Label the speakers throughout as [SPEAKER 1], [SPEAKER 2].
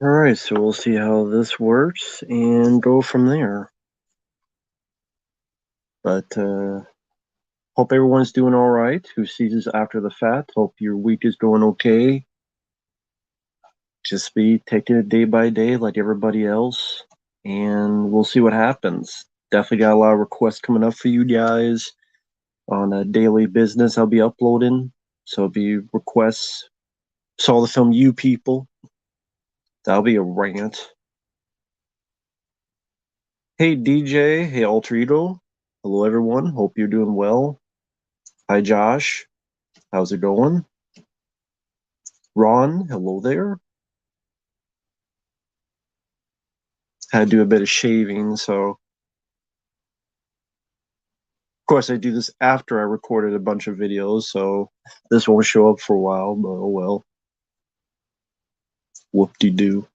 [SPEAKER 1] All right, so we'll see how this works and go from there. But hope everyone's doing all right. Who sees this after the fact? Hope your week is going okay. Just be taking it day by day like everybody else, and we'll see what happens. Definitely got a lot of requests coming up for you guys on a daily business I'll be uploading. So it'll be requests. Saw the film You People. That'll be a rant. Hey DJ, hey Alter Ego. Hello everyone. Hope you're doing well. Hi Josh. How's it going? Ron, hello there. Had to do a bit of shaving, so of course I do this after I recorded a bunch of videos, so this won't show up for a while, but oh well. Whoop-de-doo.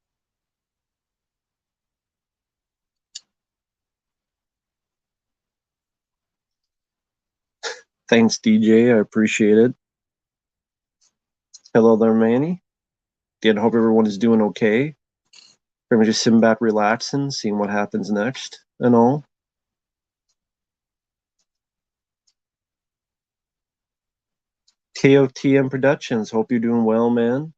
[SPEAKER 1] Thanks DJ, I appreciate it. Hello there, Manny. Again, hope everyone is doing okay. Pretty much just sitting back, relaxing, seeing what happens next and all. KOTM Productions, hope you're doing well, man.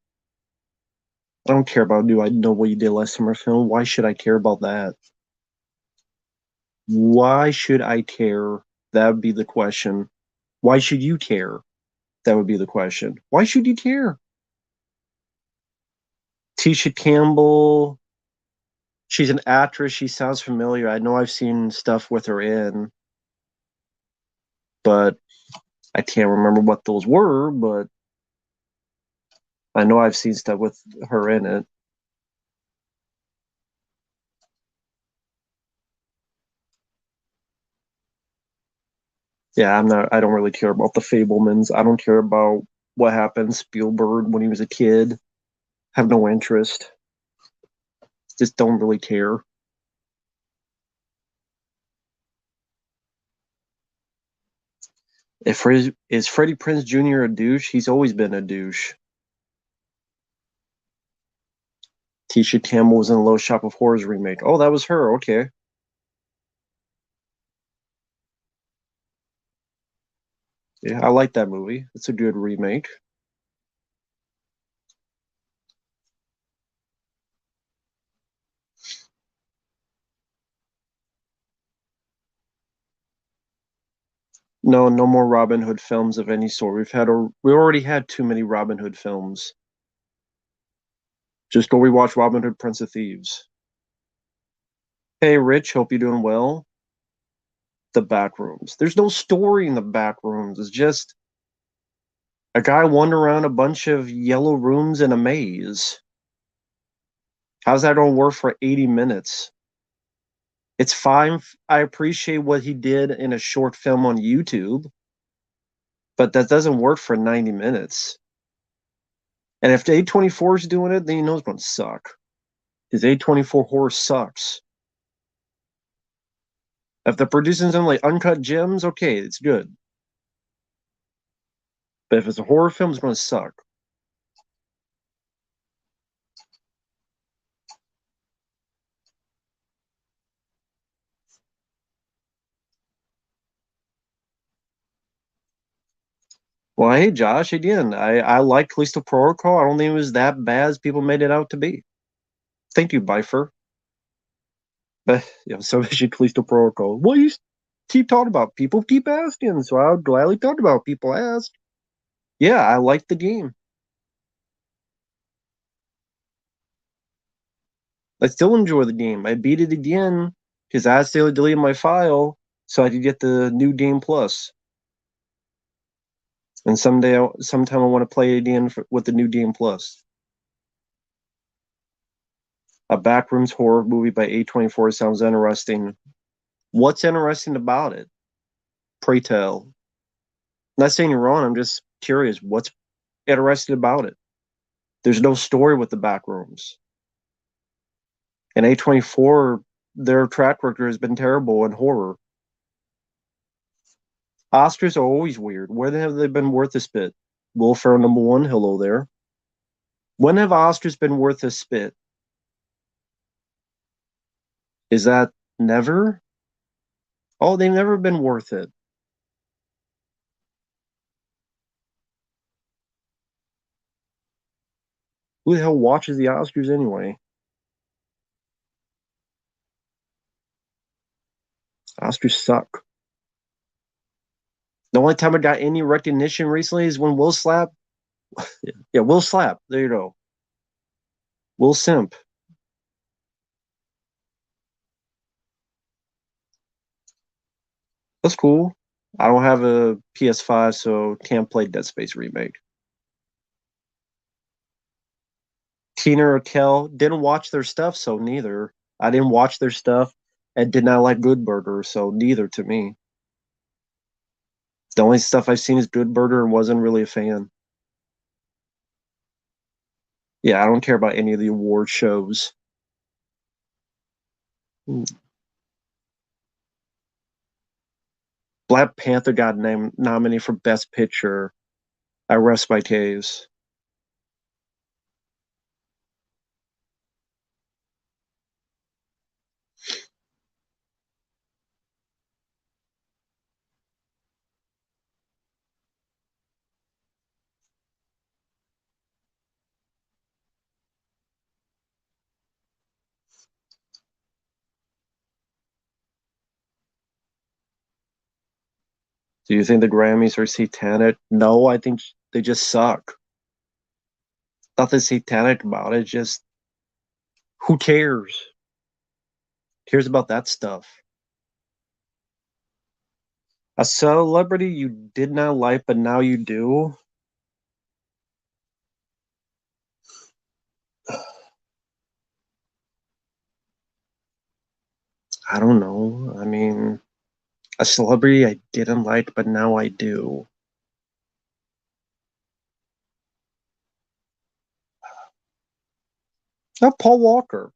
[SPEAKER 1] I don't care about do I know what you did last summer film. Why should I care about that? Why should I care? That would be the question. Why should you care? That would be the question. Why should you care? Tisha Campbell, she's an actress. She sounds familiar. I know I've seen stuff with her in, but I can't remember what those were, but I know I've seen stuff with her in it. Yeah, I don't really care about the Fablemans. I don't care about what happened Spielberg when he was a kid. Have no interest. Just don't really care. Is Freddie Prinze Jr. a douche? He's always been a douche. Tisha Campbell was in the Little Shop of Horrors remake. Oh, that was her. Okay. Yeah, I like that movie. It's a good remake. No, no more Robin Hood films of any sort. We already had too many Robin Hood films. Just go rewatch Robin Hood Prince of Thieves. Hey Rich, hope you're doing well. The back rooms. There's no story in the back rooms. It's just a guy wandering around a bunch of yellow rooms in a maze. How's that gonna work for 80 minutes? It's fine. I appreciate what he did in a short film on YouTube, but that doesn't work for 90 minutes. And if the A24 is doing it, then you know it's going to suck. Because A24 horror sucks. If they're producing something like Uncut Gems, okay, it's good. But if it's a horror film, it's going to suck. Well, hey, Josh, again, I like Callisto Protocol. I don't think it was that bad as people made it out to be. Thank you, Bifer. But, so is your Callisto Protocol. Well, you keep talking about people, keep asking. So I'll gladly talk about people ask. Yeah, I like the game. I still enjoy the game. I beat it again because I accidentally deleted my file so I could get the new game plus. And sometime I want to play it again with the new game plus. A backrooms horror movie by A24 sounds interesting. What's interesting about it? Pray tell. I'm not saying you're wrong. I'm just curious. What's interesting about it? There's no story with the backrooms. And A24, their track record has been terrible in horror. Oscars are always weird. When have they been worth a spit? Will Ferrell #1, hello there. When have Oscars been worth a spit? Is that never? Oh, they've never been worth it. Who the hell watches the Oscars anyway? Oscars suck. The only time I got any recognition recently is when Will Slap. Yeah, Will Slap. There you go. Will Simp. That's cool. I don't have a PS5, so can't play Dead Space remake. Tina or Kel didn't watch their stuff, so neither. I didn't watch their stuff and did not like Good Burger, so neither to me. The only stuff I've seen is Good Burger and wasn't really a fan. Yeah, I don't care about any of the award shows. Black Panther got nominated for Best Picture. I rest my case. Do you think the Grammys are satanic? No, I think they just suck. Nothing satanic about it. Just who cares? Cares about that stuff. A celebrity you did not like, but now you do. I don't know. I mean, a celebrity I didn't like, but now I do. Not Paul Walker.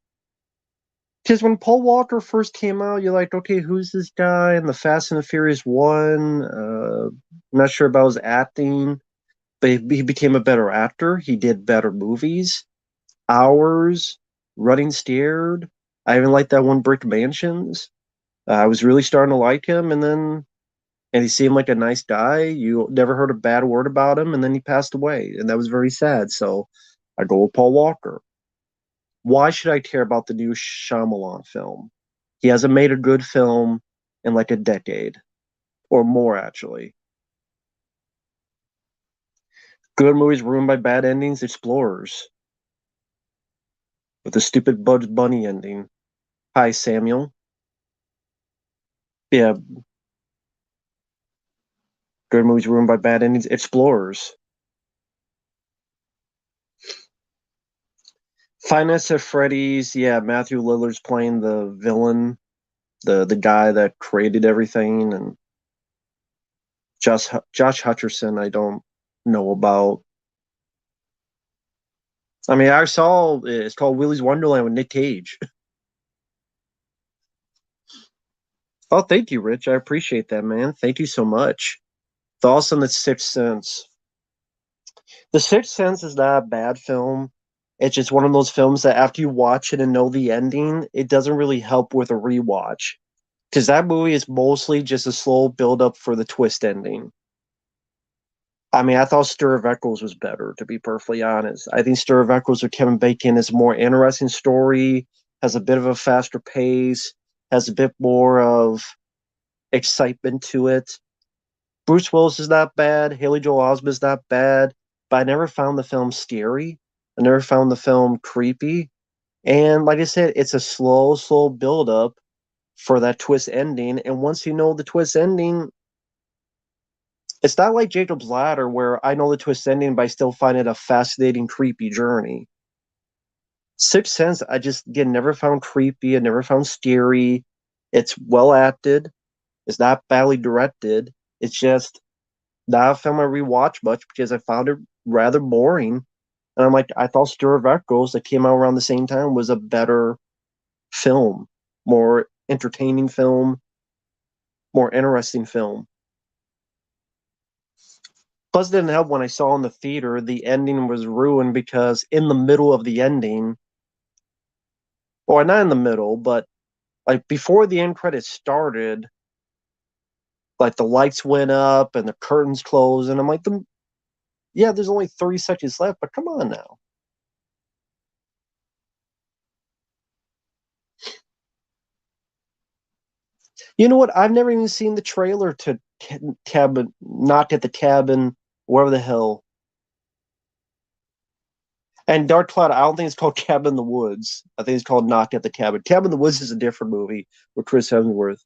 [SPEAKER 1] Because when Paul Walker first came out, you're like, okay, who's this guy? And the Fast and the Furious one. I'm not sure about his acting, but he became a better actor. He did better movies. Hours, Running Scared. I even liked that one, Brick Mansions. I was really starting to like him, and he seemed like a nice guy. You never heard a bad word about him, and then he passed away, and that was very sad. So I go with Paul Walker. Why should I care about the new Shyamalan film? He hasn't made a good film in like a decade or more, actually. Good movies ruined by bad endings. Explorers with the stupid Bugs Bunny ending. Hi, Samuel. Yeah, good movies ruined by bad endings. Explorers. Five Nights at Freddy's. Yeah, Matthew Lillard's playing the villain, the guy that created everything, and Josh Hutcherson. I don't know about. I mean, I saw it's called Willy's Wonderland with Nick Cage. Oh, thank you, Rich. I appreciate that, man. Thank you so much. Thoughts on The Sixth Sense? The Sixth Sense is not a bad film. It's just one of those films that after you watch it and know the ending, it doesn't really help with a rewatch. Because that movie is mostly just a slow build up for the twist ending. I mean, I thought Stir of Echoes was better, to be perfectly honest. I think Stir of Echoes with Kevin Bacon is a more interesting story, has a bit of a faster pace, has a bit more of excitement to it. Bruce Willis is not bad. Haley Joel Osment is not bad, but I never found the film scary. I never found the film creepy. And like I said, it's a slow, slow build up for that twist ending. And once you know the twist ending, it's not like Jacob's Ladder where I know the twist ending, but I still find it a fascinating, creepy journey. Sixth Sense, I just again never found creepy. I never found scary. It's well acted. It's not badly directed. It's just not a film I rewatch much because I found it rather boring. And I'm like, I thought Stir of Echoes that came out around the same time was a better film, more entertaining film, more interesting film. Plus, it didn't help when I saw in the theater, the ending was ruined because in the middle of the ending, or not in the middle, but Like before the end credits started, like the lights went up and the curtains closed, and I'm like, yeah, there's only 30 seconds left, but come on now. You know what? I've never even seen the trailer to Cabin, Knock at the Cabin, wherever the hell. And Dark Cloud, I don't think it's called Cabin in the Woods. I think it's called Knock at the Cabin. Cabin in the Woods is a different movie with Chris Hemsworth.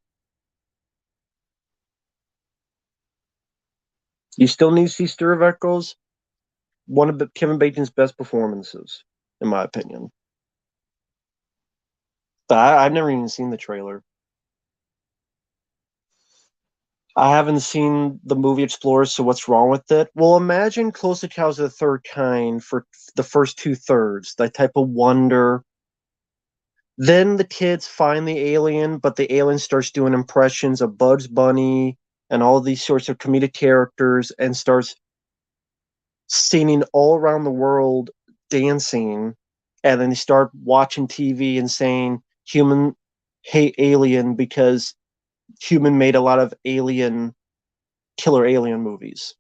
[SPEAKER 1] You still need to see Stir of Echoes. One of Kevin Bacon's best performances, in my opinion. But I've never even seen the trailer. I haven't seen the movie Explorers, so what's wrong with it? Well, imagine Close Encounters of the Third Kind for the first two thirds, that type of wonder. Then the kids find the alien, but the alien starts doing impressions of Bugs Bunny and all these sorts of comedic characters and starts singing all around the world, dancing. And then they start watching TV and saying human hate alien because human made a lot of killer alien movies.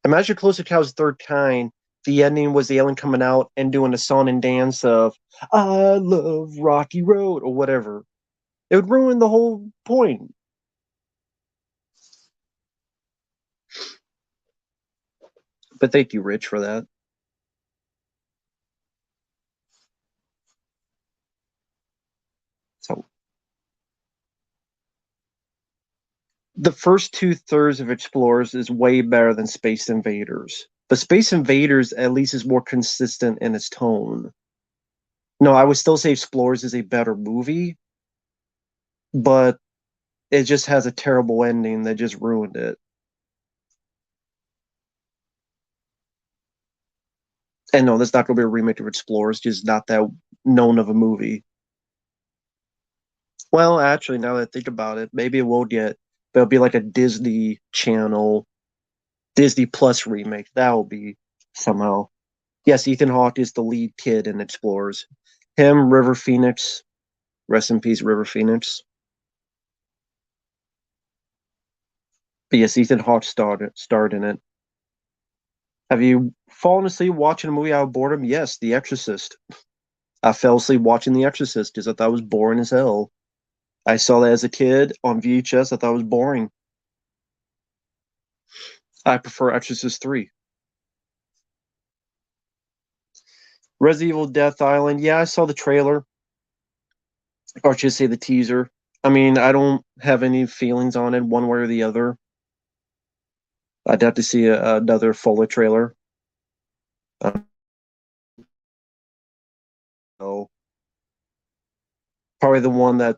[SPEAKER 1] Imagine Close Encounters Third Kind. The ending was the alien coming out and doing a song and dance of "I love Rocky Road" or whatever. It would ruin the whole point. But thank you, Rich, for that. So the first two thirds of Explorers is way better than Space Invaders. But Space Invaders at least is more consistent in its tone. No, I would still say Explorers is a better movie, but it just has a terrible ending that just ruined it. And no, that's not going to be a remake of Explorers, just not that known of a movie. Well, actually, now that I think about it, maybe it will get, but it'll be like a Disney Channel, Disney Plus remake. That will be somehow. Yes, Ethan Hawke is the lead kid in Explorers. Him, River Phoenix, rest in peace, River Phoenix. But yes, Ethan Hawke starred in it. Have you fallen asleep watching a movie out of boredom? Yes, The Exorcist. I fell asleep watching The Exorcist because I thought it was boring as hell. I saw that as a kid on VHS. I thought it was boring. I prefer Exorcist 3. Resident Evil Death Island. Yeah, I saw the trailer, or should I say the teaser. I mean, I don't have any feelings on it one way or the other. I'd have to see another fuller trailer. So probably the one that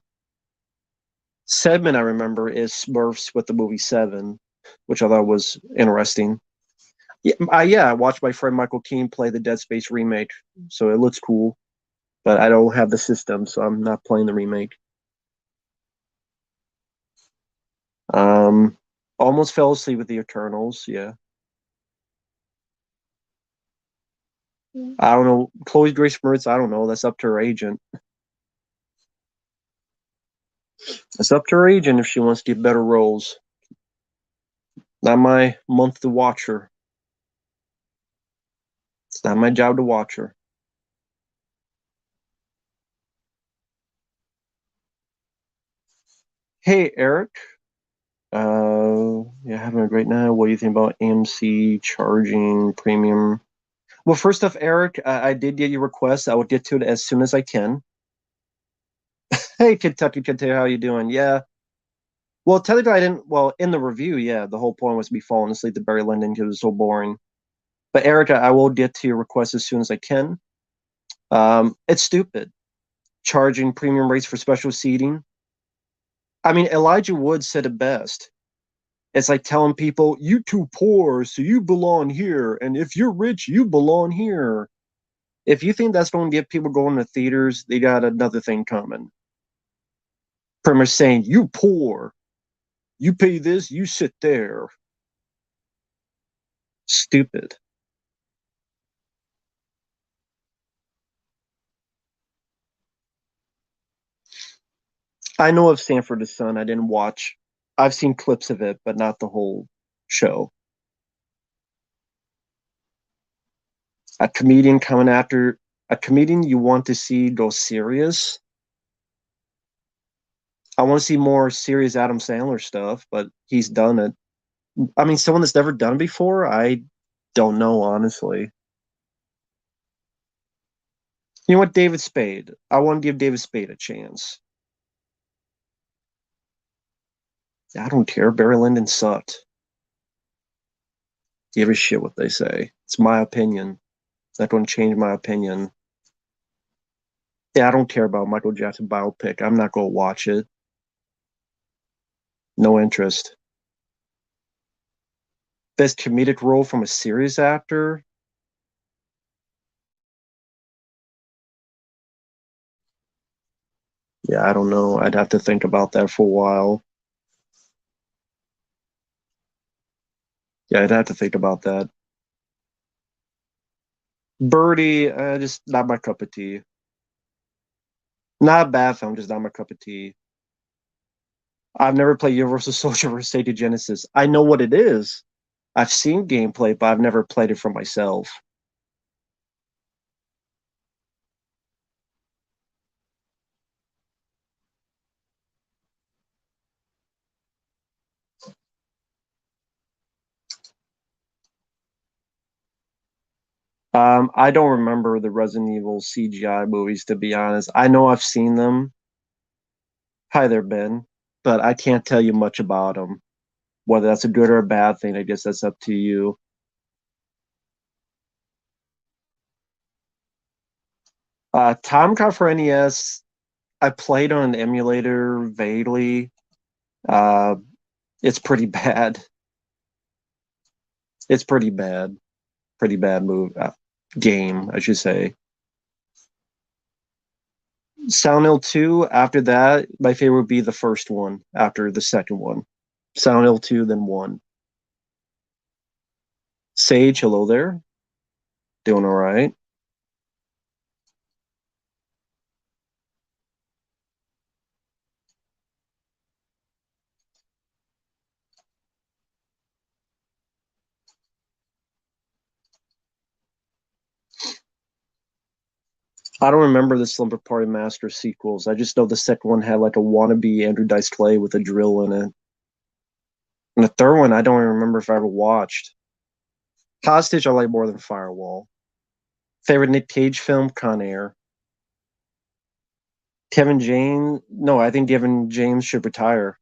[SPEAKER 1] segment I remember is Smurfs with the movie Seven, which I thought was interesting. Yeah, I watched my friend Michael Keane play the Dead Space remake, so it looks cool. But I don't have the system, so I'm not playing the remake. Um, almost fell asleep with the Eternals. Yeah, I don't know. Chloe Grace Moretz. I don't know. That's up to her agent. It's up to her agent if she wants to get better roles. Not my month to watch her. It's not my job to watch her. Hey, Eric. Yeah, having a great night. What do you think about AMC charging premium? Well, first off, Eric, I did get your request. I will get to it as soon as I can. Hey, Kentucky, Kentucky, how you doing? Yeah. Well, technically, I didn't. Well, in the review, yeah, the whole point was me falling asleep to Barry Lyndon because it was so boring. But Erica, I will get to your request as soon as I can. It's stupid charging premium rates for special seating. I mean, Elijah Wood said it best. It's like telling people, you too poor, so you belong here. And if you're rich, you belong here. If you think that's going to get people going to theaters, they got another thing coming. Pretty much saying, you poor, you pay this, you sit there. Stupid. I know of Sanford the Son. I didn't watch. I've seen clips of it, but not the whole show. A comedian coming after a comedian you want to see go serious. I want to see more serious Adam Sandler stuff, but he's done it. I mean, someone that's never done it before, I don't know, honestly. You know what, David Spade? I want to give David Spade a chance. I don't care. Barry Lyndon sucked. Give a shit what they say. It's my opinion. That won't change my opinion. Yeah, I don't care about Michael Jackson biopic. I'm not gonna watch it. No interest. Best comedic role from a serious actor? Yeah, I don't know. I'd have to think about that for a while. Yeah, I'd have to think about that. Birdie, just not my cup of tea. Not a bad film, just not my cup of tea. I've never played Universal Soldier versus Sega Genesis. I know what it is. I've seen gameplay, but I've never played it for myself. I don't remember the Resident Evil CGI movies, to be honest. I know I've seen them. Hi there, Ben. But I can't tell you much about them. Whether that's a good or a bad thing, I guess that's up to you. Time Cop for NES, I played on an emulator vaguely. Uh, it's pretty bad. It's pretty bad. Pretty bad game, I should say. Silent Hill 2, after that, my favorite would be the first one after the second one. Silent Hill 2, then 1. Sage, hello there. Doing all right. I don't remember the Slumber Party Master sequels. I just know the second one had like a wannabe Andrew Dice Clay with a drill in it. And the third one, I don't even remember if I ever watched. Hostage, I like more than Firewall. Favorite Nick Cage film, Con Air. Kevin James, no, I think Kevin James should retire.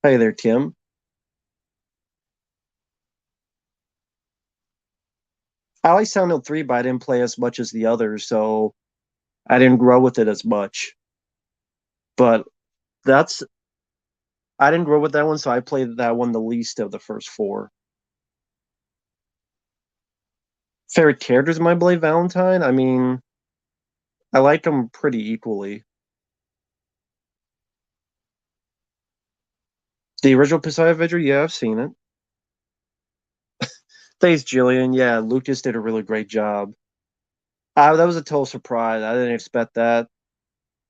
[SPEAKER 1] Hey there, Tim. I like Silent Hill 3, but I didn't play as much as the others, so I didn't grow with it as much. But that's I didn't grow with that one, so I played that one the least of the first four. Favorite characters in my Blade Valentine? I mean, I like them pretty equally. The original Pacific Avenger, yeah, I've seen it. Thanks, Jillian. Yeah, Lucas did a really great job. That was a total surprise. I didn't expect that.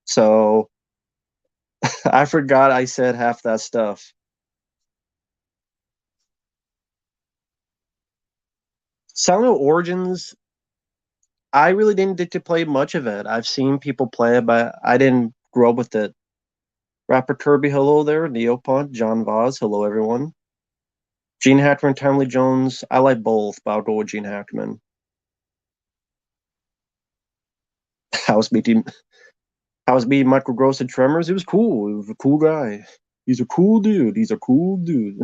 [SPEAKER 1] So I forgot I said half that stuff. Silent Hill Origins, I really didn't get to play much of it. I've seen people play it, but I didn't grow up with it. Rapper Kirby, hello there. Neopont, John Vaz, hello everyone. Gene Hackman, Tommy Lee Jones, I like both, but I'll go with Gene Hackman. I was meeting I was meeting Michael Gross and Tremors. It was cool. He was a cool guy. He's a cool dude. He's a cool dude.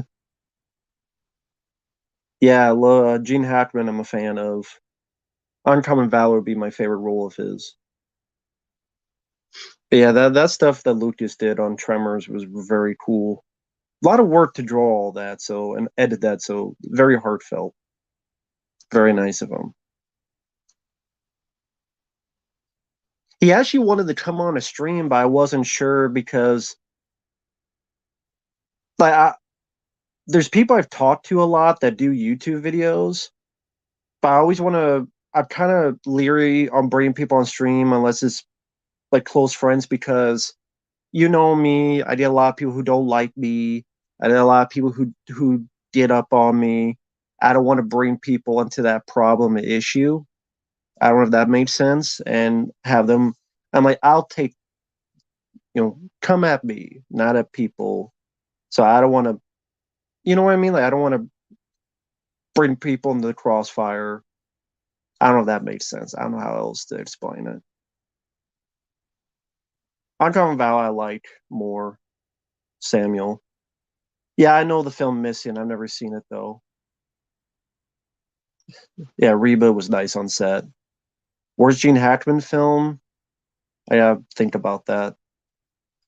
[SPEAKER 1] Yeah, Gene Hackman I'm a fan of. Uncommon Valor would be my favorite role of his. But yeah, that stuff that Lucas did on Tremors was very cool. A lot of work to draw all that, so and edit that, so very heartfelt. Very nice of him. He actually wanted to come on a stream, but I wasn't sure because like there's people I've talked to a lot that do YouTube videos, but I always want to. I'm kind of leery on bringing people on stream unless it's like close friends because you know me. I did a lot of people who don't like me. I did a lot of people who get up on me. I don't want to bring people into that problem issue. I don't know if that makes sense. And have them. I'm like, I'll take, come at me, not at people. So I don't want to, you know what I mean? Like I don't want to bring people into the crossfire. I don't know if that makes sense. I don't know how else to explain it. Uncommon Vow I like more. Samuel. Yeah, I know the film Missing. I've never seen it though. Yeah, Reba was nice on set. Worst Gene Hackman film? I gotta think about that.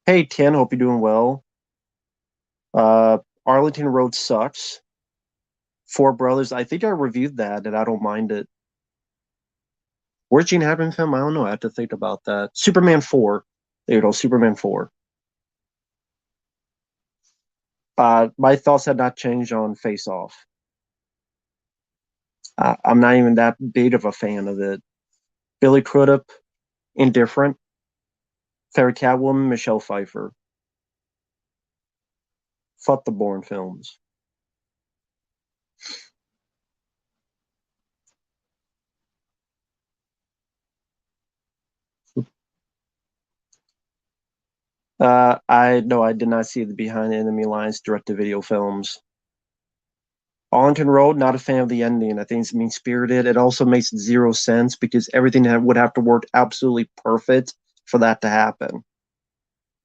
[SPEAKER 1] Hey, Ken, hope you're doing well. Arlington Road sucks. Four Brothers. I think I reviewed that and I don't mind it. Worst Gene Hackman film? I don't know. I have to think about that. Superman 4. There you go, Superman 4. My thoughts had not changed on Face Off. I'm not even that big of a fan of it. Billy Crudup, indifferent. Fairy Catwoman, Michelle Pfeiffer. Fuck the Bourne films. I no, I did not see the Behind Enemy Lines direct-to-video films. Arlington Road, not a fan of the ending. I think it's mean-spirited. It also makes zero sense because everything would have to work absolutely perfect for that to happen.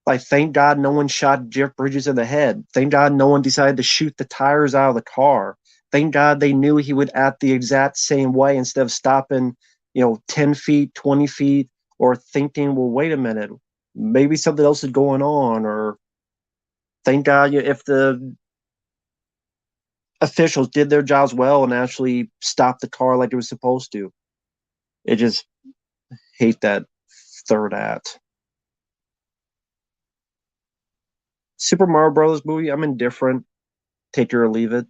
[SPEAKER 1] Like, thank God no one shot Jeff Bridges in the head. Thank God no one decided to shoot the tires out of the car. Thank God they knew he would act the exact same way instead of stopping, 10 feet, 20 feet, or thinking, well, wait a minute, maybe something else is going on. Or thank God if the officials did their jobs well and actually stopped the car like it was supposed to. It just hate that third act. Super Mario Brothers movie, I'm indifferent. Take it or leave it.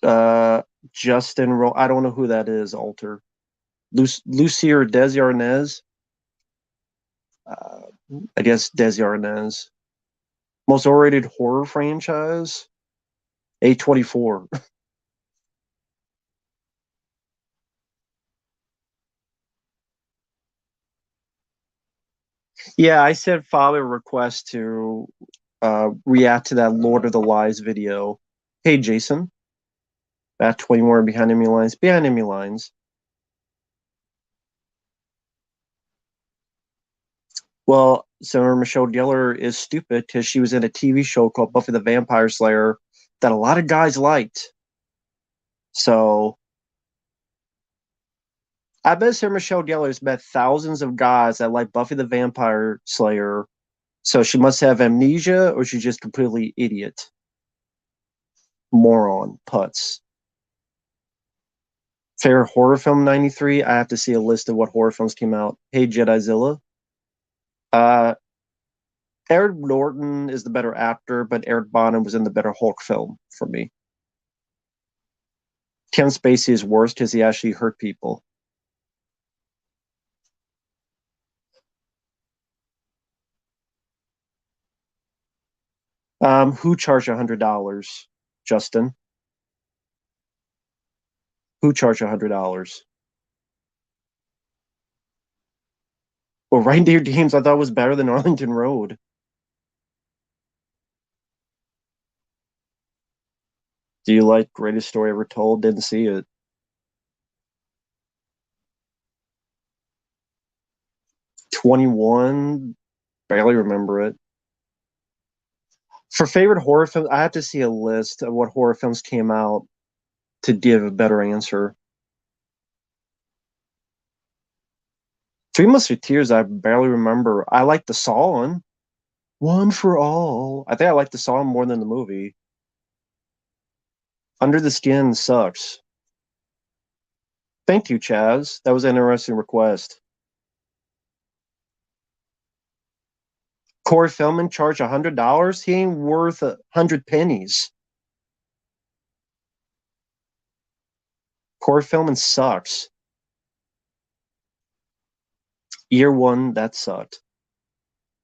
[SPEAKER 1] Uh, Justin I don't know who that is. Alter. Lucy or Desi Arnaz. Uh, I guess Desi Arnaz. Most overrated horror franchise. A24. Yeah, I sent Fabio a request to react to that Lord of the Lies video. Hey, Jason. At 20 more behind enemy lines. Behind enemy lines. Well, Senator Michelle Gellar is stupid because she was in a TV show called Buffy the Vampire Slayer that a lot of guys liked. So I bet Sarah Michelle Gellar has met thousands of guys that like Buffy the Vampire Slayer. So she must have amnesia or she's just completely idiot. Moron. Putz. Favorite horror film 93? I have to see a list of what horror films came out. Hey, Jedizilla. Uh, Edward Norton is the better actor, but Eric Bana was in the better Hulk film for me. Kevin Spacey is worse because he actually hurt people. Who charged $100? Justin. Who charged $100? Well, Reindeer Games I thought was better than Arlington Road. Do you like Greatest Story Ever Told? Didn't see it. 21? Barely remember it. For favorite horror films, I have to see a list of what horror films came out to give a better answer. Three Musketeers, I barely remember. I like the song. One for All. I think I like the song more than the movie. Under the Skin sucks. Thank you, Chaz. That was an interesting request. Corey Feldman charged $100. He ain't worth 100 pennies. Corey Feldman sucks. Year one, that sucked.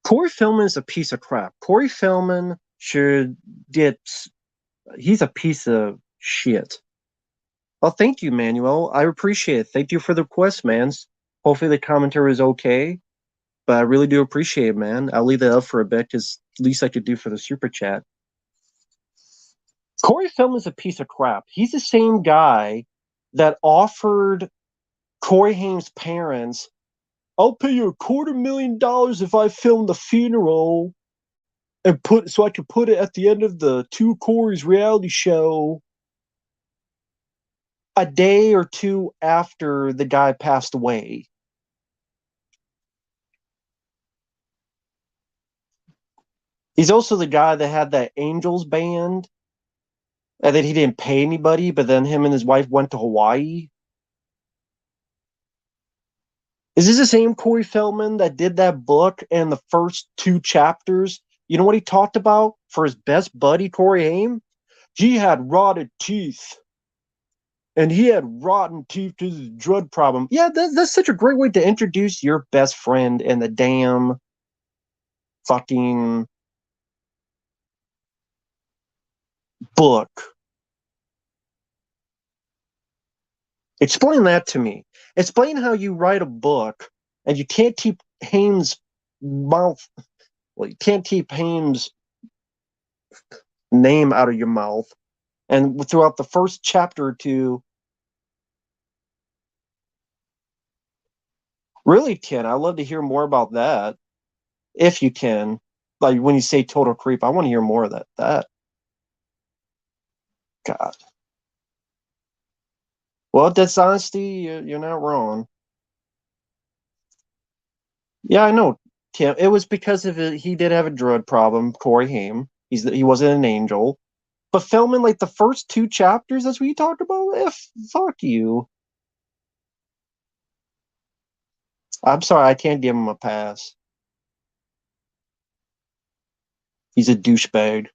[SPEAKER 1] Corey Feldman is a piece of crap. Corey Feldman should get. He's a piece of shit. Well, thank you, Manuel. I appreciate it. Thank you for the request, man. Hopefully the commentary is okay, but I really do appreciate it, man. I'll leave that up for a bit because least I could do for the super chat. Corey Feldman is a piece of crap. He's the same guy that offered Corey Haim's parents, "I'll pay you $250,000 if I film the funeral and so I could put it at the end of the Two Corey's reality show a day or two after the guy passed away." He's also the guy that had that Angels band, and then he didn't pay anybody, but then him and his wife went to Hawaii. Is this the same Corey Feldman that did that book and the first two chapters? You know what he talked about for his best buddy, Corey Haim? He had rotted teeth. And he had rotten teeth to his drug problem. Yeah, that's such a great way to introduce your best friend in the damn fucking book. Explain that to me. Explain how you write a book and you can't keep Haim's mouth. Well, you can't keep Haim's name out of your mouth. And throughout the first chapter or two, really, Ken, I'd love to hear more about that. If you can. Like when you say total creep, I want to hear more of that. God. Well, dishonesty, you're not wrong. Yeah, I know, Tim. It was because of he did have a drug problem, Corey Haim. He wasn't an angel. But filming like the first two chapters, that's what you talked about? Fuck you. I'm sorry, I can't give him a pass. He's a douchebag.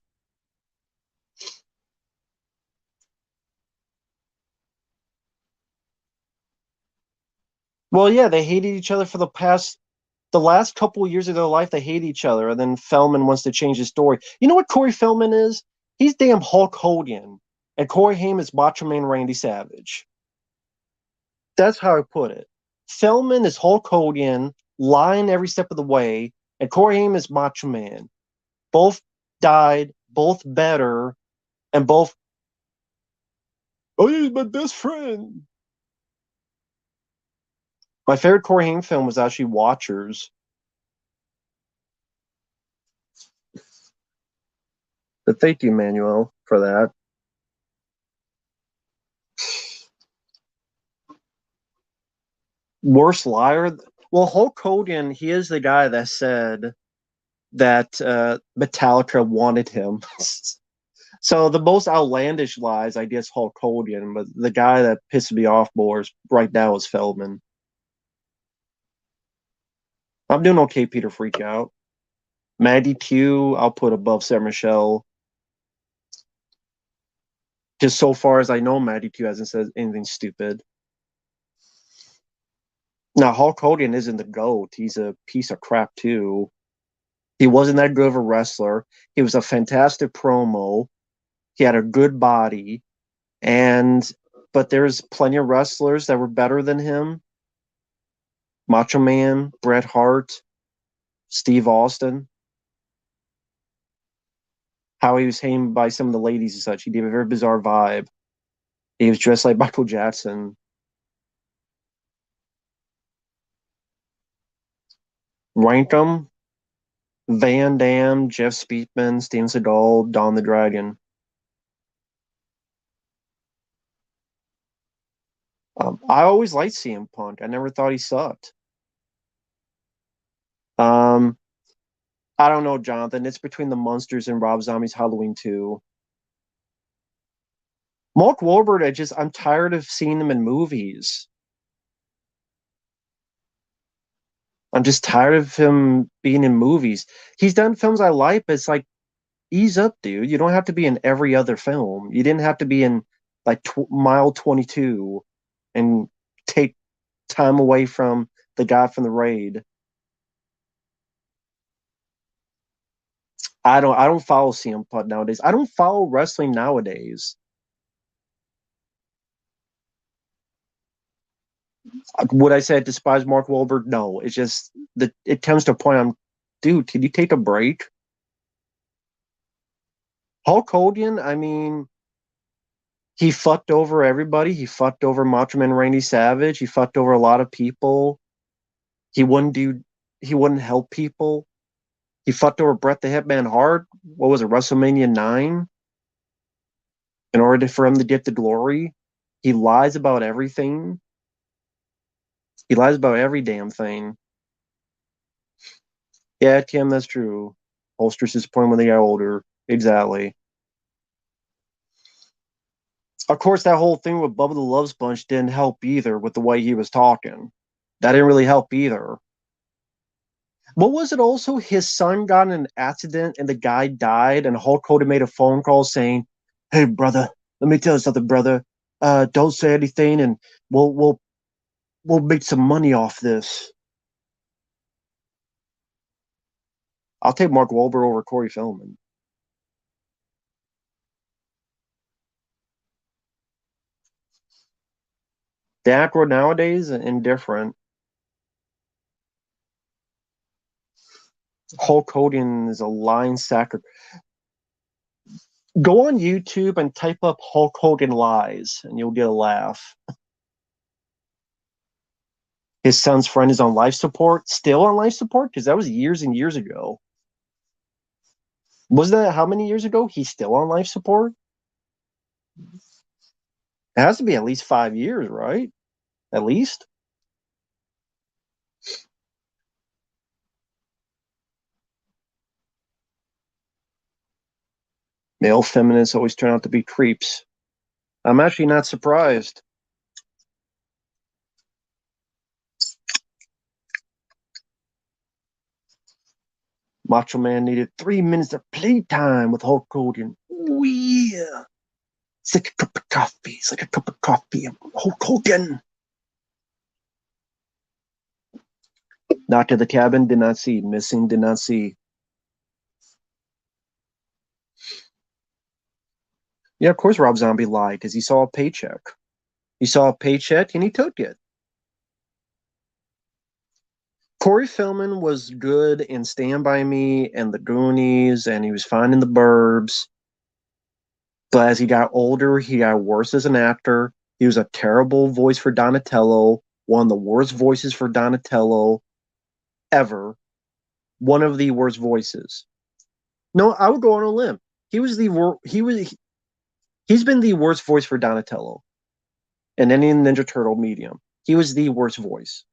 [SPEAKER 1] Well, yeah, they hated each other for the last couple of years of their life. They hate each other, and then Feldman wants to change his story. You know what Corey Feldman is? He's damn Hulk Hogan, and Corey Haim is Macho Man Randy Savage. That's how I put it. Feldman is Hulk Hogan, lying every step of the way, and Corey Haim is Macho Man. Both died, both better, and both. Oh, he's my best friend. My favorite Corey Haim film was actually Watchers. But thank you, Manuel, for that. Worst liar? Well, Hulk Hogan, he is the guy that said that Metallica wanted him. So the most outlandish lies, I guess, Hulk Hogan, but the guy that pisses me off more right now is Feldman. I'm doing okay, Peter Freak Out. Maddie Q, I'll put above Sarah Michelle. Just so far as I know, Maddie Q hasn't said anything stupid. Now, Hulk Hogan isn't the GOAT. He's a piece of crap, too. He wasn't that good of a wrestler. He was a fantastic promo. He had a good body. But there's plenty of wrestlers that were better than him. Macho Man, Bret Hart, Steve Austin. How he was hated by some of the ladies and such. He gave a very bizarre vibe. He was dressed like Michael Jackson. Rank them: Van Damme, Jeff Speakman, Steven Seagal, Don the Dragon. I always liked CM Punk. I never thought he sucked. I don't know, Jonathan. It's between the Munsters and Rob Zombie's Halloween 2. Mark Wahlberg, I'm tired of seeing him in movies. I'm just tired of him being in movies. He's done films I like, but it's like, ease up, dude. You don't have to be in every other film. You didn't have to be in like Mile 22. and take time away from the guy from the raid. I don't follow CM Punk nowadays. I don't follow wrestling nowadays. Would I say I despise Mark Wahlberg? No. It's just that it comes to a point dude, can you take a break? Hulk Hogan, I mean, he fucked over everybody. He fucked over Macho Man Randy Savage. He fucked over a lot of people. He wouldn't do he wouldn't help people. He fucked over Bret the Hitman Hart. What was it, WrestleMania 9? In order for him to get the glory. He lies about everything. He lies about every damn thing. Yeah, Kim, that's true. Holster's disappointed when they got older. Exactly. Of course, that whole thing with Bubba the Love Sponge didn't help either with the way he was talking. That didn't really help either. What was it also? His son got in an accident and the guy died, and Hulk Hogan made a phone call saying, "Hey, brother, let me tell you something, brother. Don't say anything, and we'll make some money off this." I'll take Mark Wahlberg over Corey Feldman. The actor nowadays indifferent. Hulk Hogan is a lying sacker. Go on YouTube and type up Hulk Hogan lies, and you'll get a laugh. His son's friend is on life support, still on life support, because that was years and years ago. Was that how many years ago? He's still on life support? It has to be at least 5 years, right? At least. Male feminists always turn out to be creeps. I'm actually not surprised. Macho Man needed 3 minutes of playtime with Hulk Hogan. Oh, yeah. It's like a cup of coffee. It's like a cup of coffee. Hulk Hogan. Knocked at the cabin, did not see. Missing, did not see. Yeah, of course Rob Zombie lied because he saw a paycheck. He saw a paycheck and he took it. Corey Feldman was good in Stand By Me and The Goonies, and he was fine in The Burbs. But as he got older, he got worse as an actor. He was a terrible voice for Donatello, one of the worst voices for Donatello ever. One of the worst voices. No, I would go on a limb. He's been the worst voice for Donatello in any Ninja Turtle medium. He was the worst voice.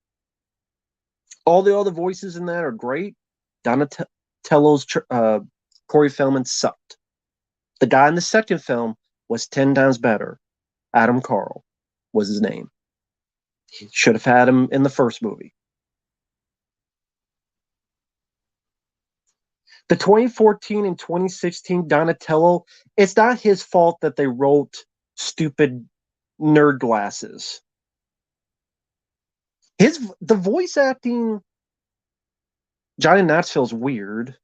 [SPEAKER 1] All the other voices in that are great. Donatello's Corey Feldman sucked. The guy in the second film was 10 times better. Adam Carl was his name. He should have had him in the first movie. The 2014 and 2016 Donatello, it's not his fault that they wrote stupid nerd glasses. The voice acting, Johnny Knoxville's weird,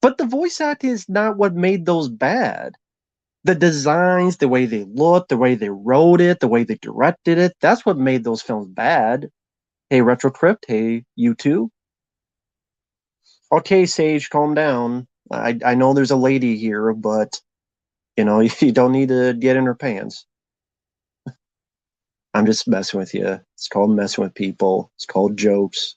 [SPEAKER 1] but the voice acting is not what made those bad. The designs, the way they looked, the way they wrote it, the way they directed it, that's what made those films bad. Hey, Retro Crypt, hey, you too. Okay, Sage, calm down. I know there's a lady here, but you don't need to get in her pants. I'm just messing with you. It's called messing with people. It's called jokes.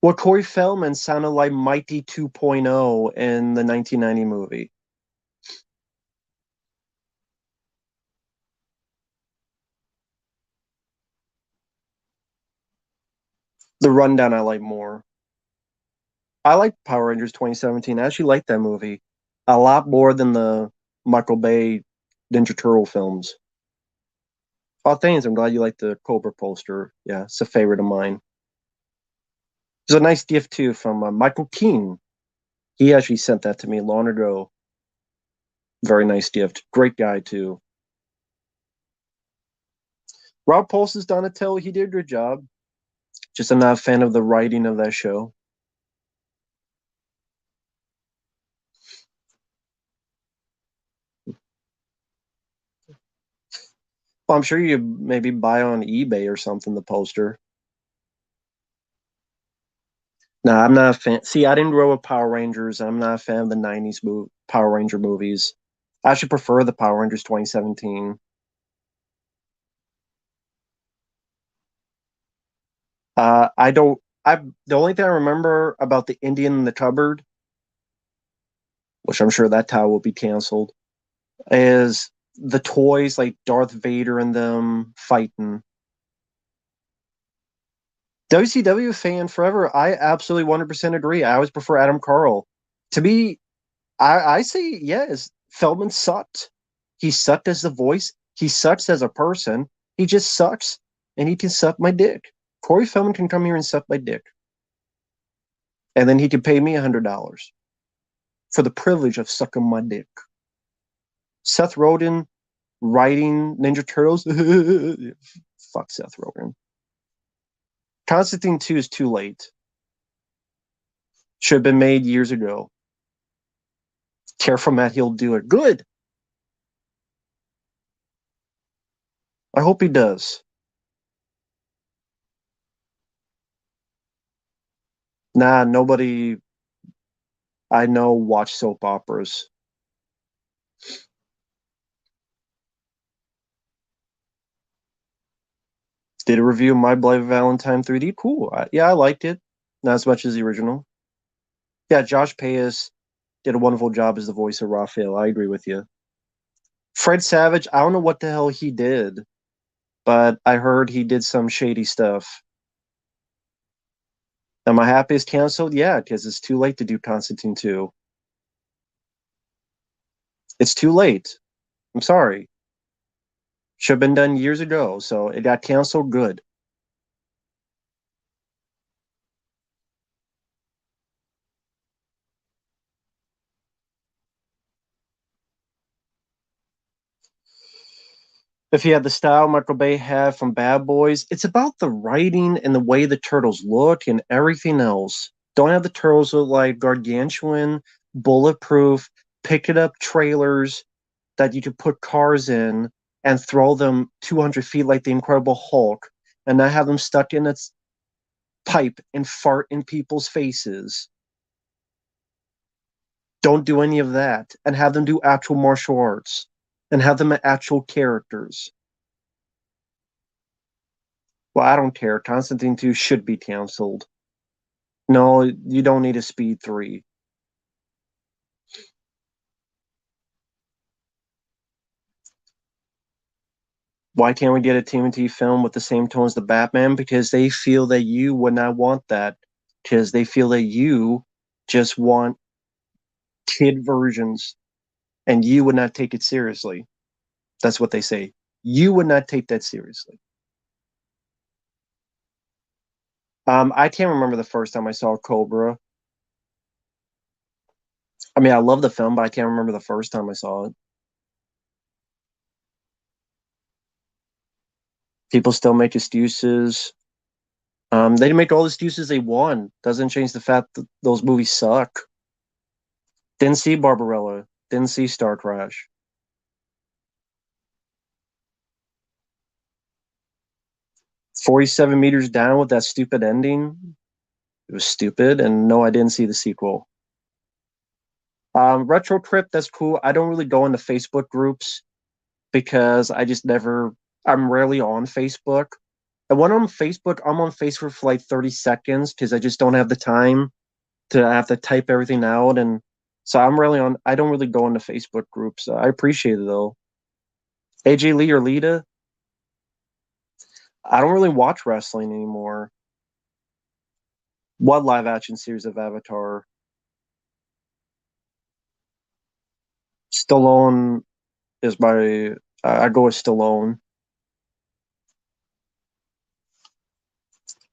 [SPEAKER 1] Well, Corey Feldman sounded like Mighty 2.0 in the 1990 movie. The Rundown I like more. I like Power Rangers 2017. I actually like that movie a lot more than the Michael Bay Ninja Turtle films. Oh, thanks. I'm glad you like the Cobra poster. Yeah, it's a favorite of mine. There's a nice gift too from Michael Keane. He actually sent that to me long ago. Very nice gift. Great guy too. Rob Paulson's Donatello, he did a good job. Just I'm not a fan of the writing of that show. Well, I'm sure you maybe buy on eBay or something the poster. No, I'm not a fan. See, I didn't grow up Power Rangers. I'm not a fan of the '90s Power Ranger movies. I actually prefer the Power Rangers 2017. I don't. I The only thing I remember about the Indian in the cupboard, which I'm sure that title will be canceled, is the toys like Darth Vader and them fighting. WCW fan forever. I absolutely 100% agree. I always prefer Adam Carl. To me, I say yes. Feldman sucked. He sucked as the voice. He sucks as a person. He just sucks, and he can suck my dick. Corey Feldman can come here and suck my dick, and then he can pay me $100 for the privilege of sucking my dick. Seth Rogen writing Ninja Turtles. Fuck Seth Rogen. Constantine 2 is too late. Should have been made years ago. Careful, Matt, he'll do it. Good. I hope he does. Nah, nobody I know watch soap operas. Did a review of My Bloody Valentine 3D. Cool. Yeah, I liked it. Not as much as the original. Yeah, Josh Payas did a wonderful job as the voice of Raphael. I agree with you. Fred Savage, I don't know what the hell he did, but I heard he did some shady stuff. Am I happy it's canceled? Yeah, because it's too late to do Constantine 2. It's too late. I'm sorry. Should have been done years ago, so it got canceled. Good. If he had the style Michael Bay had from Bad Boys, it's about the writing and the way the turtles look and everything else. Don't have the turtles look like gargantuan, bulletproof, pick it up trailers that you could put cars in and throw them 200 feet like the Incredible Hulk and not have them stuck in its pipe and fart in people's faces. Don't do any of that and have them do actual martial arts and have them actual characters. Well, I don't care. Constantine 2 should be canceled. No, you don't need a Speed 3. Why can't we get a TMNT film with the same tone as the Batman? Because they feel that you would not want that. Because they feel that you just want kid versions and you would not take it seriously. That's what they say. You would not take that seriously. I can't remember the first time I saw Cobra. I mean, I love the film, but I can't remember the first time I saw it. People still make excuses. They make all the excuses they want. Doesn't change the fact that those movies suck. Didn't see Barbarella. Didn't see Star Crash. 47 meters down with that stupid ending. It was stupid. And no, I didn't see the sequel. Retro Trip, that's cool. I don't really go into Facebook groups because I just never, I'm rarely on Facebook. And when I'm on Facebook, I'm on Facebook for like 30 seconds because I just don't have the time to have to type everything out. And so I don't really go into Facebook groups. I appreciate it though. AJ Lee or Lita, I don't really watch wrestling anymore. What live action series of Avatar? Stallone is my, I go with Stallone.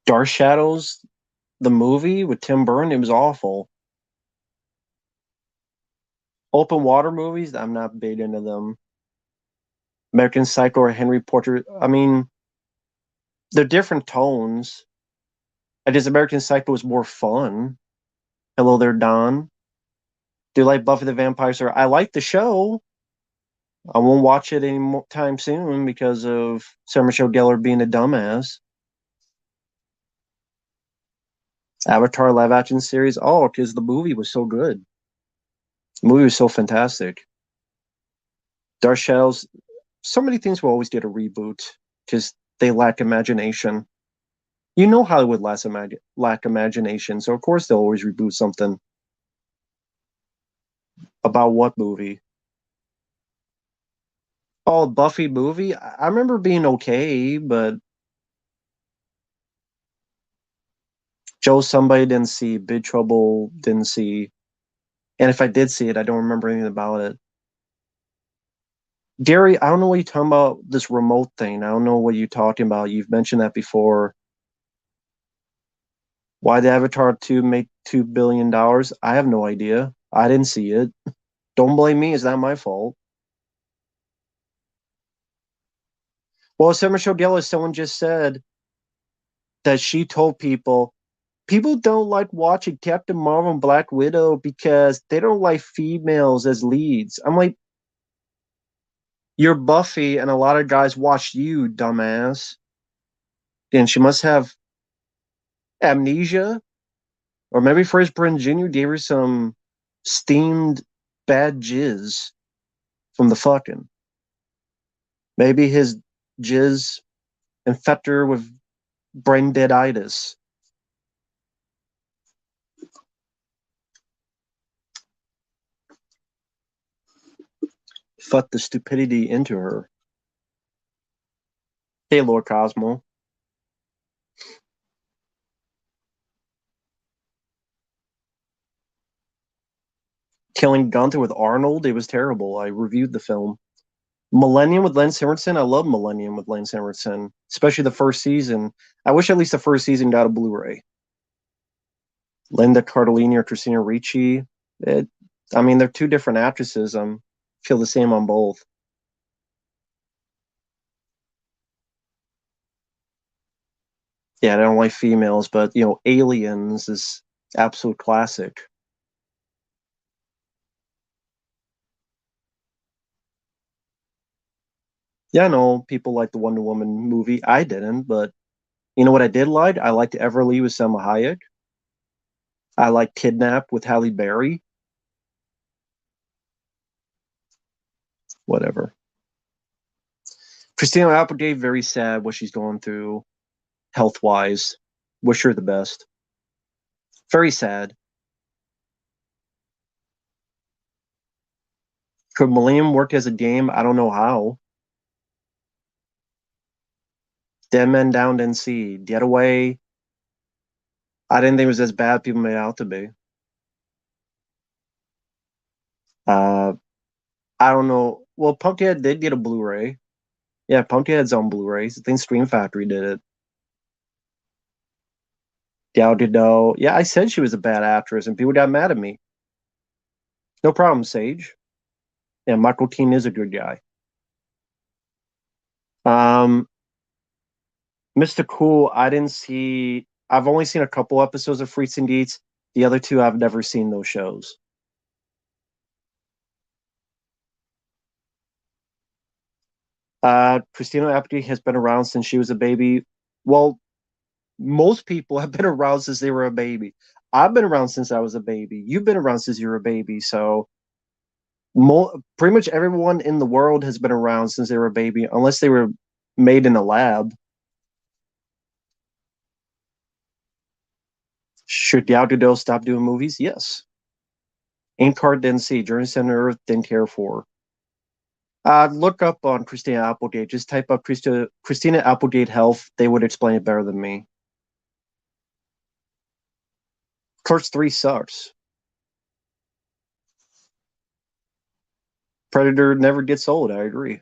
[SPEAKER 1] Dark Shadows, the movie with Tim Burton, it was awful. Open water movies, I'm not big into them. American Psycho or Henry Portrait. I mean, they're different tones. I just American Psycho was more fun. Hello there, Don. Do you like Buffy the Vampire Slayer? I like the show. I won't watch it any time soon because of Sarah Michelle Gellar being a dumbass. Avatar live action series. Oh, because the movie was so good. The movie was so fantastic. Dark Shadows. So many things will always get a reboot because they lack imagination. You know Hollywood lack imagination, so of course they'll always reboot something. About what movie? Oh, Buffy movie? I remember being okay, but Joe somebody didn't see, Big Trouble didn't see. And if I did see it, I don't remember anything about it. Gary, I don't know what you're talking about, this remote thing. I don't know what you're talking about. You've mentioned that before. Why did Avatar 2 make $2 billion? I have no idea. I didn't see it. Don't blame me. It's not my fault. Well, Sarah Michelle Gellar, someone just said that she told people don't like watching Captain Marvel and Black Widow because they don't like females as leads. I'm like, you're Buffy, and a lot of guys watch you, dumbass. And she must have amnesia, or maybe Fresh Prinze Jr. gave her some steamed bad jizz from the fucking. Maybe his jizz infected her with brain deaditis. Fuck the stupidity into her. Hey, Lord Cosmo. Killing Gunther with Arnold, it was terrible. I reviewed the film. Millennium with Lance Henriksen, I love Millennium with Lance Henriksen, especially the first season. I wish at least the first season got a Blu-ray. Linda Cardellini or Christina Ricci, it, I mean, they're two different actresses. Feel the same on both. Yeah, I don't like females, but Aliens is absolute classic. Yeah, I know people like the Wonder Woman movie. I didn't, but you know what I did like? I liked Everly with Selma Hayek. I like Kidnap with Halle Berry. Whatever. Christina Applegate, very sad what she's going through health wise. Wish her the best. Very sad. Could Millennium work as a game? I don't know how. Dead Men Down Didn't See. Getaway. I didn't think it was as bad people made it out to be. Uh, I don't know. Well, Pumpkinhead did get a Blu-ray. Yeah, Pumpkinhead's on Blu-rays. I think Scream Factory did it. Gal Gadot. Yeah, I said she was a bad actress, and people got mad at me. No problem, Sage. Yeah, Michael Keane is a good guy. Um, Mr. Cool, I didn't see. I've only seen a couple episodes of Freaks and Geeks. The other two, I've never seen those shows. Christina Applegate has been around since she was a baby. Well, most people have been around since they were a baby. I've been around since I was a baby. You've been around since you were a baby. So pretty much everyone in the world has been around since they were a baby, unless they were made in a lab. Should Gal Gadot stop doing movies? Yes. Inkheart didn't see. Journey to Center Earth didn't care for. Look up on Christina Applegate. Just type up Christina Applegate health. They would explain it better than me. Clerks 3 sucks. Predator never gets old. I agree.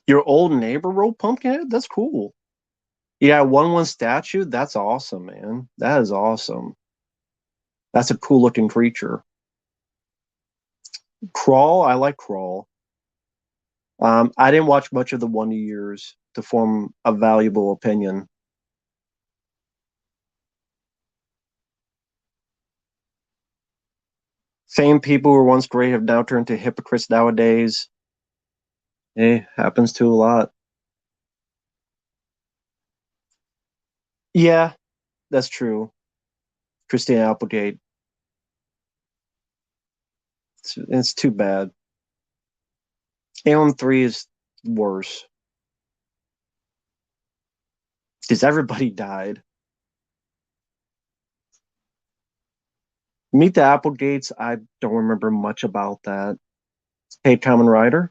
[SPEAKER 1] Your old neighbor wrote Pumpkinhead? That's cool. Yeah, 1-1 statue. That's awesome, man. That is awesome. That's a cool looking creature. Crawl, I like Crawl. I didn't watch much of the Wonder Years to form a valuable opinion. Same people who were once great have now turned to hypocrites nowadays. Hey, happens to a lot. Yeah, that's true. Christina Applegate. It's too bad. Alien 3 is worse because everybody died. Meet the Applegates. I don't remember much about that. Hey, Kamen Rider.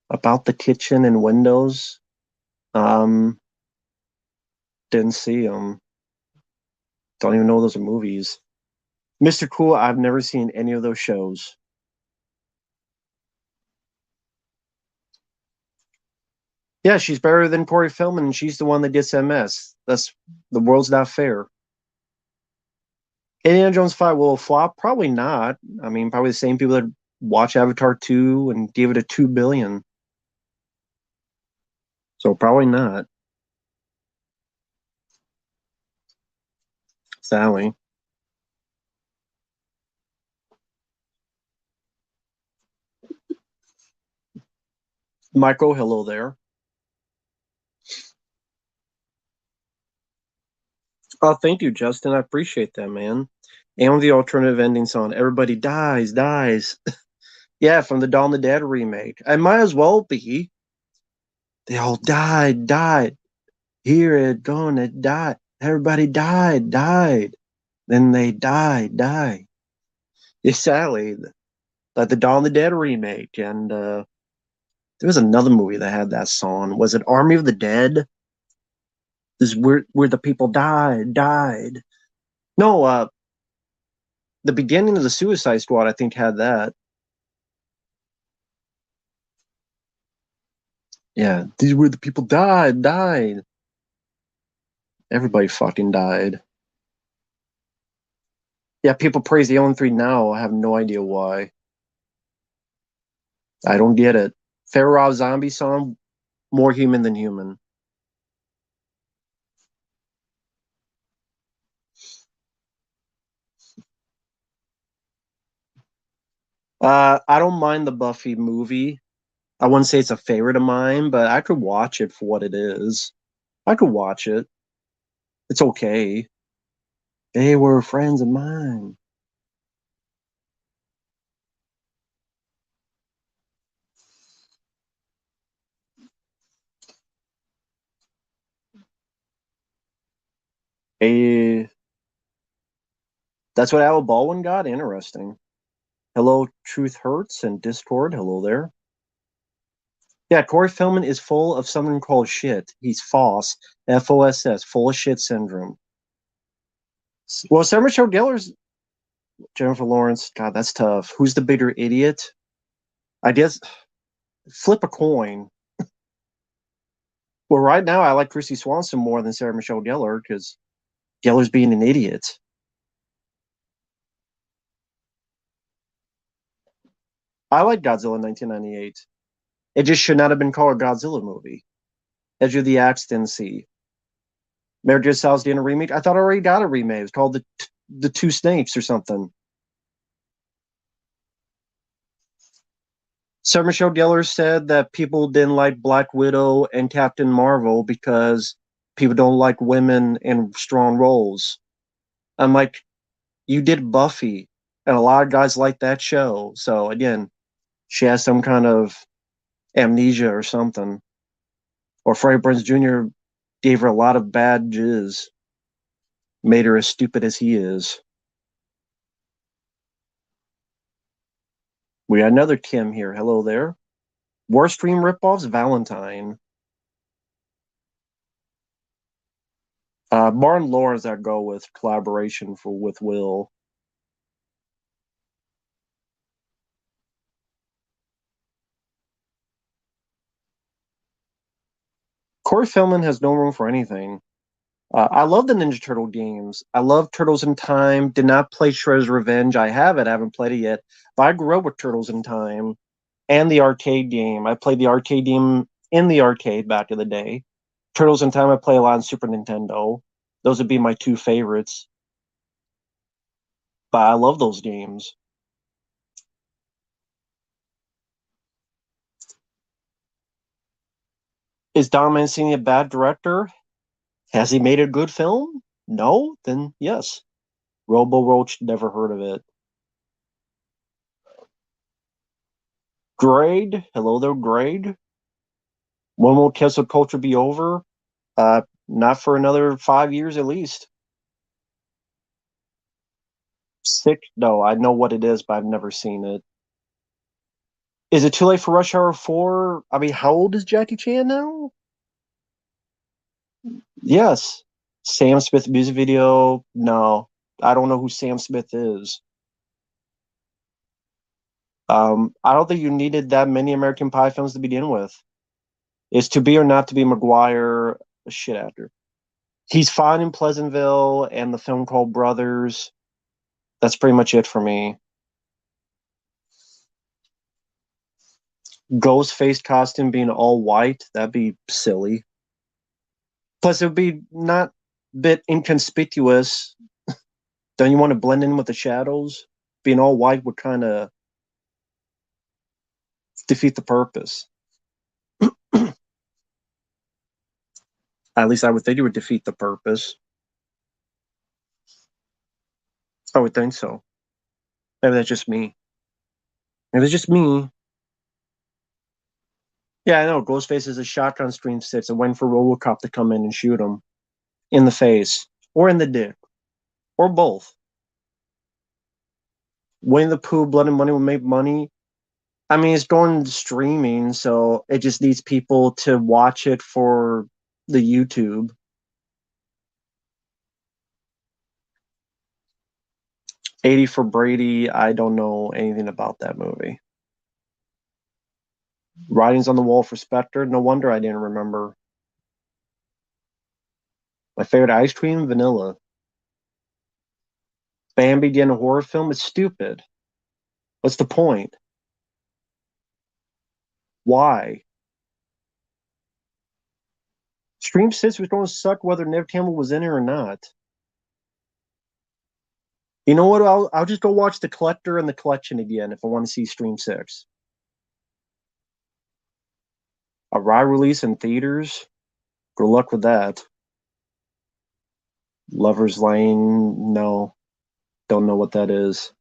[SPEAKER 1] About the kitchen and windows. Um, didn't see them. Don't even know those are movies. Mr. Cool. I've never seen any of those shows. Yeah, she's better than Corey Feldman, and she's the one that gets MS. That's the world's not fair. Indiana Jones 5 will flop? Probably not. I mean, probably the same people that watch Avatar 2 and gave it a 2 billion. So probably not. Sally. Michael, hello there. Oh, thank you, Justin. I appreciate that, man. And the alternative ending song, Everybody Dies, Dies. Yeah, from the Dawn of the Dead remake. I might as well be. They all died, died. Here it gonna die. Everybody died, died. Then they died, died. Exactly. Like the Dawn of the Dead remake. And there was another movie that had that song. Was it Army of the Dead? This is where the people died, died. No, the beginning of the Suicide Squad, I think, had that. Yeah, these were the people died, died. Everybody fucking died. Yeah, people praise the Alien 3 now. I have no idea why. I don't get it. Pharaoh Zombie song, more human than human. I don't mind the Buffy movie. I wouldn't say it's a favorite of mine, but I could watch it for what it is. I could watch it. It's okay. They were friends of mine. Hey, that's what Al Baldwin got? Interesting. Hello, Truth Hurts and Discord. Hello there. Yeah, Corey Feldman is full of something called shit. He's FOSS, FOSS, full of shit syndrome. Well, Sarah Michelle Gellar's Jennifer Lawrence. God, that's tough. Who's the bigger idiot? I guess flip a coin. Well, right now I like Christy Swanson more than Sarah Michelle Gellar because Gellar's being an idiot. I like Godzilla 1998. It just should not have been called a Godzilla movie. Edge of the Axe didn't see. Meredith J. Styles did a remake. I thought I already got a remake. It was called the Two Snakes or something. Sarah Michelle Gellar said that people didn't like Black Widow and Captain Marvel because people don't like women in strong roles. I'm like, you did Buffy, and a lot of guys like that show. So again, she has some kind of amnesia or something. Or Freddie Prinze Jr. gave her a lot of bad jizz, made her as stupid as he is. We got another Kim here. Hello there. Worst stream ripoffs, Valentine. Martin Lawrence, I go with collaboration with Will. Corey Feldman has no room for anything. I love the Ninja Turtle games. I love Turtles in Time. Did not play Shredder's Revenge. I have it. I haven't played it yet. But I grew up with Turtles in Time and the arcade game. I played the arcade game in the arcade back in the day. Turtles in Time I play a lot on Super Nintendo. Those would be my two favorites. But I love those games. Is Don Mancini a bad director? Has he made a good film? No? Then yes. Robo Roach, never heard of it. Grade? Hello there, Grade. When will cancel culture be over? Not for another 5 years at least. Sick? No, I know what it is, but I've never seen it. Is it too late for Rush Hour 4? I mean, how old is Jackie Chan now? Yes. Sam Smith music video? No. I don't know who Sam Smith is. I don't think you needed that many American Pie films to begin with. Is To Be or Not to Be Maguire a shit actor? He's fine in Pleasantville and the film called Brothers. That's pretty much it for me. Ghost face costume being all white, that'd be silly. Plus, it would be not a bit inconspicuous. Don't you want to blend in with the shadows? Being all white would kind of defeat the purpose. At least I would think it would defeat the purpose. I would think so. Maybe that's just me. Maybe it's just me. Yeah, I know. Ghostface is a shotgun stream sits and waiting for Robocop to come in and shoot him in the face or in the dick or both. Winnie the Pooh, Blood and Money will make money. I mean, it's going streaming, so it just needs people to watch it for the YouTube. '80 for Brady. I don't know anything about that movie. Writings on the Wall for Spectre. No wonder I didn't remember. My favorite ice cream, vanilla. Bambi getting a horror film. It's stupid. What's the point? Why? Stream 6 was going to suck whether Nev Campbell was in it or not. You know what? I'll just go watch The Collector and The Collection again if I want to see Stream 6. A ride release in theaters? Good luck with that. Lover's Lane? No. Don't know what that is.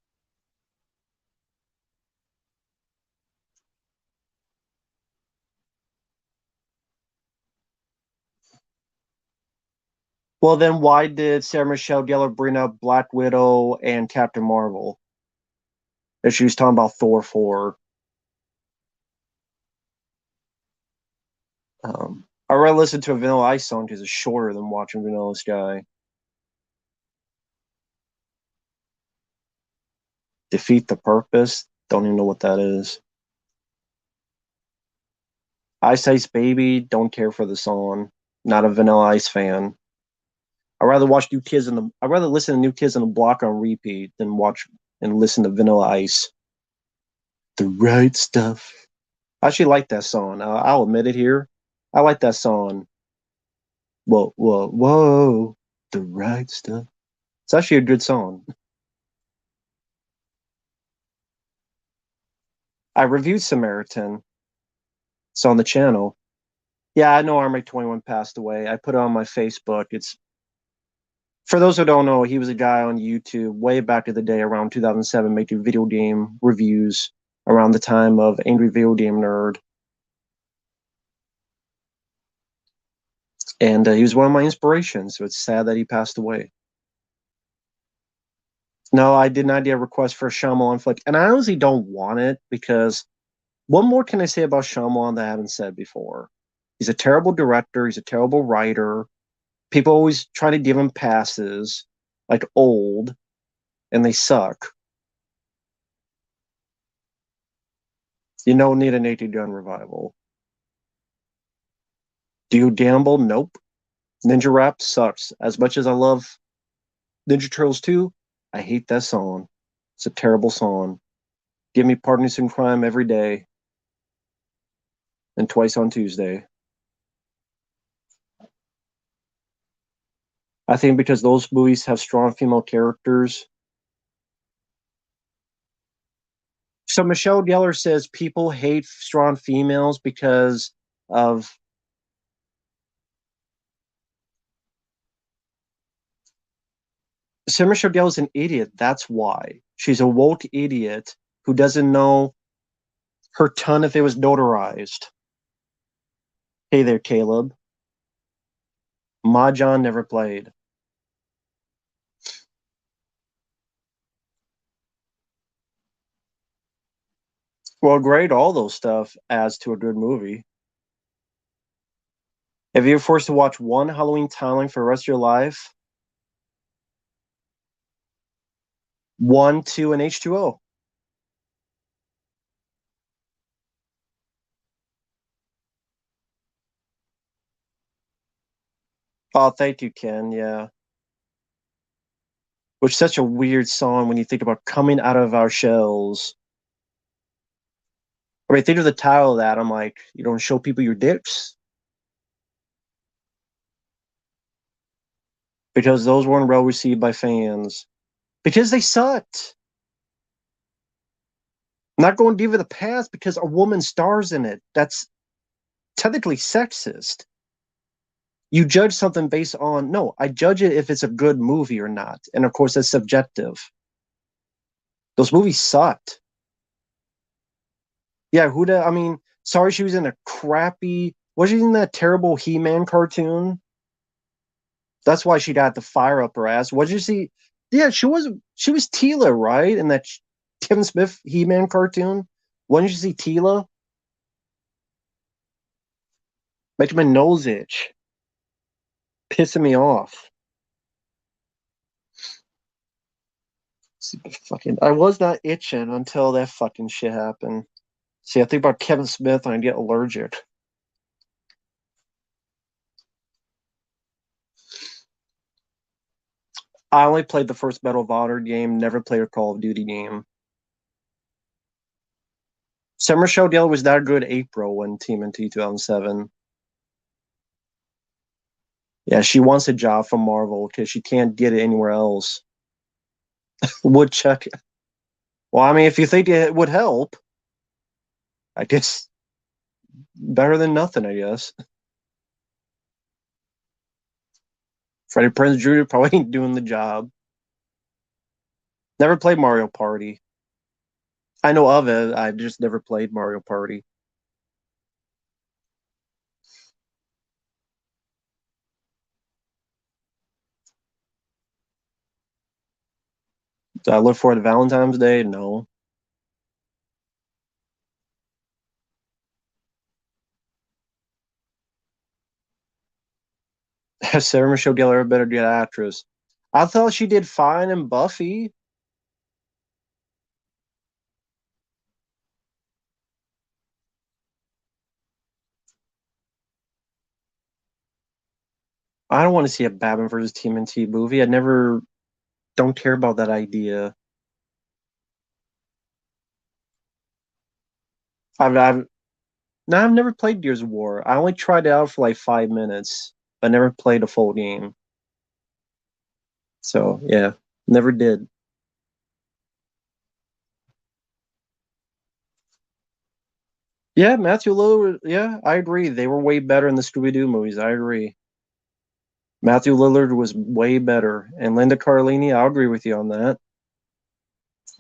[SPEAKER 1] Well, then why did Sarah Michelle Gellar bring up Black Widow and Captain Marvel? If she was talking about Thor 4. I'd rather listen to a Vanilla Ice song because it's shorter than watching Vanilla Sky. Defeat the Purpose? Don't even know what that is. Ice Ice Baby? Don't care for the song. Not a Vanilla Ice fan. I'd rather listen to New Kids on the Block on repeat than watch and listen to Vanilla Ice. The Right Stuff. I actually like that song. I'll admit it here. I like that song. Whoa, whoa, whoa. The Right Stuff. It's actually a good song. I reviewed Samaritan. It's on the channel. Yeah, I know Armake 21 passed away. I put it on my Facebook. It's for those who don't know, he was a guy on YouTube way back in the day around 2007 making video game reviews around the time of Angry Video Game Nerd. And he was one of my inspirations, so it's sad that he passed away. No, I did not get a request for a Shyamalan flick, and I honestly don't want it because what more can I say about Shyamalan that I haven't said before? He's a terrible director. He's a terrible writer. People always try to give him passes, like old, and they suck. You don't need a Naked Gun revival. Do you gamble? Nope. Ninja Rap sucks. As much as I love Ninja Turtles 2, I hate that song. It's a terrible song. Give me Partners in Crime every day and twice on Tuesday. I think because those movies have strong female characters. So Michelle Gellar says people hate strong females because of. So Michelle Gellar is an idiot. That's why. She's a woke idiot who doesn't know her ton if it was notarized. Hey there, Caleb. Mahjong never played. Well, great. All those stuff adds to a good movie. If you're forced to watch one Halloween timeline for the rest of your life, 1, 2, and H2O. Oh, thank you, Ken. Yeah. Which is such a weird song when you think about coming out of our shells. I mean, think of the title of that. I'm like, you don't show people your dicks? Because those weren't well received by fans. Because they sucked. I'm not going to give it a pass because a woman stars in it. That's technically sexist. You judge something based on, no, I judge it if it's a good movie or not. And of course, that's subjective. Those movies sucked. Yeah, Huda, I mean, sorry she was in a crappy, was she in that terrible He-Man cartoon? That's why she got the fire up her ass. What did you see? Yeah, she was Tila, right? In that Kevin Smith He-Man cartoon. When did you see Tila? Making my nose itch. Pissing me off. Fucking, I was not itching until that fucking shit happened. See, I think about Kevin Smith and I get allergic. I only played the first Medal of Honor game, never played a Call of Duty game. Summer Show Deal was that good April when TMNT 2007. Yeah, she wants a job from Marvel because she can't get it anywhere else. Woodchuck. Well, I mean, if you think it would help, I guess better than nothing, I guess. Freddie Prinze Jr. probably ain't doing the job. Never played Mario Party. I know of it. I just never played Mario Party. Do I look forward to Valentine's Day? No. Has Sarah Michelle Gellar better good actress? I thought she did fine in Buffy. I don't want to see a Batman versus TMNT movie. I never don't care about that idea. I've no, I've never played Gears of War. I only tried it out for like 5 minutes, but never played a full game. So yeah, never did. Yeah, Matthew Lillard. Yeah, I agree. They were way better in the Scooby Doo movies. I agree. Matthew Lillard was way better, and Linda Cardellini. I'll agree with you on that.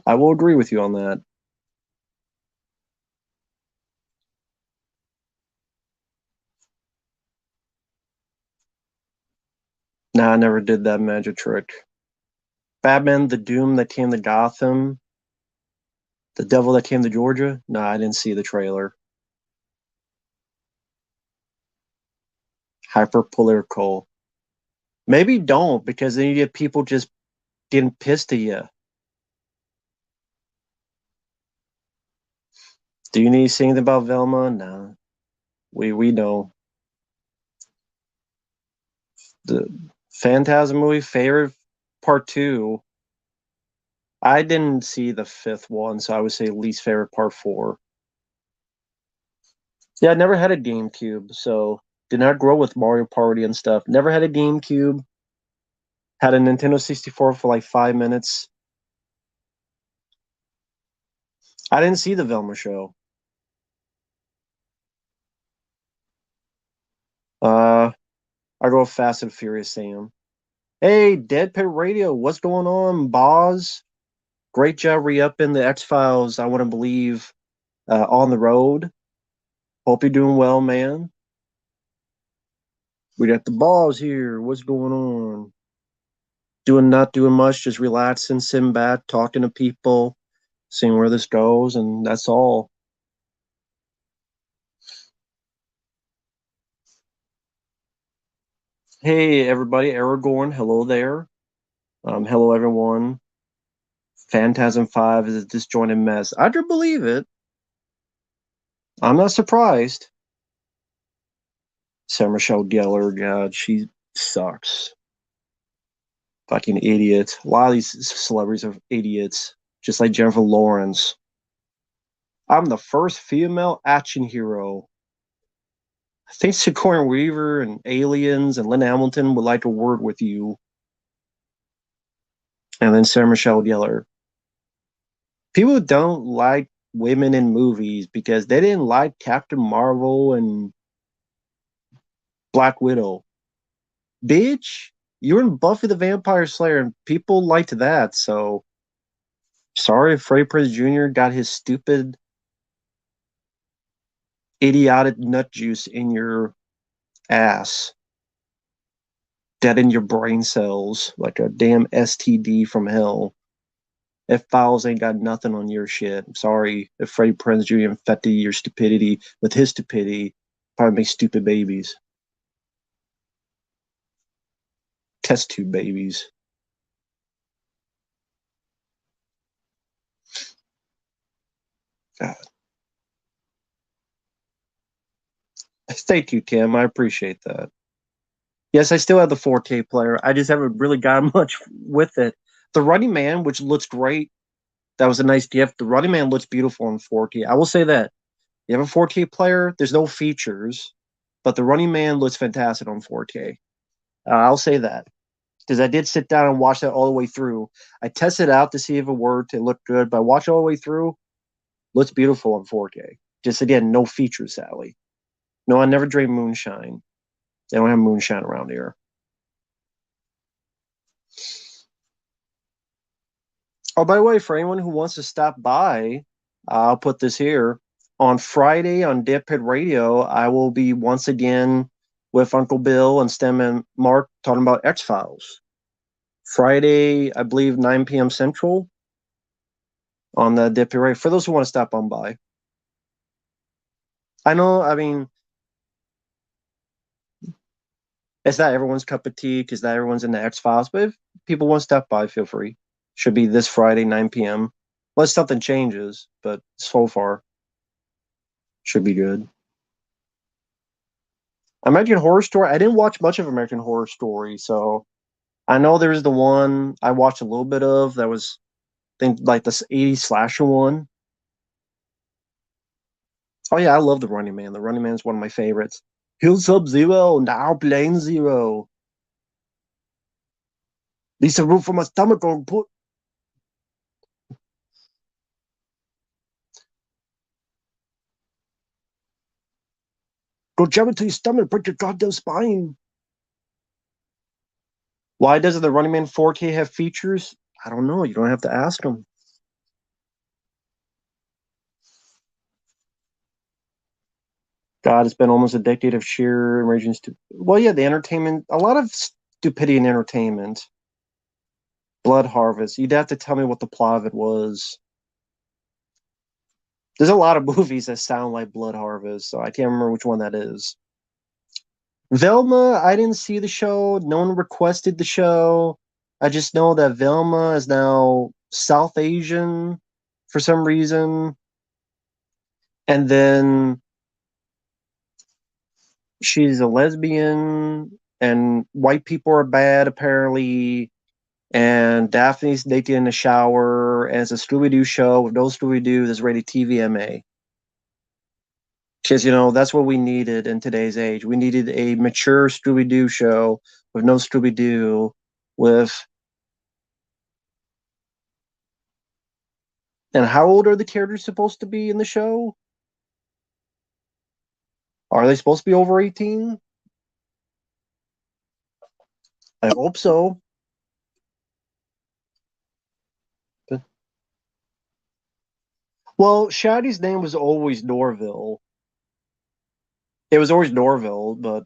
[SPEAKER 1] I will agree with you on that. Nah, I never did that magic trick. Batman, the Doom that came to Gotham, the Devil that came to Georgia. Nah, I didn't see the trailer. Hyper political. Maybe don't because then you get people just getting pissed at you. Do you need to say anything about Velma? No. We know. The Phantasm movie, favorite part 2. I didn't see the 5th one, so I would say least favorite part 4. Yeah, I never had a GameCube, so did not grow with Mario Party and stuff. Never had a GameCube. Had a Nintendo 64 for like 5 minutes. I didn't see the Velma show. I go Fast and Furious Sam. Hey, Dead Pit Radio, what's going on, Boz? Great job re-upping the X-Files, I want to believe, on the road. Hope you're doing well, man. We got the Boz here. What's going on? Not doing much, just relaxing, sitting back, talking to people, seeing where this goes, and that's all. Hey, everybody, Aragorn, hello there. Hello, everyone. Phantasm 5 is a disjointed mess. I do believe it. I'm not surprised. Sarah Michelle Gellar, God, she sucks. Fucking idiot. A lot of these celebrities are idiots, just like Jennifer Lawrence. I'm the first female action hero. I think Sigourney Weaver and Aliens and Lynn Hamilton would like a word with you. And then Sarah Michelle Gellar. People don't like women in movies because they didn't like Captain Marvel and Black Widow. Bitch, you're in Buffy the Vampire Slayer and people liked that, so sorry if Freddie Prinze Jr. got his stupid, idiotic nut juice in your ass. Dead in your brain cells like a damn STD from hell. F-Files ain't got nothing on your shit. I'm sorry if Freddie Prinze Jr. infected your stupidity with his stupidity. Probably make stupid babies. Test tube babies. God. Thank you, Kim. I appreciate that. Yes, I still have the 4K player. I just haven't really gotten much with it. The Running Man, which looks great, that was a nice gift. The Running Man looks beautiful in 4K. I will say that. You have a 4K player, there's no features, but the Running Man looks fantastic on 4K. I'll say that. Because I did sit down and watch that all the way through. I tested it out to see if it worked. It looked good, but I watched it all the way through. Looks beautiful on 4K. Just again, no features, Sally. No, I never drank moonshine. They don't have moonshine around here. Oh, by the way, for anyone who wants to stop by, I'll put this here. On Friday on Dip Pit Radio, I will be once again with Uncle Bill and Stem and Mark talking about X-Files. Friday, I believe, 9 p.m. Central on the Dip Pit Radio, for those who want to stop on by. I know, I mean, it's not everyone's cup of tea because not everyone's in the X-Files, but if people want to stop by, feel free. Should be this Friday, 9 p.m. Unless something changes, but so far, should be good. American Horror Story, I didn't watch much of American Horror Story, so I know there's the one I watched a little bit of that was, I think, like this 80s slasher one. Oh yeah, I love the Running Man. The Running Man is one of my favorites. Kill Sub-Zero, now playing Zero. Lisa root for my stomach or put. Go jab into your stomach, break your goddamn spine. Why doesn't the Running Man 4K have features? I don't know. You don't have to ask them. God, it's been almost a decade of sheer enraging well, yeah, the entertainment, a lot of stupidity in entertainment. Blood Harvest. You'd have to tell me what the plot of it was. There's a lot of movies that sound like Blood Harvest, so I can't remember which one that is. Velma, I didn't see the show. No one requested the show. I just know that Velma is now South Asian for some reason. And then she's a lesbian. and white people are bad apparently, and Daphne's naked in the shower, and it's a Scooby-Doo show with no Scooby-Doo that's rated TVMA. Because, that's what we needed in today's age. We needed a mature Scooby-Doo show with no Scooby-Doo, with... And how old are the characters supposed to be in the show? Are they supposed to be over 18? I hope so. Well, Shaddy's name was always Norville. It was always Norville, but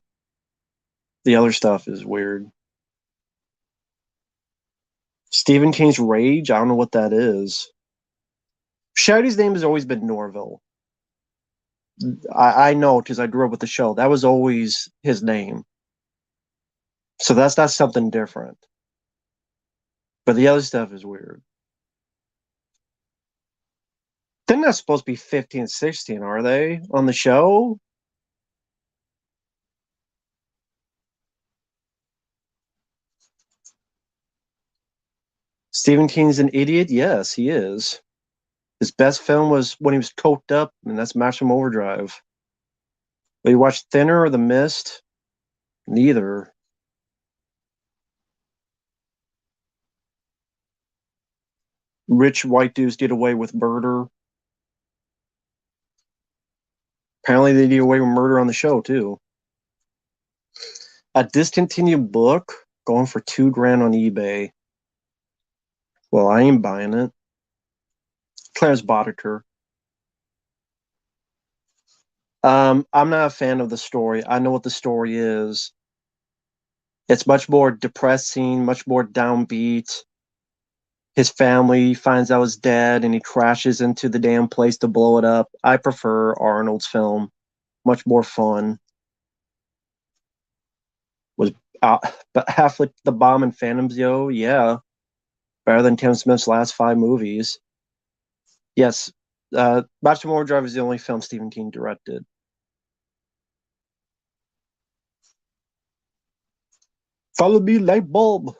[SPEAKER 1] the other stuff is weird. Stephen King's Rage? I don't know what that is. Shaddy's name has always been Norville. I know because I grew up with the show. That was always his name. So that's not something different. But the other stuff is weird. They're not supposed to be 15, 16, are they? On the show? Stephen King's an idiot? Yes, he is. His best film was when he was coked up, and that's Maximum Overdrive. But you watched Thinner or The Mist? Neither. Rich white dudes get away with murder. Apparently they get away with murder on the show, too. A discontinued book going for $2,000 on eBay. Well, I ain't buying it. Clarence Boddicker. I'm not a fan of the story. I know what the story is. It's much more depressing, much more downbeat. His family finds out he's dead and he crashes into the damn place to blow it up. I prefer Arnold's film. Much more fun. Was but Affleck the bomb in Phantoms, yo? Yeah. Better than Kevin Smith's last 5 movies. Yes. Maximum Overdrive is the only film Stephen King directed. Follow me, light bulb.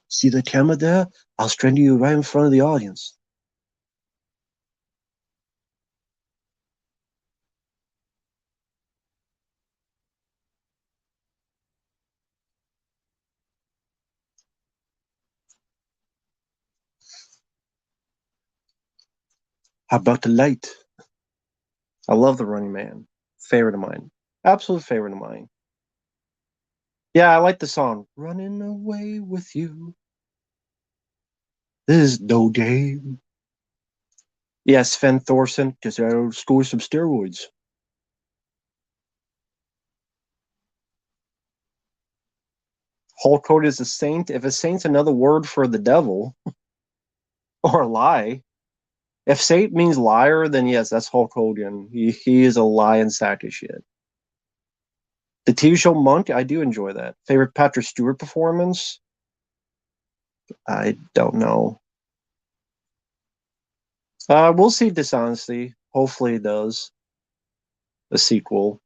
[SPEAKER 1] See the camera there? I'll strand you right in front of the audience. How about the light? I love The Running Man. Favorite of mine. Absolute favorite of mine. Yeah, I like the song. Running away with you. This is no game. Yes, Sven Thorson, because I score some steroids. Hulk Hogan is a saint. If a saint's another word for the devil or a lie, if saint means liar, then yes, that's Hulk Hogan. He is a lying sack of shit. The TV show Monk, I do enjoy that. Favorite Patrick Stewart performance? I don't know. We'll see Dishonesty. Hopefully it does. A sequel.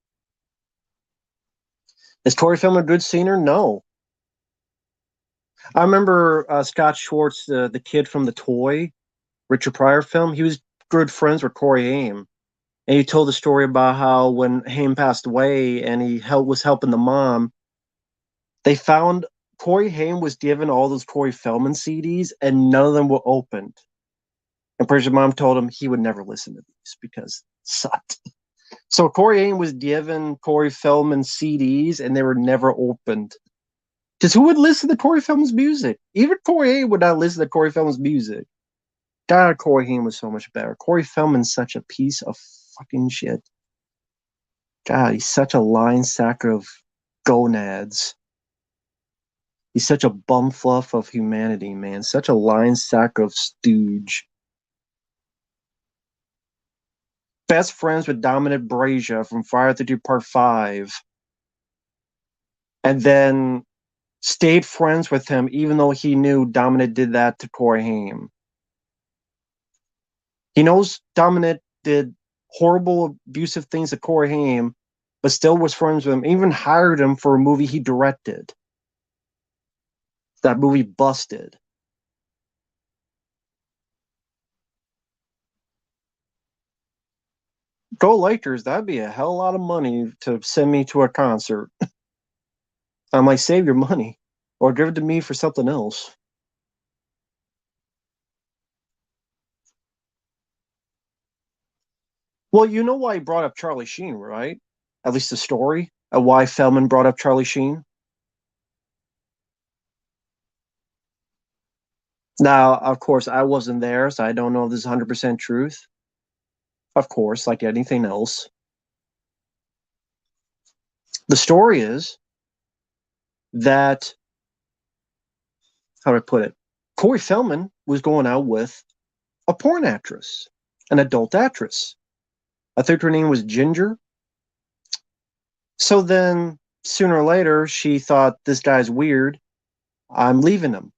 [SPEAKER 1] Is Corey Feldman a good singer? No. I remember Scott Schwartz, the kid from The Toy, Richard Pryor film. He was good friends with Corey Haim. And he told the story about how when Haim passed away and he was helping the mom, they found Corey Haim was given all those Corey Feldman CDs and none of them were opened. And pretty sure mom told him he would never listen to these because it sucked. So Corey Haim was given Corey Feldman CDs and they were never opened. Because who would listen to Corey Feldman's music? Even Corey Haim would not listen to Corey Feldman's music. God, Corey Haim was so much better. Corey Feldman's such a piece of fucking shit. God, he's such a line sack of gonads. He's such a bumfluff of humanity, man. Such a line sack of stooge. Best friends with Dominic Brazier from Friday the 13th Part 5. And then stayed friends with him even though he knew Dominic did that to Corey Haim. He knows Dominic did horrible, abusive things to Corey Haim, but still was friends with him, even hired him for a movie he directed. That movie busted. Go Lakers, that'd be a hell of a lot of money to send me to a concert. I might save your money or give it to me for something else. Well, you know why he brought up Charlie Sheen, right? At least the story of why Feldman brought up Charlie Sheen. Now, of course, I wasn't there, so I don't know if this is 100% truth. Of course, like anything else. The story is that, how do I put it? Corey Feldman was going out with a porn actress, an adult actress. I think her name was Ginger. So then, sooner or later, she thought, this guy's weird. I'm leaving him.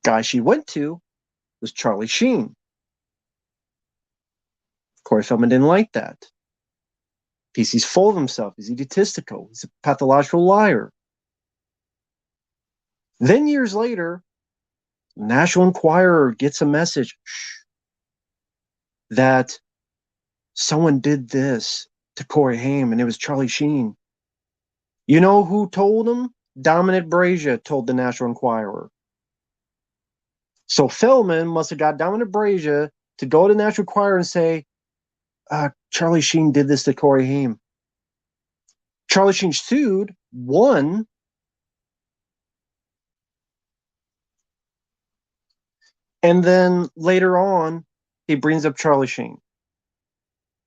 [SPEAKER 1] Guy she went to was Charlie Sheen. Corey Feldman didn't like that. He's full of himself. He's egotistical. He's a pathological liar. Then years later, National Enquirer gets a message that someone did this to Corey Haim, and it was Charlie Sheen. You know who told him? Dominic Brazier told the National Enquirer. So Feldman must have got Dominic Brazier to go to the National Enquirer and say, Charlie Sheen did this to Corey Haim. Charlie Sheen sued, won. And then later on, he brings up Charlie Sheen.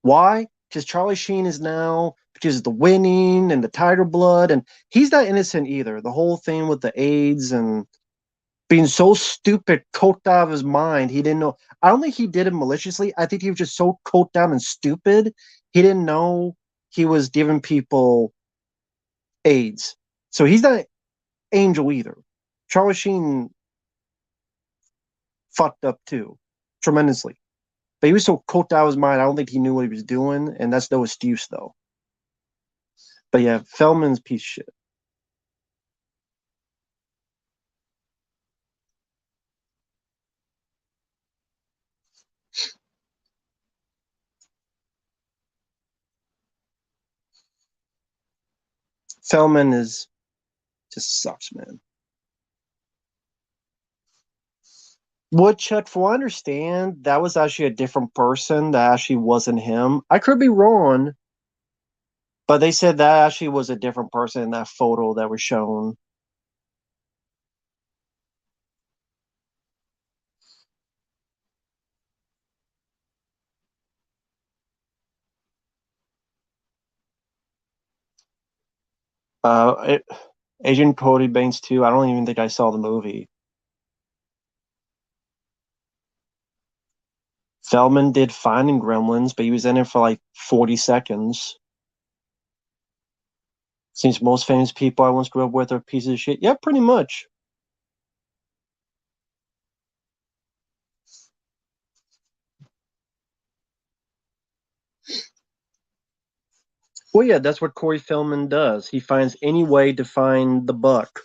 [SPEAKER 1] Why? Because Charlie Sheen is now, because of the winning and the tiger blood, and he's not innocent either. The whole thing with the AIDS and being so stupid, coked out of his mind, he didn't know. I don't think he did it maliciously. I think he was just so coked out and stupid, he didn't know he was giving people AIDS. So he's not angel either. Charlie Sheen fucked up too, tremendously. But he was so coked out of his mind, I don't think he knew what he was doing, and that's no excuse, though. But yeah, Feldman's piece of shit. Feldman is just sucks, man. Woodchuck, from what I understand, that was actually a different person. That actually wasn't him. I could be wrong, but they said that actually was a different person in that photo that was shown. Uh, it, Agent Cody Banks too. I don't even think I saw the movie. Feldman did Finding Gremlins, but he was in it for like 40 seconds. Seems most famous people I once grew up with are pieces of shit. Yeah, pretty much. Well, yeah, that's what Corey Feldman does. He finds any way to find the buck.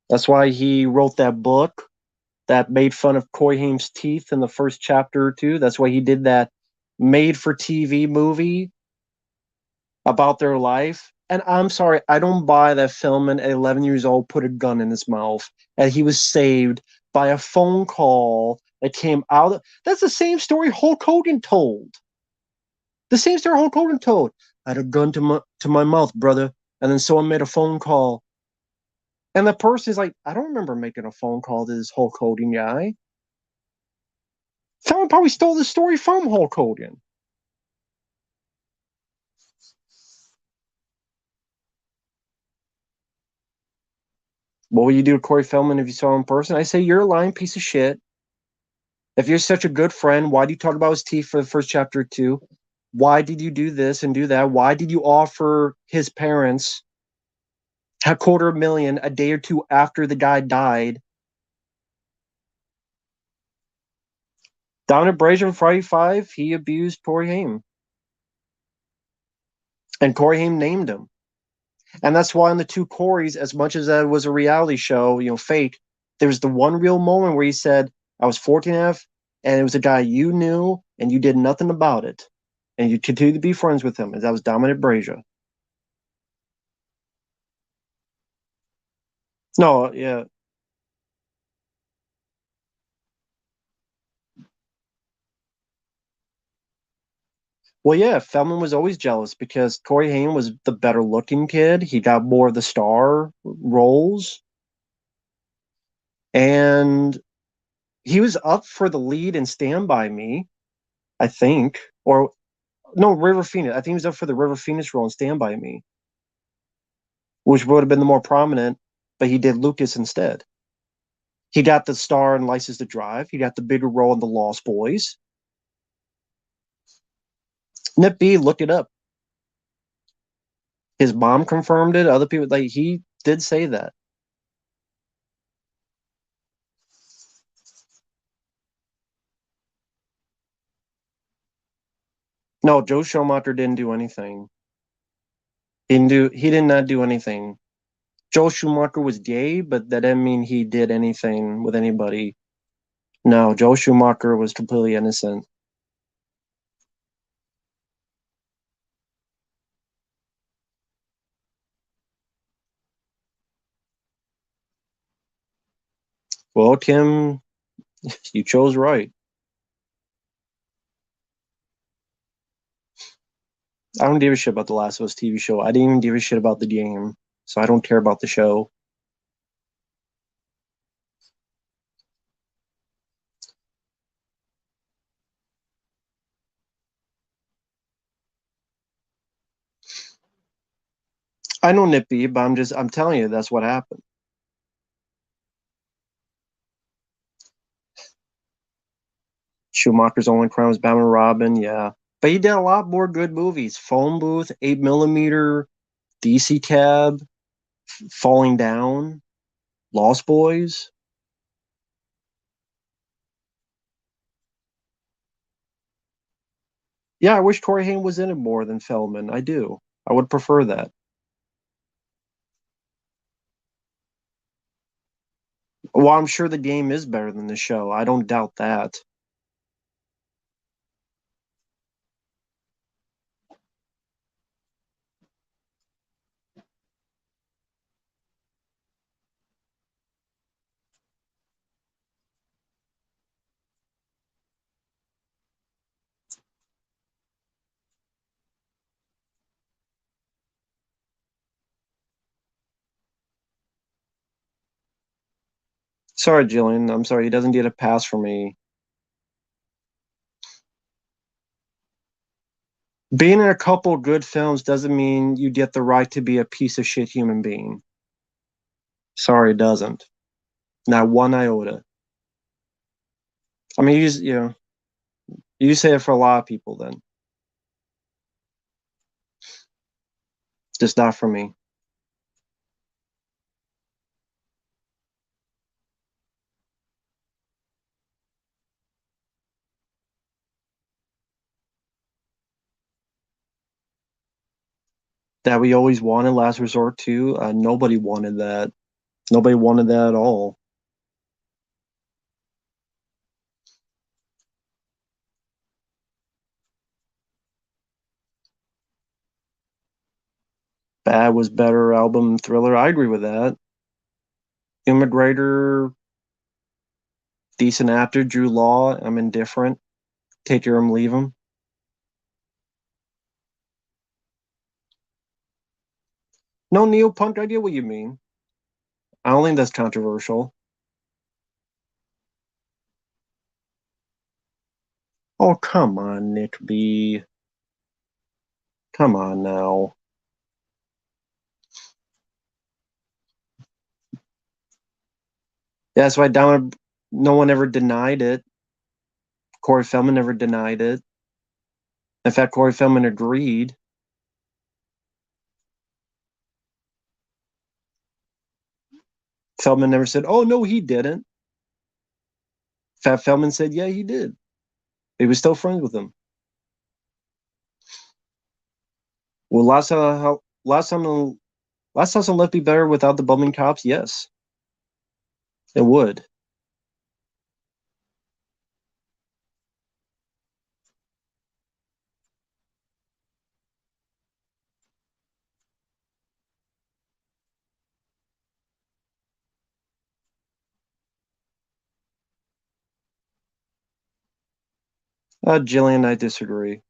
[SPEAKER 1] That's why he wrote that book that made fun of Corey Haim's teeth in the first chapter or two. That's why he did that made for TV movie about their life. And I'm sorry, I don't buy that Feldman at 11 years old put a gun in his mouth and he was saved by a phone call that came out. That's the same story Hulk Hogan told. The same story Hulk Hogan told. I had a gun to my mouth, brother. And then someone made a phone call. And the person is like, I don't remember making a phone call to this Hulk Hogan guy. Someone probably stole the story from Hulk Hogan. What would you do to Corey Feldman if you saw him in person? I say, you're a lying piece of shit. If you're such a good friend, why do you talk about his teeth for the first chapter or two? Why did you do this and do that? Why did you offer his parents a $250,000 a day or two after the guy died? Down at Brazier in Friday 5, he abused Corey Haim. And Corey Haim named him. And that's why on the two Corys, as much as that was a reality show, fake, there was the one real moment where he said, I was 14 and a half, and it was a guy you knew, and you did nothing about it. And you continued to be friends with him. And that was Dominic Brazier. No, yeah. Well, yeah, Feldman was always jealous because Corey Haim was the better looking kid. He got more of the star roles. And he was up for the lead in Stand By Me, I think. Or no, River Phoenix. I think he was up for the River Phoenix role in Stand By Me, which would have been the more prominent, but he did Lucas instead. He got the star in License to Drive. He got the bigger role in The Lost Boys. Nip B, look it up. His mom confirmed it. Other people, like, he did say that. No, Joe Schumacher didn't do anything. He did not do anything. Joel Schumacher was gay, but that didn't mean he did anything with anybody. No, Joel Schumacher was completely innocent. Well, Kim, you chose right. I don't give a shit about the Last of Us TV show. I didn't even give a shit about the game, so I don't care about the show. I know Nippy, but I'm telling you, that's what happened. Schumacher's only crime was Batman and Robin, yeah. But he did a lot more good movies. Phone Booth, 8 Millimeter, DC Cab, Falling Down, Lost Boys. Yeah, I wish Corey Haim was in it more than Feldman. I do. I would prefer that. Well, I'm sure the game is better than the show. I don't doubt that. Sorry, Jillian. I'm sorry. He doesn't get a pass for me. Being in a couple good films doesn't mean you get the right to be a piece of shit human being. Sorry, it doesn't. Not one iota. I mean, you say it for a lot of people. Then just not for me. That we always wanted Last Resort to. Nobody wanted that. Nobody wanted that at all. Bad was better album Thriller. I agree with that. Immigrator, decent actor. Drew Law. I'm indifferent. Take him, leave him. No neo-punk. I get what you mean. I don't think that's controversial. Oh, come on, Nick B. Come on now. That's why down. No one ever denied it. Corey Feldman never denied it. In fact, Corey Feldman agreed. Feldman never said, "Oh no, he didn't." In fact, Feldman said, "Yeah, he did." He was still friends with him. Well, last house on Left be better without the bumming cops? Yes, it would. Jillian, I disagree.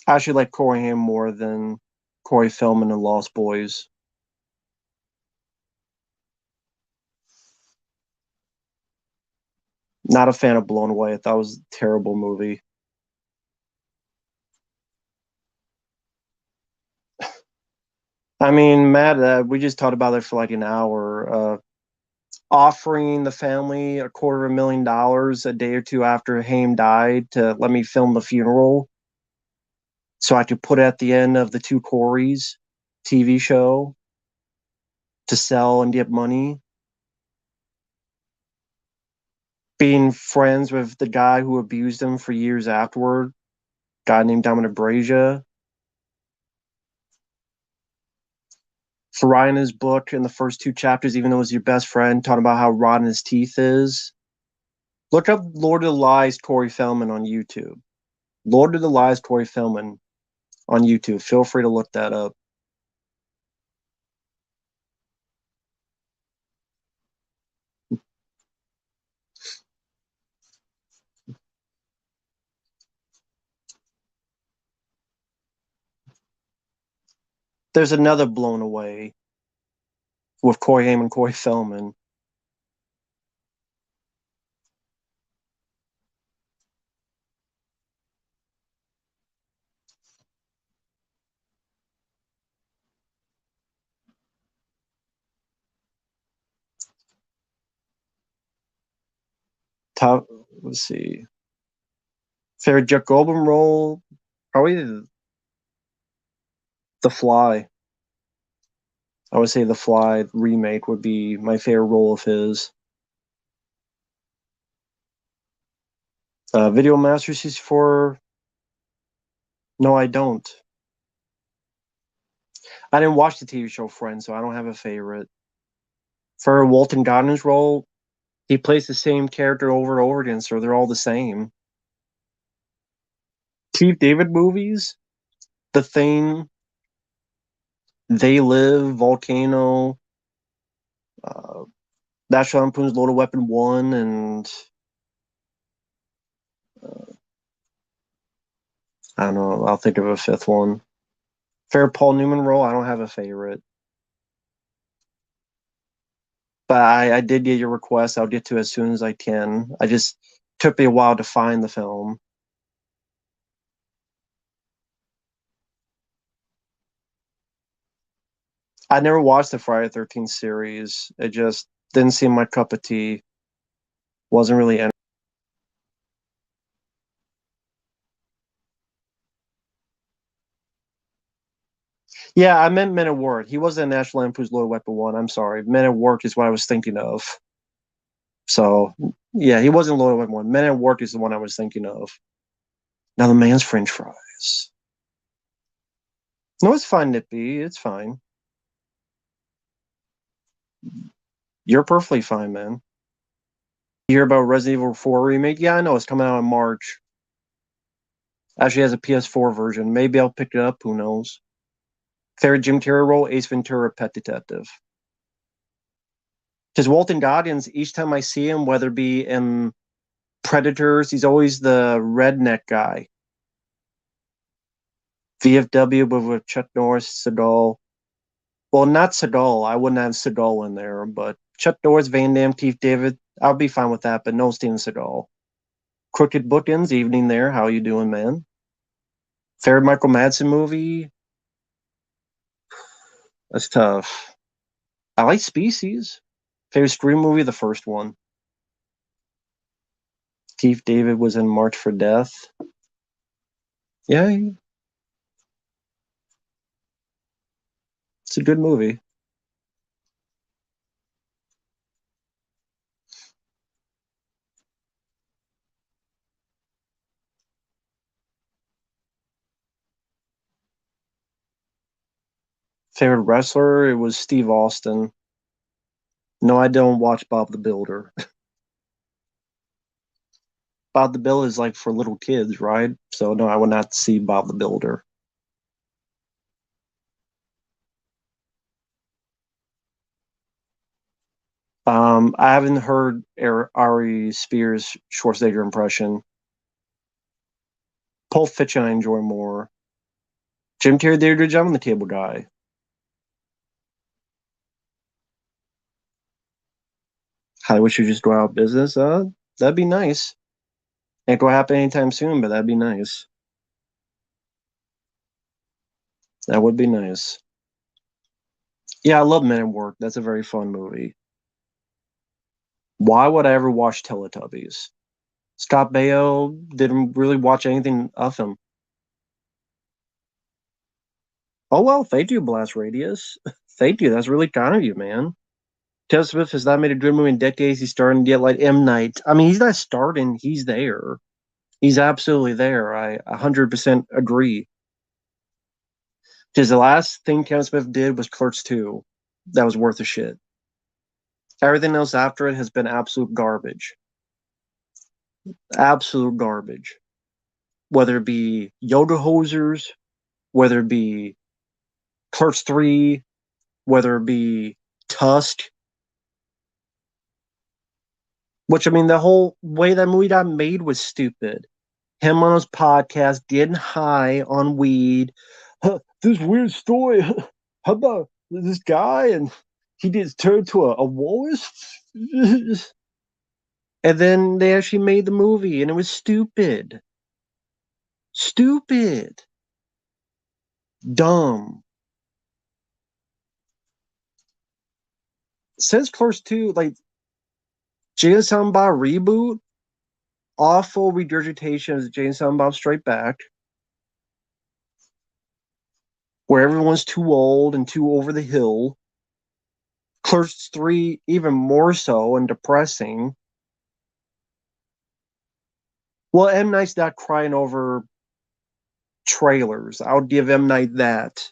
[SPEAKER 1] I actually like Corey Haim more than Corey Feldman and Lost Boys. Not a fan of Blown Away. I thought it was a terrible movie. I mean, Matt, we just talked about it for like an hour. Offering the family $250,000 a day or two after Haim died to let me film the funeral so I could put it at the end of the Two Coreys TV show to sell and get money. Being friends with the guy who abused him for years afterward, guy named Dominic Brazia. For writing his book in the first two chapters, even though it was your best friend, talking about how rotten his teeth is. Look up Lord of the Lies Corey Feldman on YouTube. Lord of the Lies Corey Feldman on YouTube. Feel free to look that up. There's another Blown Away with Corey Haim and Corey Feldman. Top, let's see. Favorite Jeff Goldblum role? Probably The Fly. I would say The Fly remake would be my favorite role of his. Video Master C4. No, I don't. I didn't watch the TV show Friends, so I don't have a favorite. For Walton Goggins' role, he plays the same character over and over again, so they're all the same. Keith David movies, The Thing, They Live, Volcano, National Lampoon's Loaded Weapon 1, and I don't know, I'll think of a fifth one. Favorite Paul Newman role, I don't have a favorite. But I did get your request. I'll get to it as soon as I can. I just took me a while to find the film. I never watched the Friday the 13th series. It just didn't seem my cup of tea. Wasn't really. Yeah, I meant Men at Work. He wasn't in National Lampoon's Loaded Weapon 1. I'm sorry. Men at Work is what I was thinking of. So, yeah, he wasn't Loaded Weapon 1. Men at Work is the one I was thinking of. Now, the man's French fries. No, it's fine, Nippy. It's fine. You're perfectly fine, man. You hear about Resident Evil 4 remake? Yeah, I know. It's coming out in March. Actually has a PS4 version. Maybe I'll pick it up. Who knows? Favorite Jim Carrey role? Ace Ventura, Pet Detective. Because Walton Goggins, each time I see him, whether it be in Predators, he's always the redneck guy. VFW, but with Chuck Norris, Seagal. Well, not Seagal. I wouldn't have Seagal in there, but Chuck Norris, Van Damme, Keith David. I'll be fine with that, but no Steven Seagal. Crooked Bookends, evening there. How you doing, man? Favorite Michael Madsen movie? That's tough. I like Species. Favorite Scream movie? The first one. Keith David was in March for Death. Yeah, it's a good movie. Favorite wrestler? It was Steve Austin. No, I don't watch Bob the Builder. Bob the Builder is like for little kids, right? So no, I would not see Bob the Builder. I haven't heard Ari Spears' Schwarzenegger impression. Pulp Fiction I enjoy more. Jim Carrey did a good job on the Cable Guy. Hollywood should just go out of business. That'd be nice. Ain't gonna happen anytime soon, but that'd be nice. That would be nice. Yeah, I love Men at Work. That's a very fun movie. Why would I ever watch Teletubbies? Scott Baio didn't really watch anything of him. Oh well, thank you, Blast Radius. Thank you. That's really kind of you, man. Kevin Smith has not made a good movie in decades. He's starting to get like M. Night. I mean, he's not starting. He's there. He's absolutely there. I 100% agree. Because the last thing Kevin Smith did was Clerks 2. That was worth a shit. Everything else after it has been absolute garbage. Absolute garbage. Whether it be Yoga Hosers, whether it be Clerks 3, whether it be Tusk. Which, I mean, the whole way that movie got made was stupid. Him on his podcast getting high on weed. This weird story. How about this guy and he gets turned to a walrus? And then they actually made the movie and it was stupid. Stupid. Dumb. Since Clerks 2, like, Jay and Silent Bob reboot, awful regurgitation of Jay and Silent Bob Straight Back, where everyone's too old and too over the hill. Clerks 3, even more so and depressing. Well, M. Night's not crying over trailers. I'll give M. Night that.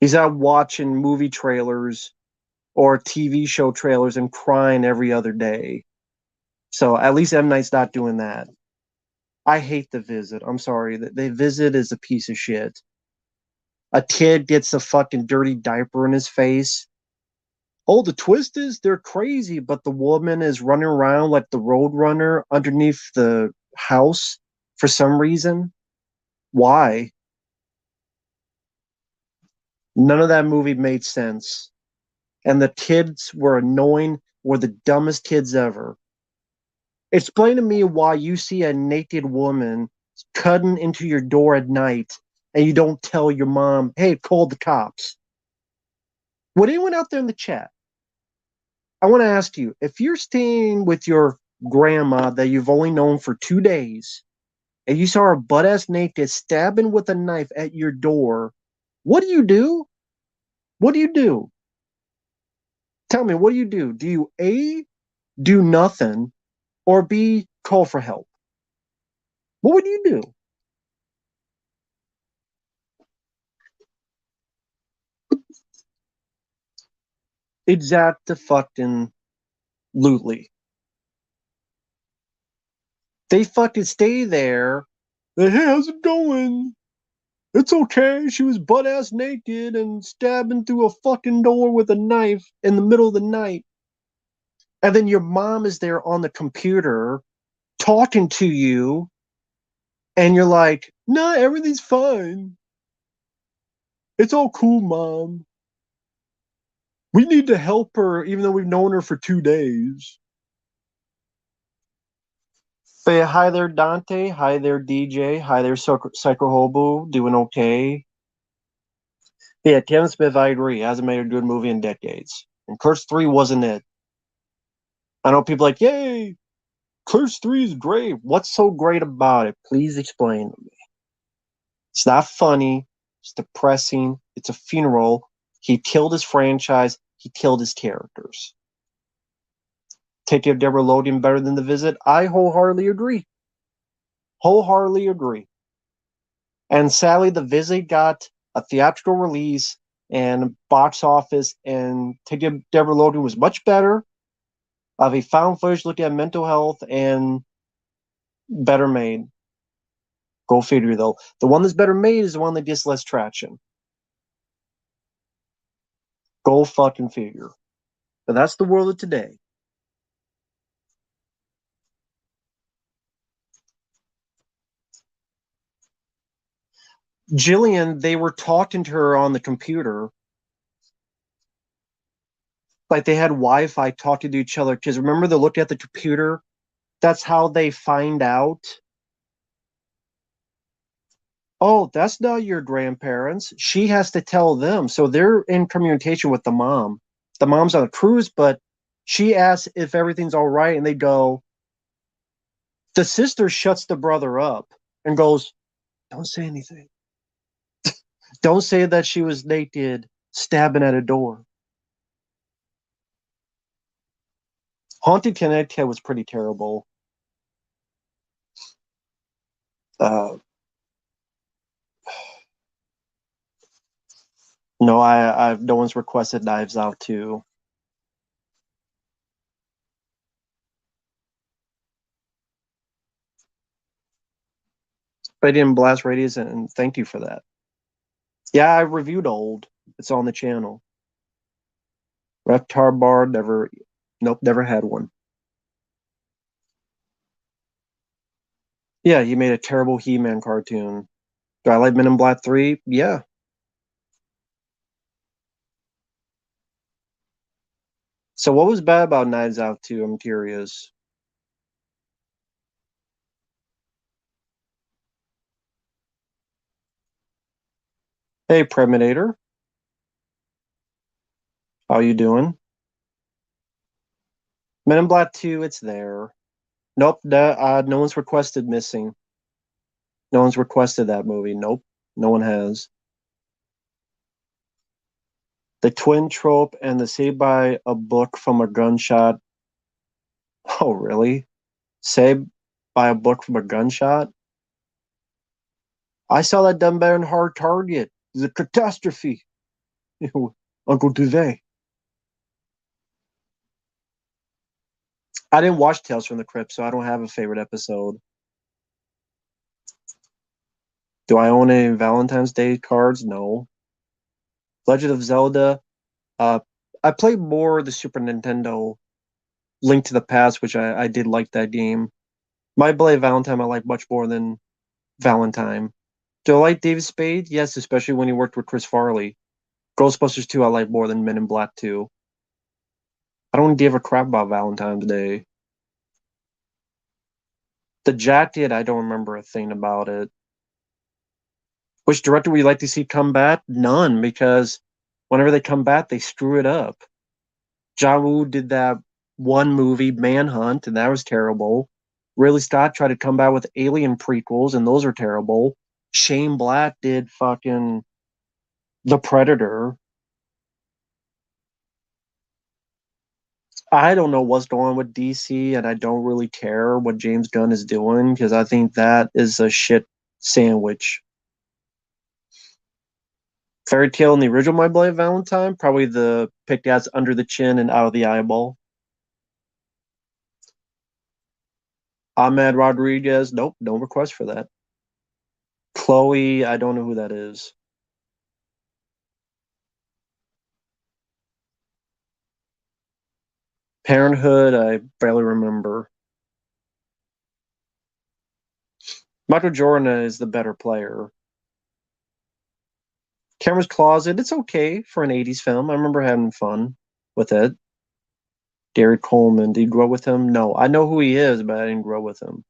[SPEAKER 1] He's not watching movie trailers or TV show trailers and crying every other day. So at least M. Night's not doing that. I hate The Visit. I'm sorry. The Visit is a piece of shit. A kid gets a fucking dirty diaper in his face. Oh, the twist is they're crazy, but the woman is running around like the Road Runner underneath the house for some reason. Why? None of that movie made sense. And the kids were annoying, were the dumbest kids ever. Explain to me why you see a naked woman cutting into your door at night and you don't tell your mom, hey, call the cops. Would anyone out there in the chat? I want to ask you, if you're staying with your grandma that you've only known for 2 days and you saw her butt ass naked stabbing with a knife at your door, what do you do? What do you do? Tell me, what do you do? Do you A, do nothing, or B, call for help? What would you do? Exact fucking lutely. They fucking stay there. Hey, how's it going? It's okay. She was butt ass naked and stabbing through a fucking door with a knife in the middle of the night. And then your mom is there on the computer talking to you, and you're like, nah, everything's fine. It's all cool, mom. We need to help her, even though we've known her for 2 days. But yeah, hi there, Dante. Hi there, DJ. Hi there, Psycho Hobo. Doing okay. Yeah, Kevin Smith, I agree. Hasn't made a good movie in decades. And Curse 3 wasn't it. I know people like, yay, Curse 3 is great. What's so great about it? Please explain to me. It's not funny. It's depressing. It's a funeral. He killed his franchise. He killed his characters. Take Care of Deborah Logan better than The Visit? I wholeheartedly agree. Wholeheartedly agree. And sadly, The Visit got a theatrical release and box office, and Take Deborah Logan was much better of a found footage look at mental health and better made. Go figure, though. The one that's better made is the one that gets less traction. Go fucking figure. But that's the world of today. Jillian, they were talking to her on the computer. Like they had Wi-Fi talking to each other. Because remember, they looked at the computer. That's how they find out. Oh, that's not your grandparents. She has to tell them. So they're in communication with the mom. The mom's on a cruise, but she asks if everything's all right, and they go. The sister shuts the brother up and goes, "Don't say anything. Don't say that she was naked stabbing at a door." Haunted Connecticut was pretty terrible. No, no one's requested Knives Out too. But I didn't blast radius, and thank you for that. Yeah, I reviewed Old. It's on the channel. Reptar Bar, never had one. Yeah, you made a terrible He-Man cartoon. Do I like Men in Black 3? Yeah. So what was bad about Knives Out 2? I'm curious. Hey, Preminator. How you doing? Men in Black 2, it's there. Nope, no one's requested Missing. No one's requested that movie. Nope, no one has. The twin trope and the saved by a book from a gunshot. Oh, really? Saved by a book from a gunshot? I saw that done better in Hard Target. It's a catastrophe. Uncle Duvet. I didn't watch Tales from the Crypt, so I don't have a favorite episode. Do I own any Valentine's Day cards? No. Legend of Zelda. I played more the Super Nintendo Link to the Past, which I did like that game. My Blade Valentine I like much more than Valentine. Do I like David Spade? Yes, especially when he worked with Chris Farley. Ghostbusters 2 I like more than Men in Black 2. I don't give a crap about Valentine's Day. The Jacket, I don't remember a thing about it. Which director would you like to see come back? None, because whenever they come back, they screw it up. John Woo did that one movie, Manhunt, and that was terrible. Ridley Scott tried to come back with Alien prequels, and those are terrible. Shane Black did fucking The Predator. I don't know what's going on with DC, and I don't really care what James Gunn is doing because I think that is a shit sandwich. Fairy Tale and the original My Bloody Valentine, probably the picked ass under the chin and out of the eyeball. Ahmed Rodriguez, nope, no request for that. Chloe, I don't know who that is. Parenthood, I barely remember. Michael Jordan is the better player. Camera's Closet, it's okay for an 80s film. I remember having fun with it. Gary Coleman, did you grow up with him? No, I know who he is, but I didn't grow up with him.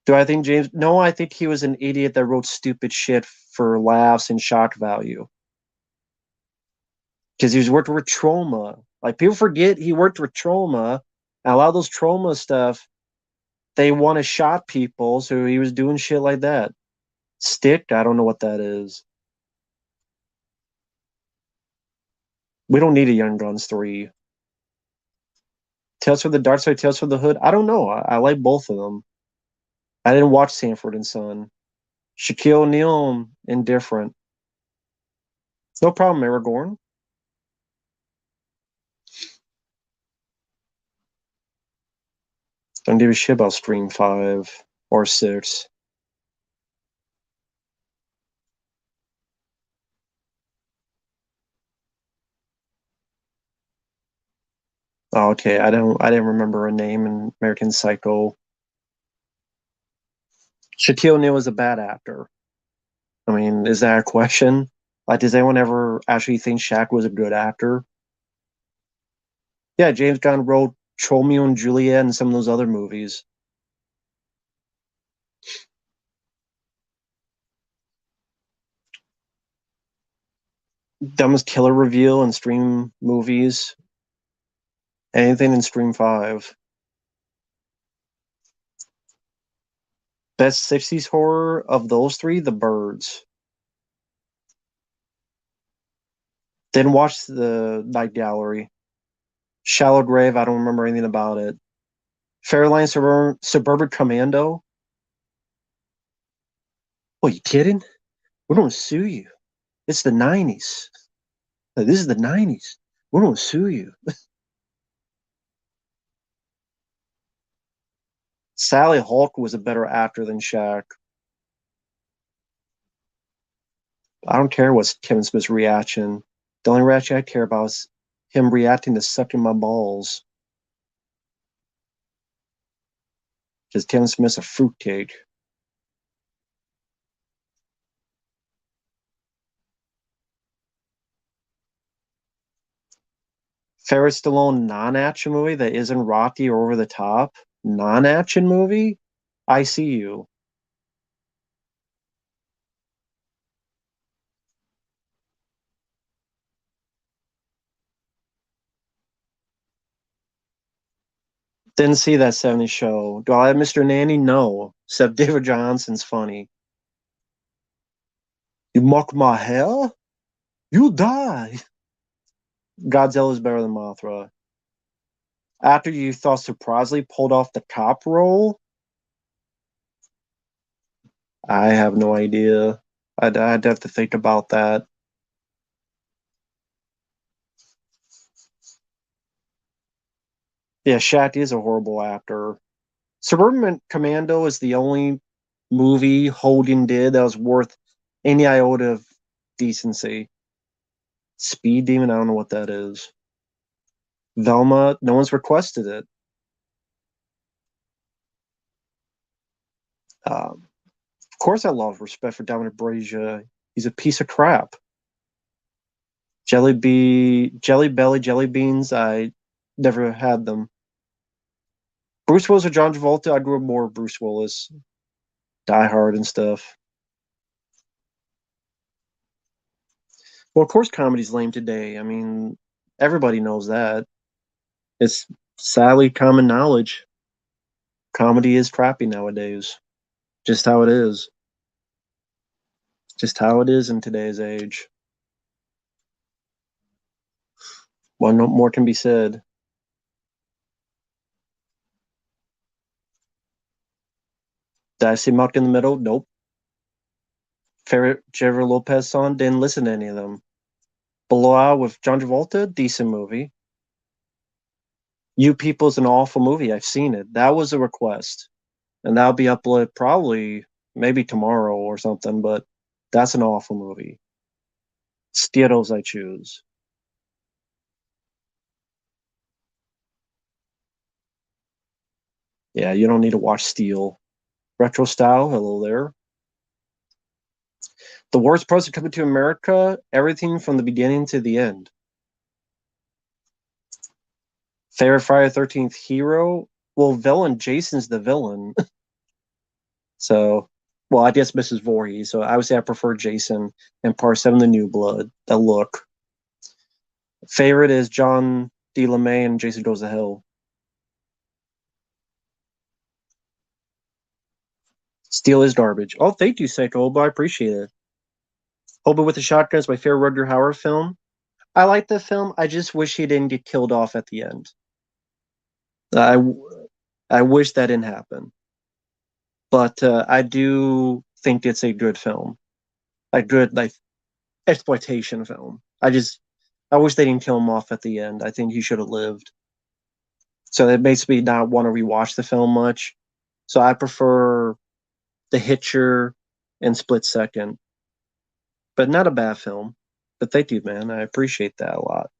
[SPEAKER 1] Do I think James? No, I think he was an idiot that wrote stupid shit for laughs and shock value. Because he was working with Trauma. Like people forget he worked with Trauma. And a lot of those Trauma stuff, they want to shock people, so he was doing shit like that. Stick, I don't know what that is. We don't need a Young Guns 3. Tales from the Dark Side, Tales from the Hood. I don't know. I like both of them. I didn't watch Sanford and Son. Shaquille O'Neal, indifferent. No problem, Aragorn. Don't give a shit about Stream 5 or 6. Oh, okay, I didn't remember a name in American Psycho. Shaquille O'Neal was a bad actor. I mean, is that a question? Like, does anyone ever actually think Shaq was a good actor? Yeah, James Gunn wrote Romeo and Juliet and some of those other movies. Dumbest killer reveal in Stream movies. Anything in Stream 5. Best 60s horror of those three, The Birds. Didn't watch the Night Gallery. Shallow Grave, I don't remember anything about it. Fairline Suburban Commando. What, you kidding? We're gonna sue you. It's the 90s. Like, this is the 90s. We're gonna sue you. Sally Hulk was a better actor than Shaq. I don't care what's Kevin Smith's reaction. The only reaction I care about is him reacting to sucking my balls. Because Kevin Smith's a fruitcake. Ferris Stallone non-action movie that isn't Rocky or over the top. Non-action movie? I see you. Didn't see that 70s show. Do I have Mr. Nanny? No. Except David Johnson's funny. You mock my hair? You die. Godzilla's better than Mothra. After you thought surprisingly pulled off the cop role? I have no idea. I'd have to think about that. Yeah, Shaq is a horrible actor. Suburban Commando is the only movie Hogan did that was worth any iota of decency. Speed Demon, I don't know what that is. Velma, no one's requested it. Of course, I love respect for Dominic Brazier. He's a piece of crap. Jelly Belly jelly beans. I never had them. Bruce Willis or John Travolta? I grew up more Bruce Willis, Die Hard and stuff. Well, of course, comedy's lame today. I mean, everybody knows that. It's sadly common knowledge. Comedy is crappy nowadays. Just how it is. Just how it is in today's age. Well, no more can be said. Did I see Mucked in the Middle? Nope. Favorite Jennifer Lopez song? Didn't listen to any of them. Below with John Travolta? Decent movie. You People's an awful movie. I've seen it. That was a request. And that'll be uploaded probably maybe tomorrow or something, but that's an awful movie. Skittles I choose. Yeah, you don't need to watch Steel. Retro Style, hello there. The worst person coming to America, everything from the beginning to the end. Favorite Friday the 13th hero? Well, villain, Jason's the villain. So, well, I guess Mrs. Voorhees. So I would say I prefer Jason and Part 7 The New Blood. The look. Favorite is John D. LeMay and Jason Goes to Hell. Steel is garbage. Oh, thank you, Psycho. I appreciate it. Hobo with a Shotgun is my favorite Rutger Hauer film. I like the film. I just wish he didn't get killed off at the end. I wish that didn't happen. But I do think it's a good film, a good like exploitation film. I wish they didn't kill him off at the end. I think he should have lived. So that makes me not want to rewatch the film much. So I prefer The Hitcher and Split Second, but not a bad film. But thank you, man. I appreciate that a lot.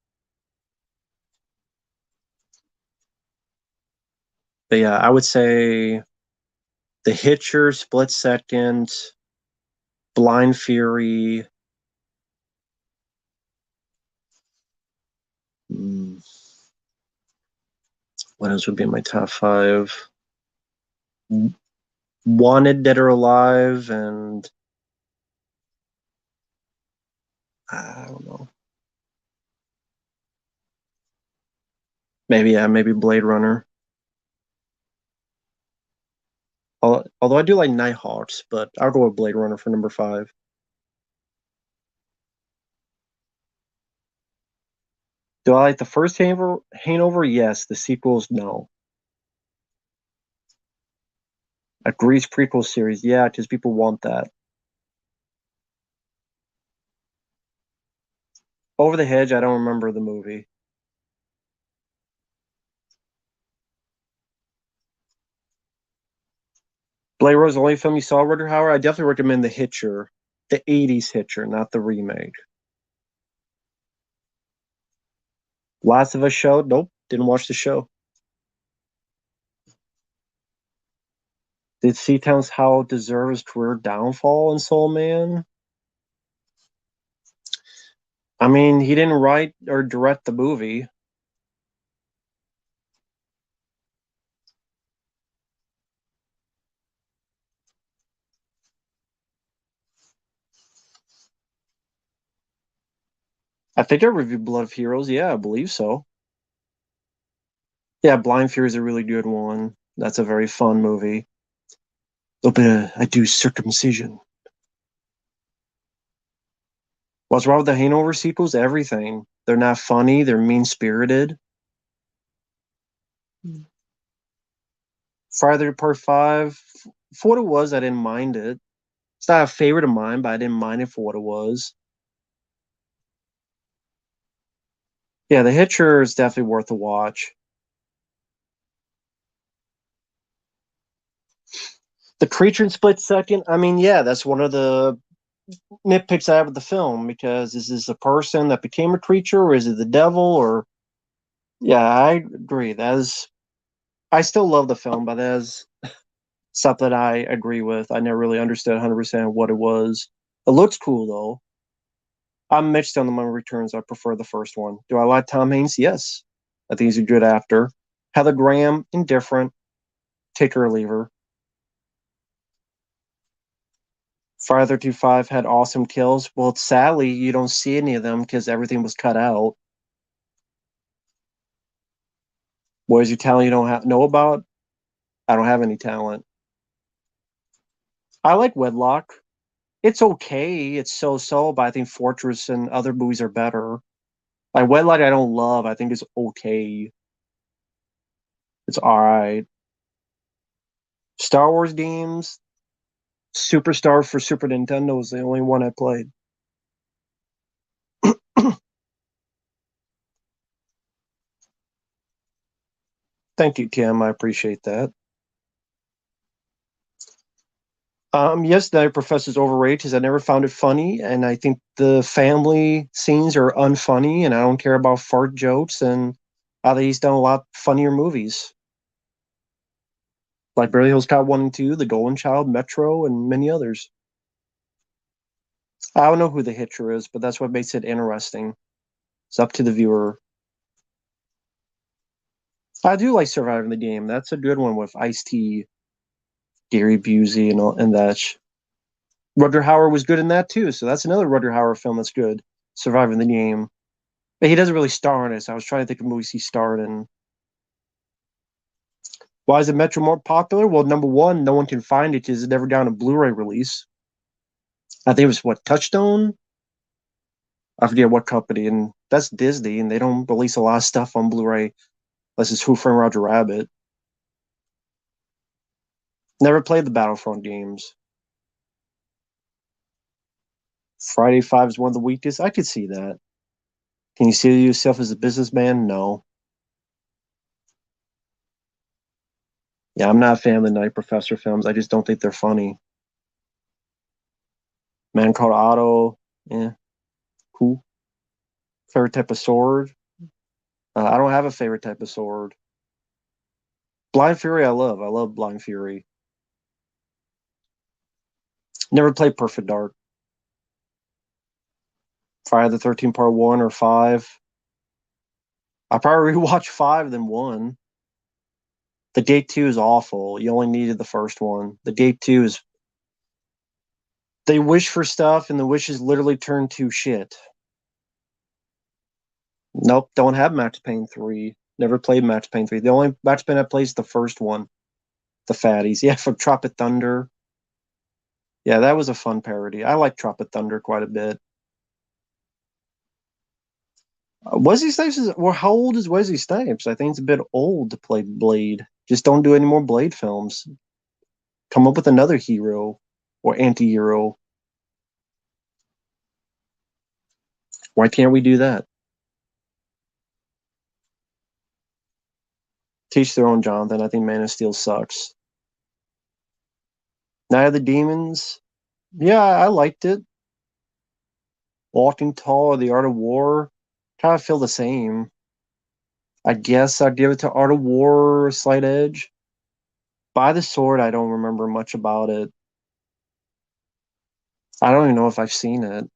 [SPEAKER 1] But yeah, I would say The Hitcher, Split Second, Blind Fury. Hmm, what else would be in my top five? Wanted, Dead or Alive, and I don't know. Maybe Blade Runner. Although I do like Nighthawks, but I'll go with Blade Runner for number five. Do I like the first Hangover? Yes. The sequels, no. A Grease prequel series, yeah, because people want that. Over the Hedge, I don't remember the movie. Blade Runner's the only film you saw, Rutger Hauer? I definitely recommend The Hitcher, the 80s Hitcher, not the remake. Last of Us show? Nope, didn't watch the show. Did Seatown's Howell deserve his career downfall in Soul Man? I mean, he didn't write or direct the movie. I think I reviewed Blood of Heroes. Yeah, I believe so. Yeah, Blind Fury is a really good one. That's a very fun movie. I do circumcision. What's wrong with the Hangover sequels? Everything. They're not funny. They're mean spirited. Friday Part 5, for what it was, I didn't mind it. It's not a favorite of mine, but I didn't mind it for what it was. Yeah, The Hitcher is definitely worth a watch. The Creature in Split Second, I mean, yeah, that's one of the nitpicks I have with the film because is this a person that became a creature or is it the devil or yeah, I agree. I still love the film, but that is something I agree with. I never really understood 100% what it was. It looks cool though. I'm mixed on the Mummy Returns. I prefer the first one. Do I like Tom Hanks? Yes. I think he's a good actor. Heather Graham, indifferent. Take her or leave her. Friday 35 had awesome kills. Well, sadly, you don't see any of them because everything was cut out. What is your talent you don't know about? I don't have any talent. I like Wedlock. It's okay. It's so-so, but I think Fortress and other movies are better. Like Wedlock, I don't love. I think it's okay. It's all right. Star Wars games, Superstar for Super Nintendo was the only one I played. Thank you, Kim. I appreciate that. Yes, the Professor's overrated because I never found it funny, and I think the family scenes are unfunny, and I don't care about fart jokes, and I think he's done a lot funnier movies, like Beverly Hills Cop 1 and 2, The Golden Child, Metro, and many others. I don't know who the Hitcher is, but that's what makes it interesting. It's up to the viewer. I do like Surviving the Game. That's a good one with Ice-T, Gary Busey, and that. Rutger Hauer was good in that too, so that's another Rutger Hauer film that's good. Surviving the Game. But he doesn't really star in it. So I was trying to think of movies he starred in. Why is the Metro more popular? Well, number one, no one can find it because it never got a Blu-ray release. I think it was what Touchstone. I forget what company, and that's Disney, and they don't release a lot of stuff on Blu-ray unless it's Who Framed Roger Rabbit. Never played the Battlefront games. Friday 5 is one of the weakest. I could see that. Can you see yourself as a businessman? No. Yeah, I'm not a fan of the Night Professor films. I just don't think they're funny. Man Called Otto, yeah, cool. Favorite type of sword? I don't have a favorite type of sword. Blind Fury, I love. I love Blind Fury. Never played Perfect Dark. Friday the 13th Part 1 or 5. I probably rewatch 5 than 1. The Date 2 is awful. You only needed the first one. The Date 2 is. They wish for stuff, and the wishes literally turn to shit. Nope, don't have Max Payne 3. Never played Max Payne 3. The only Max Payne I played is the first one. The Fatties. Yeah, from Tropic Thunder. Yeah, that was a fun parody. I like Tropic Thunder quite a bit. Wesley Snipes is. Well, how old is Wesley Snipes? I think it's a bit old to play Blade. Just don't do any more Blade films. Come up with another hero or anti hero. Why can't we do that? Teach their own, Jonathan. I think Man of Steel sucks. Night of the Demons. Yeah, I liked it. Walking Tall or The Art of War. Kind of feel the same. I guess I'd give it to Art of War, slight edge. By the Sword, I don't remember much about it. I don't even know if I've seen it.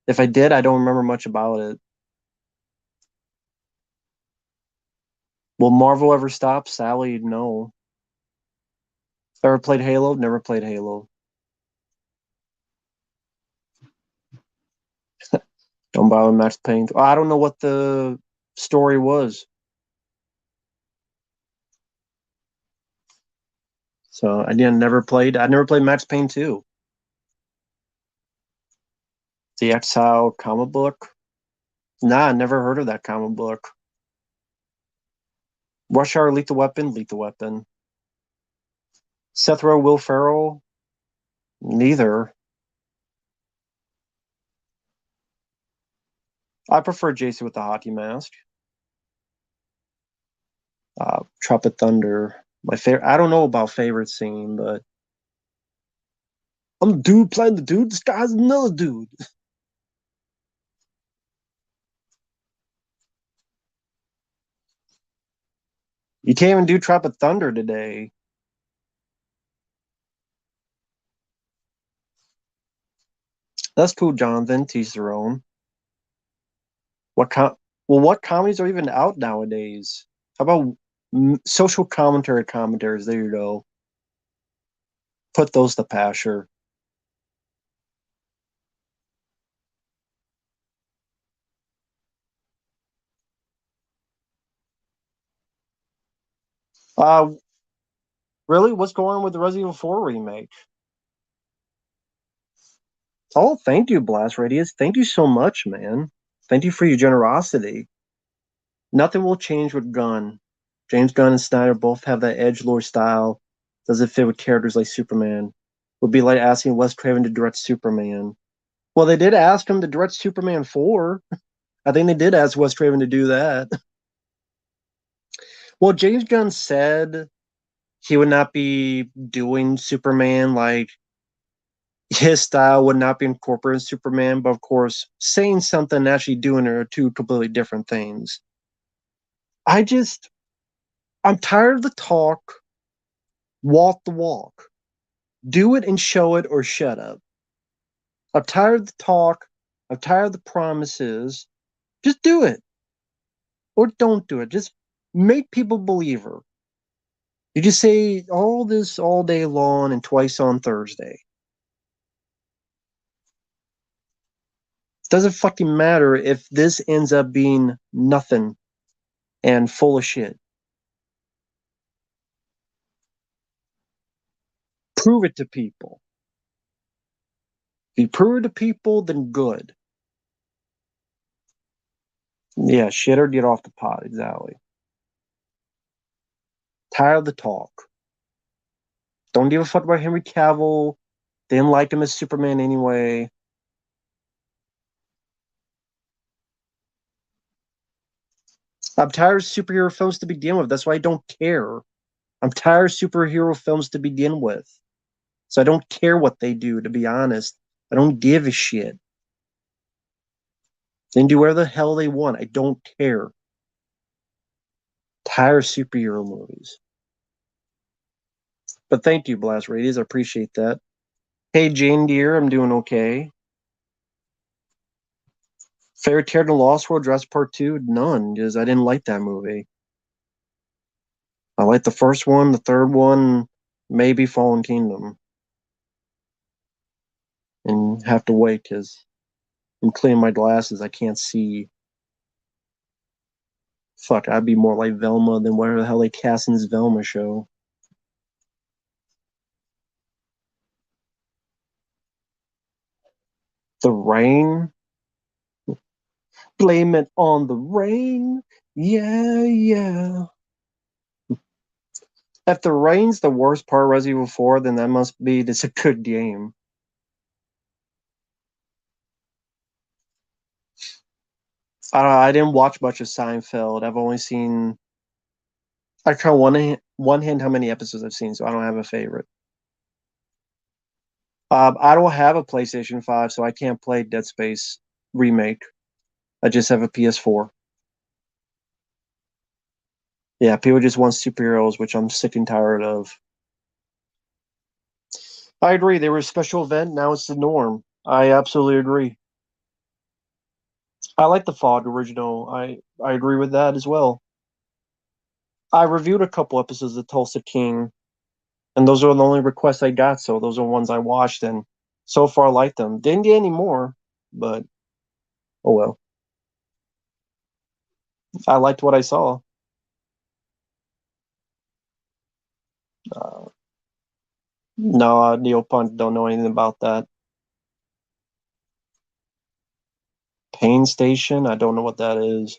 [SPEAKER 1] If I did, I don't remember much about it. Will Marvel ever stop? Sally, no. Ever played Halo? Never played Halo. Don't bother Max Payne. I don't know what the story was. So I didn't never played. I never played Max Payne 2. The Exile comic book. Nah, I never heard of that comic book. Rush Hour, Lethal Weapon, Lethal Weapon. Seth Rowe, Will Ferrell, neither. I prefer Jason with the hockey mask. Tropic Thunder. My favorite. I don't know about favorite scene, but I'm the dude playing the dude. This guy's another dude. You can't even do Tropic Thunder today. That's cool, Jonathan. Teach their own. What Well, what comedies are even out nowadays? How about social commentary commentaries? There you go. Put those to pasture. Uh, really? What's going on with the Resident Evil 4 remake? Oh, thank you, Blast Radius. Thank you so much, man. Thank you for your generosity. Nothing will change with Gunn. James Gunn and Snyder both have that edge lord style. Does it fit with characters like Superman? Would be like asking Wes Craven to direct Superman. Well, they did ask him to direct Superman 4. I think they did ask Wes Craven to do that. Well, James Gunn said he would not be doing Superman, like his style would not be incorporated in Superman, but of course, saying something and actually doing it are two completely different things. I just, I'm tired of the talk, walk the walk. Do it and show it or shut up. I'm tired of the talk. I'm tired of the promises. Just do it or don't do it. Just make people believer. You just say all this all day long and twice on Thursday. Doesn't fucking matter if this ends up being nothing and full of shit. Prove it to people. If you prove it to people, then good. Yeah, shit or get off the pot, exactly. Tired of the talk. Don't give a fuck about Henry Cavill. Didn't like him as Superman anyway. I'm tired of superhero films to begin with. That's why I don't care. I'm tired of superhero films to begin with. So I don't care what they do, to be honest. I don't give a shit. They can do whatever the hell they want. I don't care. Tired of superhero movies. But thank you, Blast Radius. I appreciate that. Hey, Jane Deere, I'm doing okay. Fairy Tale to Lost World Dress Part 2? None, because I didn't like that movie. I liked the first one, the third one, maybe Fallen Kingdom. And have to wait because I'm cleaning my glasses. I can't see. Fuck, I'd be more like Velma than whatever the hell they cast in this Velma show. The rain? Blame it on the rain. Yeah, yeah. If the rain's the worst part of Resident Evil 4, then that must be this a good game. I didn't watch much of Seinfeld. I've only seen. I count one hand how many episodes I've seen, so I don't have a favorite. I don't have a PlayStation 5, so I can't play Dead Space remake. I just have a PS4. Yeah, people just want superheroes, which I'm sick and tired of. I agree. They were a special event. Now it's the norm. I absolutely agree. I like the Fog original. I agree with that as well. I reviewed a couple episodes of Tulsa King, and those are the only requests I got. So those are ones I watched, and so far I like them. Didn't get any more, but oh well. I liked what I saw. Uh, no, Neopunk don't know anything about that. Pain Station. I don't know what that is.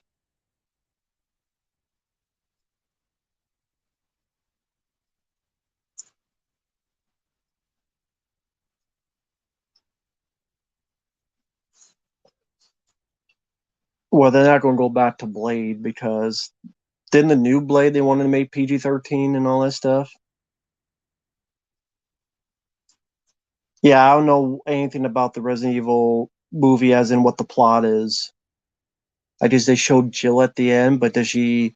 [SPEAKER 1] Well, they're not going to go back to Blade because didn't the new Blade they wanted to make PG-13 and all that stuff? Yeah, I don't know anything about the Resident Evil movie, as in what the plot is. I guess they showed Jill at the end, but does she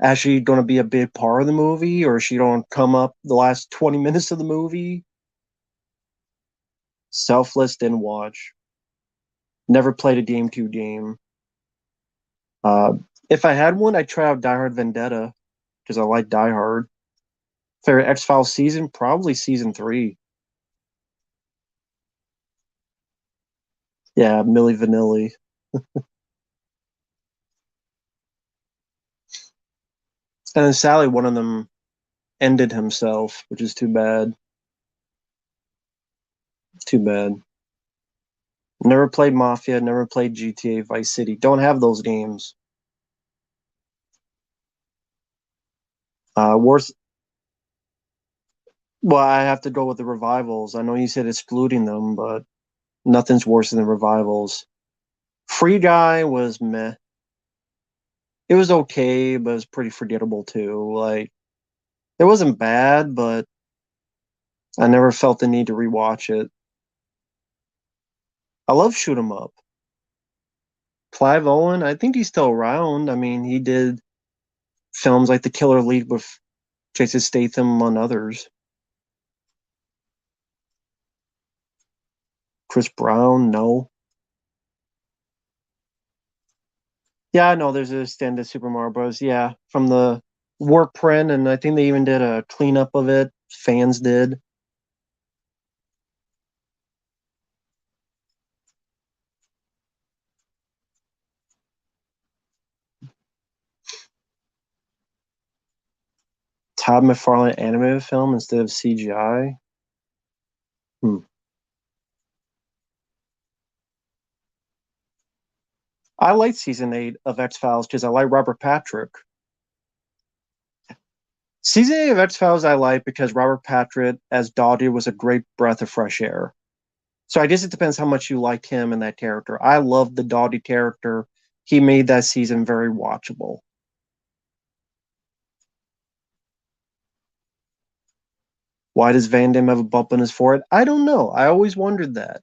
[SPEAKER 1] actually going to be a big part of the movie, or is she don't come up the last 20 minutes of the movie? Selfless didn't watch. Never played a GameCube game. Uh, if I had one, I'd try out Die Hard Vendetta because I like Die Hard. Favorite X-Files season? Probably season 3. Yeah, Millie Vanilli. And then sadly, one of them ended himself, which is too bad. Too bad. Never played Mafia, never played GTA Vice City. Don't have those games. Worse. Well, I have to go with the revivals. I know you said excluding them, but nothing's worse than the revivals. Free Guy was meh. It was okay, but it was pretty forgettable too. Like it wasn't bad, but I never felt the need to rewatch it. I love Shoot 'em Up. Clive Owen, I think he's still around. I mean, he did films like The Killer Lead with Jason Statham and others. Chris Brown, no. Yeah, I know there's a stand of Super Mario Bros. Yeah, from the warp print, and I think they even did a cleanup of it. Fans did. Todd McFarlane animated film instead of CGI. Hmm. I like season 8 of X Files because I like Robert Patrick. Season 8 of X Files I like because Robert Patrick as Dottie was a great breath of fresh air. So I guess it depends how much you like him and that character. I love the Dottie character. He made that season very watchable. Why does Van Damme have a bump on his forehead? I don't know. I always wondered that.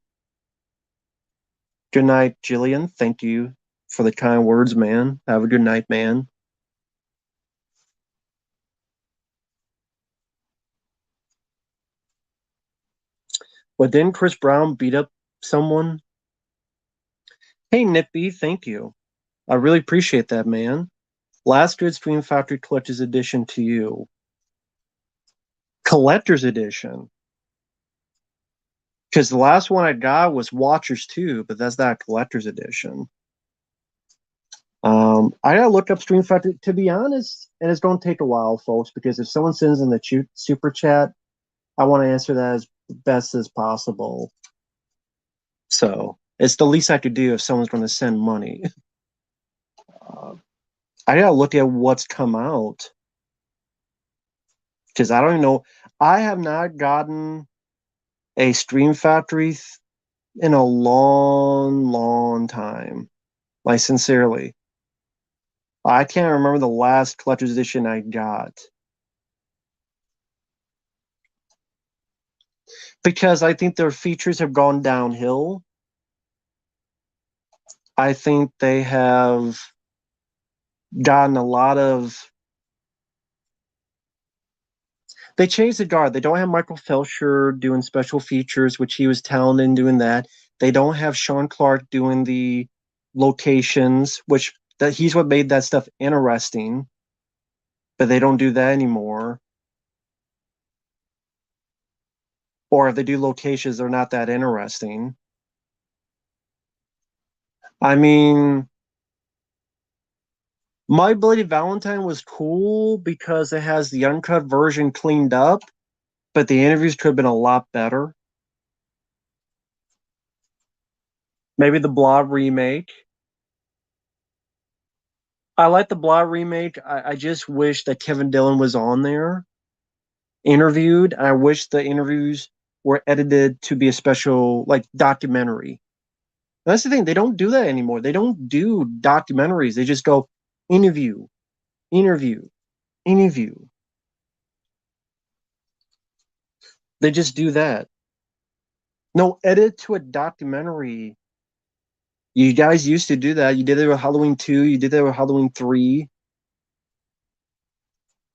[SPEAKER 1] Good night, Jillian. Thank you for the kind words, man. Have a good night, man. But didn't Chris Brown beat up someone? Hey, Nippy, thank you. I really appreciate that, man. Last good Stream Factory Collector's Edition to you. Collector's Edition. Because the last one I got was Watchers 2, but that's not Collector's Edition. I gotta look up Stream Factory. To be honest, and it's going to take a while, folks, because if someone sends in the super chat, I want to answer that as best as possible. So it's the least I could do if someone's going to send money. I gotta look at what's come out because I don't even know. I have not gotten a Stream Factory in a long, long time. Like sincerely, I can't remember the last collector's edition I got because I think their features have gone downhill. I think they have gotten a lot of. They changed the guard. They don't have Michael Felsher doing special features, which he was talented in doing that. They don't have Sean Clark doing the locations, which that he's what made that stuff interesting. But they don't do that anymore. Or if they do locations, they're not that interesting. I mean, My Bloody Valentine was cool because it has the uncut version cleaned up, but the interviews could have been a lot better. Maybe the Blob remake. I like the Blob remake. I just wish that Kevin Dillon was on there, interviewed. I wish the interviews were edited to be a special, like, documentary. That's the thing. They don't do that anymore. They don't do documentaries. They just go interview, interview, interview. They just do that. No, edit to a documentary. You guys used to do that. You did it with Halloween 2. You did that with Halloween 3.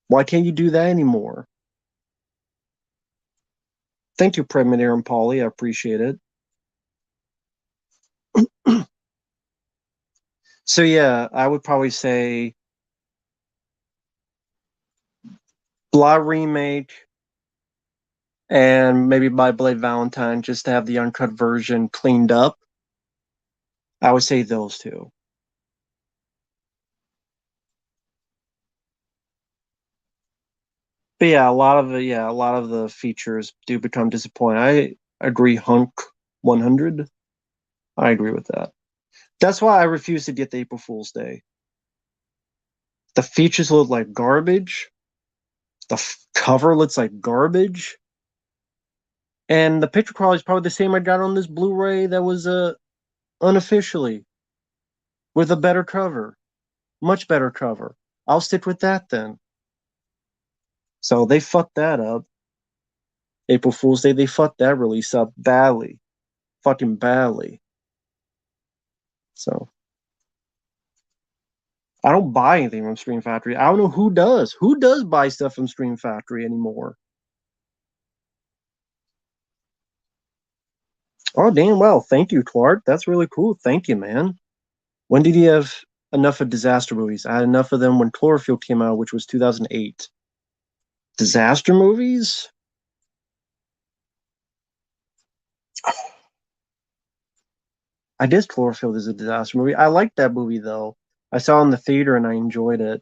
[SPEAKER 1] Why can't you do that anymore? Thank you, Premier and Polly. I appreciate it. So yeah, I would probably say Blah remake and maybe My Blade Valentine just to have the uncut version cleaned up. I would say those two. But yeah, a lot of the features do become disappointing. I agree, Hunk 100. I agree with that. That's why I refuse to get the April Fool's Day. The features look like garbage. The cover looks like garbage. And the picture quality is probably the same I got on this Blu-ray that was unofficially with a better cover, much better cover. I'll stick with that then. So they fucked that up. April Fool's Day, they fucked that release up badly, fucking badly. So I don't buy anything from Stream Factory. I don't know who does. Who does buy stuff from Stream Factory anymore? Oh, damn well. Thank you, Clark. That's really cool. Thank you, man. When did you have enough of disaster movies? I had enough of them when Cloverfield came out, which was 2008. Disaster movies? I guess Cloverfield is a disaster movie. I liked that movie, though. I saw it in the theater and I enjoyed it.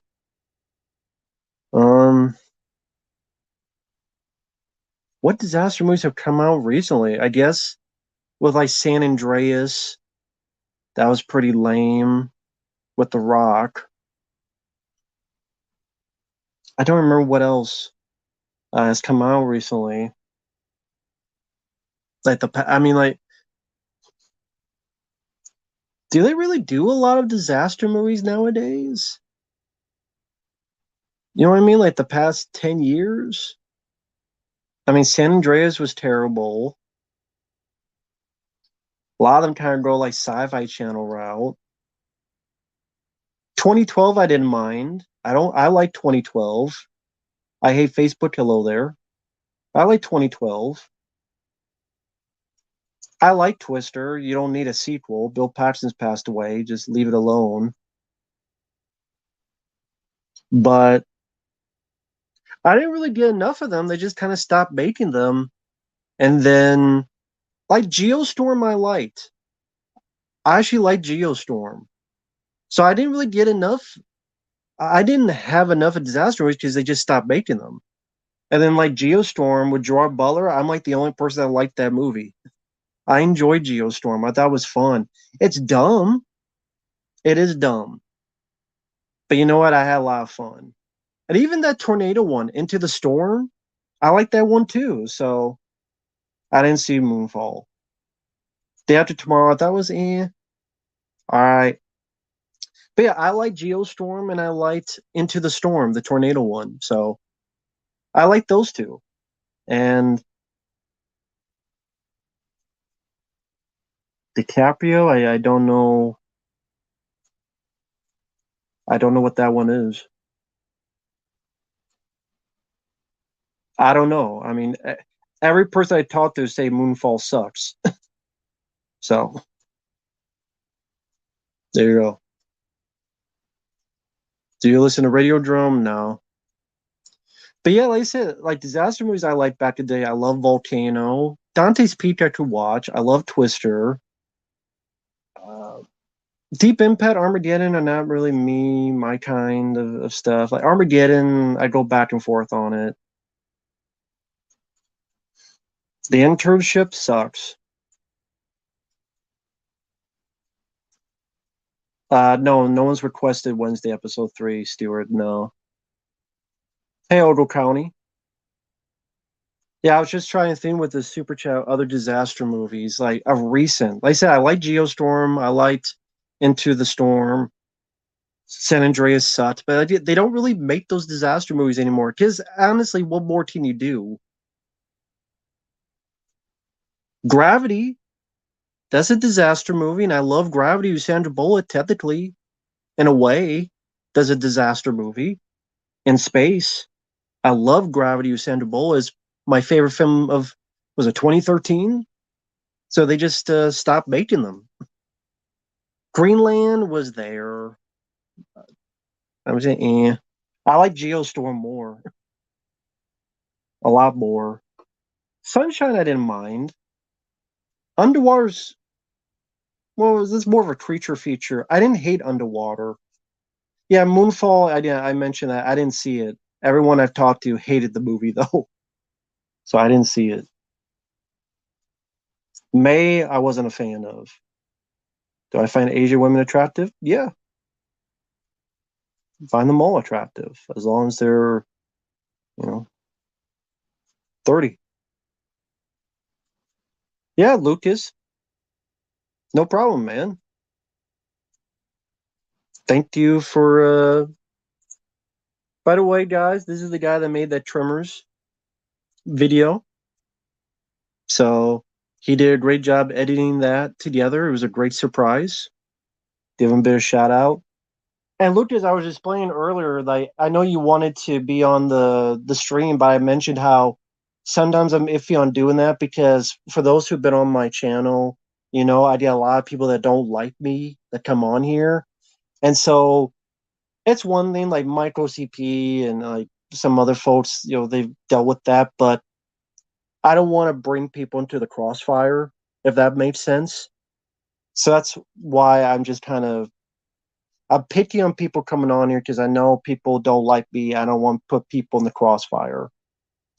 [SPEAKER 1] What disaster movies have come out recently? I guess with like San Andreas, that was pretty lame with The Rock. I don't remember what else has come out recently. Like do they really do a lot of disaster movies nowadays? You know what I mean? Like the past 10 years? I mean, San Andreas was terrible. A lot of them kind of go like Sci-Fi Channel route. 2012, I didn't mind. I like 2012. I hate Facebook Hello there. I like 2012. I like Twister. You don't need a sequel. Bill Paxton's passed away. Just leave it alone. But I didn't really get enough of them. They just kind of stopped making them. And then, like Geostorm, I liked. I actually liked Geostorm. So I didn't really get enough. I didn't have enough of disaster movies because they just stopped making them. And then, like Geostorm with Gerard Butler, I'm like the only person that liked that movie. I enjoyed Geostorm. I thought it was fun. It's dumb. It is dumb. But you know what? I had a lot of fun. And even that tornado one, Into the Storm, I like that one too. So I didn't see Moonfall. Day After Tomorrow, I thought was all right. But yeah, I like Geostorm and I liked Into the Storm, the tornado one. So I like those two. And DiCaprio, I don't know. I don't know what that one is. I don't know. I mean, every person I talk to say Moonfall sucks. So there you go. Do you listen to Radiodrome? No. But yeah, like I said, like disaster movies I like back in the day. I love Volcano. Dante's Peak I could watch. I love Twister. Uh, Deep Impact, Armageddon are not really my kind of stuff. Like Armageddon, I go back and forth on it. The Internship sucks. No, no one's requested Wednesday episode 3, Stewart. No. Hey, Ogle County. Yeah, I was just trying to think with the super chat other disaster movies like of recent. Like I said, I like Geostorm. I liked Into the Storm. San Andreas sucked, but they don't really make those disaster movies anymore. Because honestly, what more can you do? Gravity, that's a disaster movie, and I love Gravity with Sandra Bullock. Technically, in a way, does a disaster movie in space. I love Gravity with Sandra Bullock. Is my favorite film of was it 2013? So they just stopped making them. Greenland was there. I was saying, I like Geostorm more, a lot more. Sunshine, I didn't mind. Underwater's well, this is more of a creature feature. I didn't hate Underwater. Yeah, Moonfall. I mentioned that I didn't see it. Everyone I've talked to hated the movie though, so I didn't see it. May I wasn't a fan of. Do I find Asian women attractive? Yeah, find them all attractive as long as they're 30. Yeah, Lucas, no problem, man. Thank you for. By the way, guys, this is the guy that made that Tremors video. So he did a great job editing that together. It was a great surprise. Give him a bit of shout out. And Lucas, I was explaining earlier, like I know you wanted to be on the stream, but I mentioned how sometimes I'm iffy on doing that because for those who've been on my channel, I get a lot of people that don't like me that come on here. And so it's one thing like Michael CP and like some other folks, they've dealt with that, but I don't want to bring people into the crossfire, if that makes sense. So that's why I'm picky on people coming on here because I know people don't like me. I don't want to put people in the crossfire.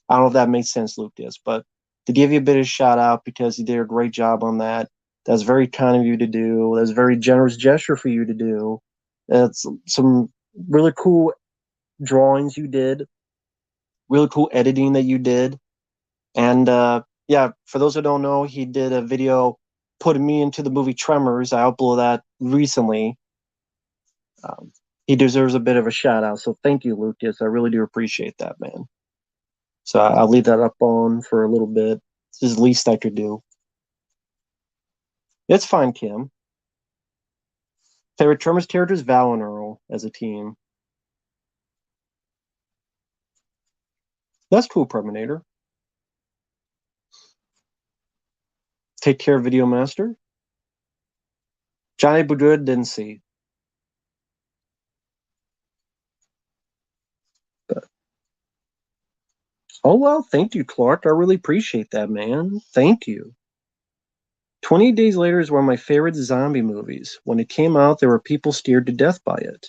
[SPEAKER 1] I don't know if that makes sense, Lucas, but to give you a bit of shout out because you did a great job on that. That's very kind of you to do. That's a very generous gesture for you to do. That's some really cool drawings you did, really cool editing that you did. And yeah, for those who don't know, he did a video putting me into the movie Tremors. I uploaded that recently. He deserves a bit of a shout out. So thank you, Lucas. I really do appreciate that, man. So I'll leave that up on for a little bit. This is the least I could do. It's fine, Kim. Favorite Tremors characters, Val and Earl as a team. That's cool, Preminator. Take Care, Video Master. Johnny Bugood didn't see. But, oh, well, thank you, Clark. I really appreciate that, man. Thank you. 28 Days Later is one of my favorite zombie movies. When it came out, there were people scared to death by it.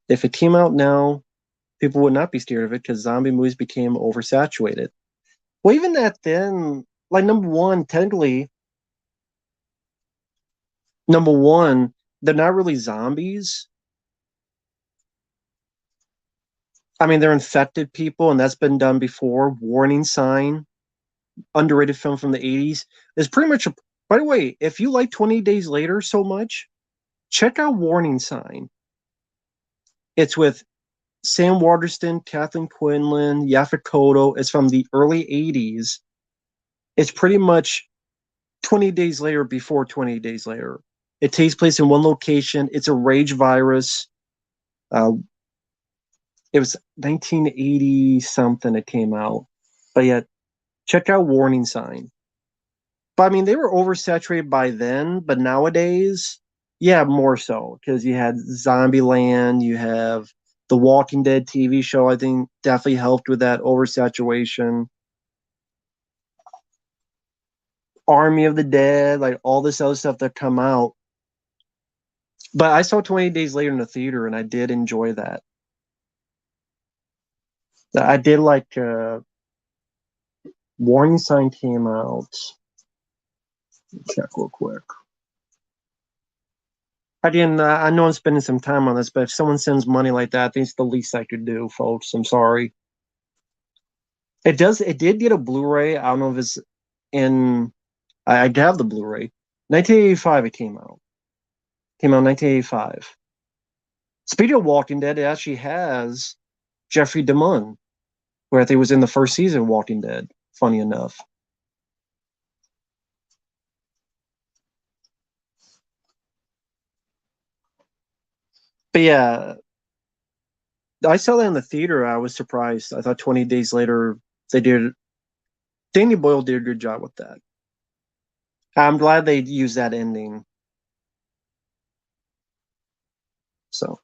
[SPEAKER 1] If it came out now, people would not be scared of it because zombie movies became oversaturated. Well, even that then, like number one, technically, number one, they're not really zombies. I mean, they're infected people, and that's been done before. Warning Sign, underrated film from the 80s, is pretty much a. By the way, if you like 20 Days Later so much, check out Warning Sign. It's with Sam Waterston, Kathleen Quinlan, Yaphet Kotto. It's from the early 80s. It's pretty much 20 Days Later before 20 Days Later. It takes place in one location. It's a rage virus. It was 1980 something it came out. But yeah, check out Warning Sign. But I mean, they were oversaturated by then, but nowadays, yeah, more so because you had Zombieland, you have the Walking Dead TV show. I think definitely helped with that oversaturation. Army of the Dead, like all this other stuff that come out. But I saw 20 Days Later in the theater, and I did enjoy that. I did like Warning Sign came out. Check real quick. Again, I know I'm spending some time on this, but if someone sends money like that, I think it's the least I could do, folks. I'm sorry. It does. It did get a Blu-ray. I don't know if it's in. I have the Blu-ray. 1985. It came out. Came out in 1985. Speaking of Walking Dead, it actually has Jeffrey DeMunn, who I think was in the first season of Walking Dead. Funny enough. But yeah, I saw that in the theater. I was surprised. I thought 20 Days Later they did. Danny Boyle did a good job with that. I'm glad they used that ending. So,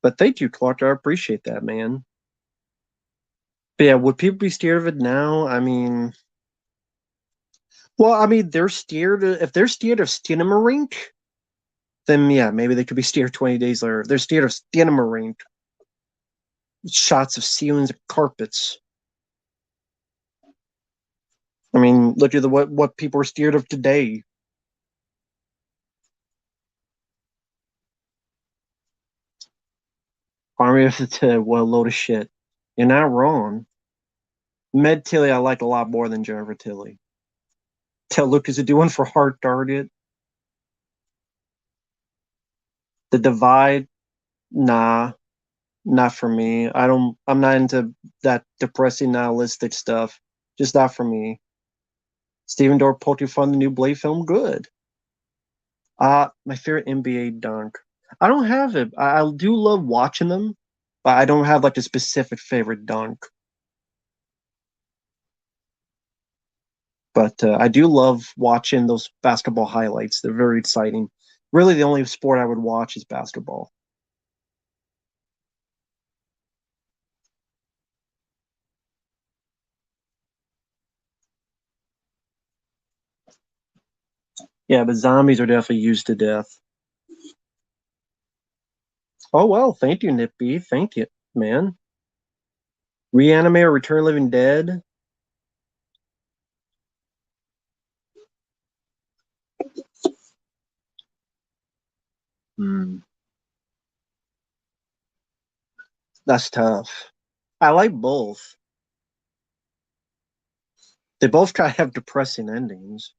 [SPEAKER 1] but thank you, Clark. I appreciate that, man. But yeah, would people be scared of it now? I mean, well, I mean, they're scared. If they're scared of Skinamarink, then yeah, maybe they could be scared 20 Days Later. If they're scared of Skinamarink, shots of ceilings and carpets. I mean, look at what people are scared of today. Army of the Dead, what a load of shit. You're not wrong. Med Tilly, I like a lot more than Jennifer Tilly. Tell Lucas to do one for Hard Target. The Divide, nah, not for me. I'm not into that depressing nihilistic stuff. Just not for me. Steven Dorff poking fun the new Blade film, good. My favorite NBA dunk. I don't have it. I do love watching them, but I don't have like a specific favorite dunk. But I do love watching those basketball highlights. They're very exciting. Really, the only sport I would watch is basketball. Yeah, but zombies are definitely used to death. Oh well, thank you, Nippy. Thank you, man. Reanimate or Return Living Dead. Hmm, that's tough. I like both. They both kind of have depressing endings.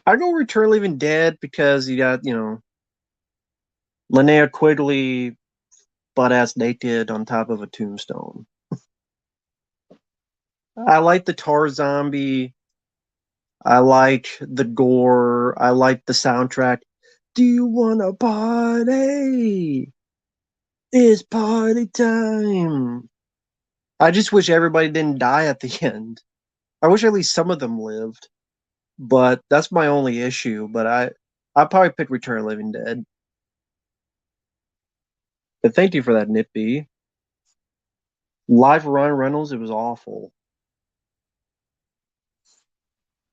[SPEAKER 1] I go Return Living Dead because you got, Linnea Quigley butt ass naked on top of a tombstone. I like the tar zombie. I like the gore. I like the soundtrack. Do you want a party? It's party time. I just wish everybody didn't die at the end. I wish at least some of them lived. But that's my only issue. But I'd probably pick Return of the Living Dead. But thank you for that, Nippy. Live Ryan Reynolds, it was awful.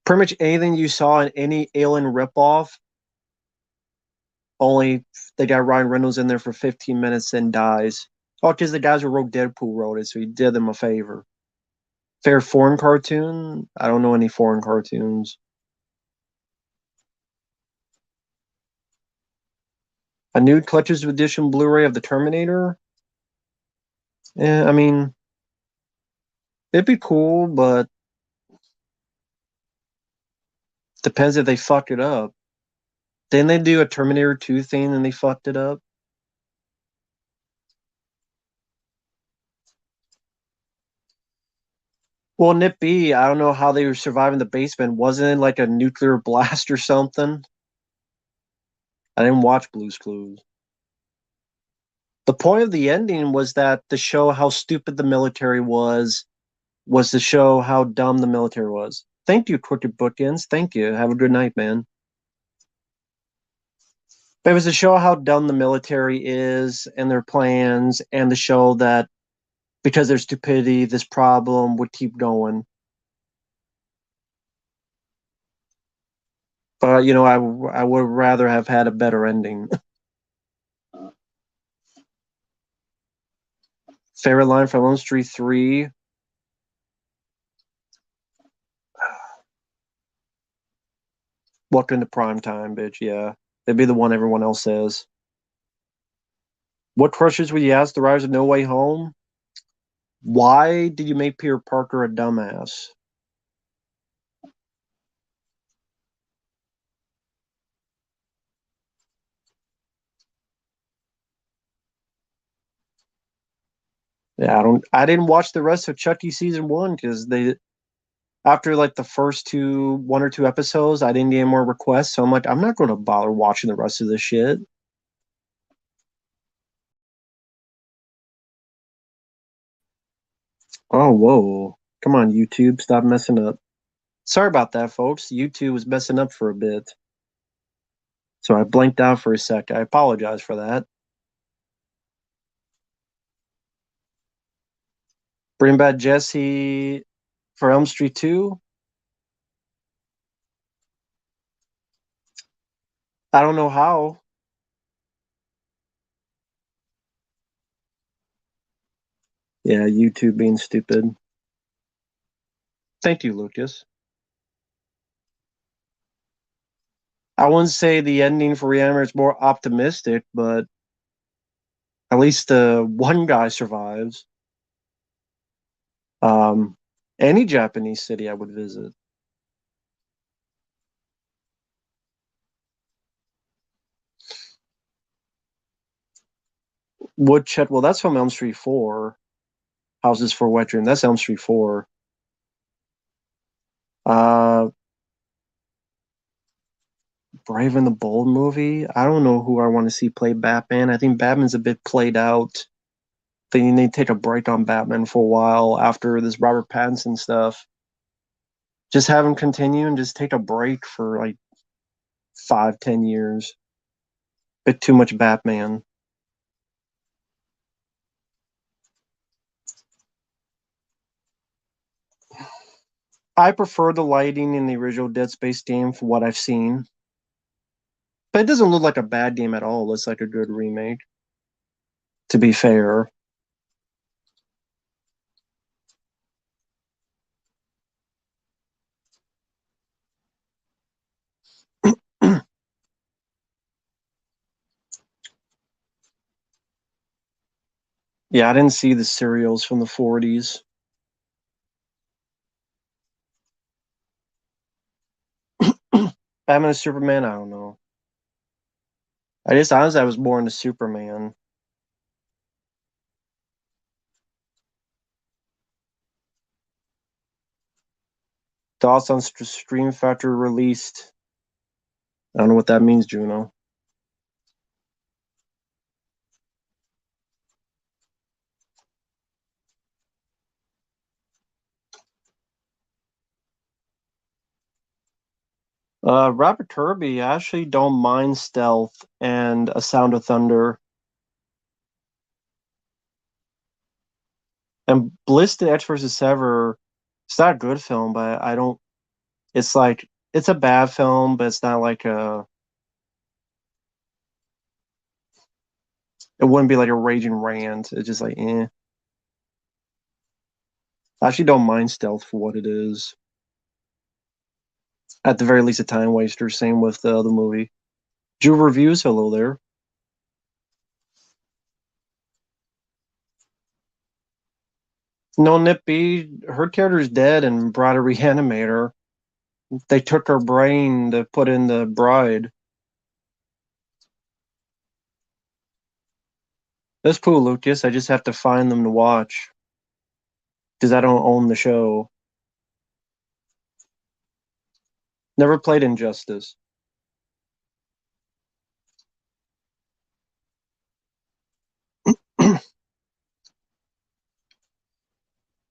[SPEAKER 1] Pretty much anything you saw in any Alien ripoff, only they got Ryan Reynolds in there for 15 minutes and dies. Oh, because the guys who wrote Deadpool wrote it, so he did them a favor. Fair foreign cartoon? I don't know any foreign cartoons. A new collector's edition Blu-ray of the Terminator? I mean, it'd be cool, but depends if they fuck it up. Didn't they do a Terminator 2 thing and they fucked it up? Well, Nip B, I don't know how they were surviving the basement. Wasn't it like a nuclear blast or something? I didn't watch Blue's Clues. The point of the ending was that to show how stupid the military was to show how dumb the military was. Thank you, Crooked Bookends. Thank you. Have a good night, man. But it was to show how dumb the military is and their plans, and to show that because there's stupidity, this problem would keep going. But I would rather have had a better ending. Favorite line from Elm Street 3. Welcome to prime time, bitch. Yeah. It'd be the one everyone else says. What crushes would you ask the writers of No Way Home? Why did you make Peter Parker a dumbass? Yeah, I didn't watch the rest of Chucky season 1 because they after like the first 1 or 2 episodes, I didn't get any more requests. So I'm like, I'm not going to bother watching the rest of this shit. Oh, whoa. Come on, YouTube. Stop messing up. Sorry about that, folks. YouTube was messing up for a bit. So I blanked out for a sec. I apologize for that. Bring back Jesse for Elm Street 2. I don't know how. Yeah, YouTube being stupid. Thank you, Lucas. I wouldn't say the ending for Reanimator is more optimistic, but at least the one guy survives. Um, any Japanese city I would visit. Woodchuck, well, that's from Elm Street 4. Houses for Wet Dream. That's Elm Street 4. Uh, Brave and the Bold movie. I don't know who I want to see play Batman. I think Batman's a bit played out. They need to take a break on Batman for a while after this Robert Pattinson stuff. Just have him continue and just take a break for like 5, 10 years. Bit too much Batman. I prefer the lighting in the original Dead Space game for what I've seen. But it doesn't look like a bad game at all. It looks like a good remake, to be fair. Yeah, I didn't see the serials from the 40s. Batman and Superman, I don't know. I just honestly I was more into Superman. Thoughts on Stream Factory released? I don't know what that means, Juno. Robert Kirby, I actually don't mind Stealth and A Sound of Thunder. And Bliss the Edge versus Sever, it's not a good film, but I don't. It's like it's a bad film, but it's not like a. It wouldn't be like a raging rant. It's just like, eh. I actually don't mind Stealth for what it is. At the very least, a time waster. Same with the other movie. Drew Reviews, hello there. No, Nip B, her character's dead and brought a reanimator. They took her brain to put in the bride. That's cool, Lucas. I just have to find them to watch because I don't own the show. Never played Injustice.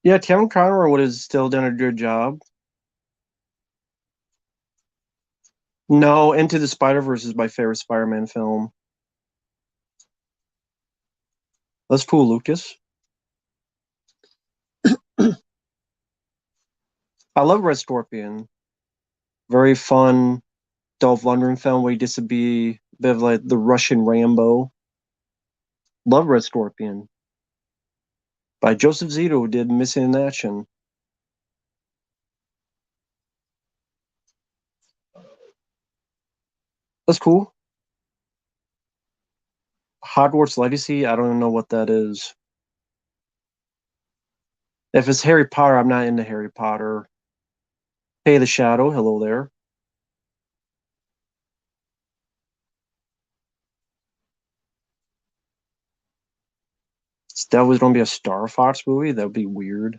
[SPEAKER 1] Yeah, Kevin Conroy would have still done a good job. No, Into the Spider-Verse is my favorite Spider-Man film. That's cool, Lucas. I love Red Scorpion. Very fun Dolph Lundgren film where he gets to be a bit of like the Russian Rambo. Love Red Scorpion. By Joseph Zito, who did Missing in Action. That's cool. Hogwarts Legacy, I don't even know what that is. If it's Harry Potter, I'm not into Harry Potter. Hey, the Shadow, hello there. That was going to be a Star Fox movie? That would be weird.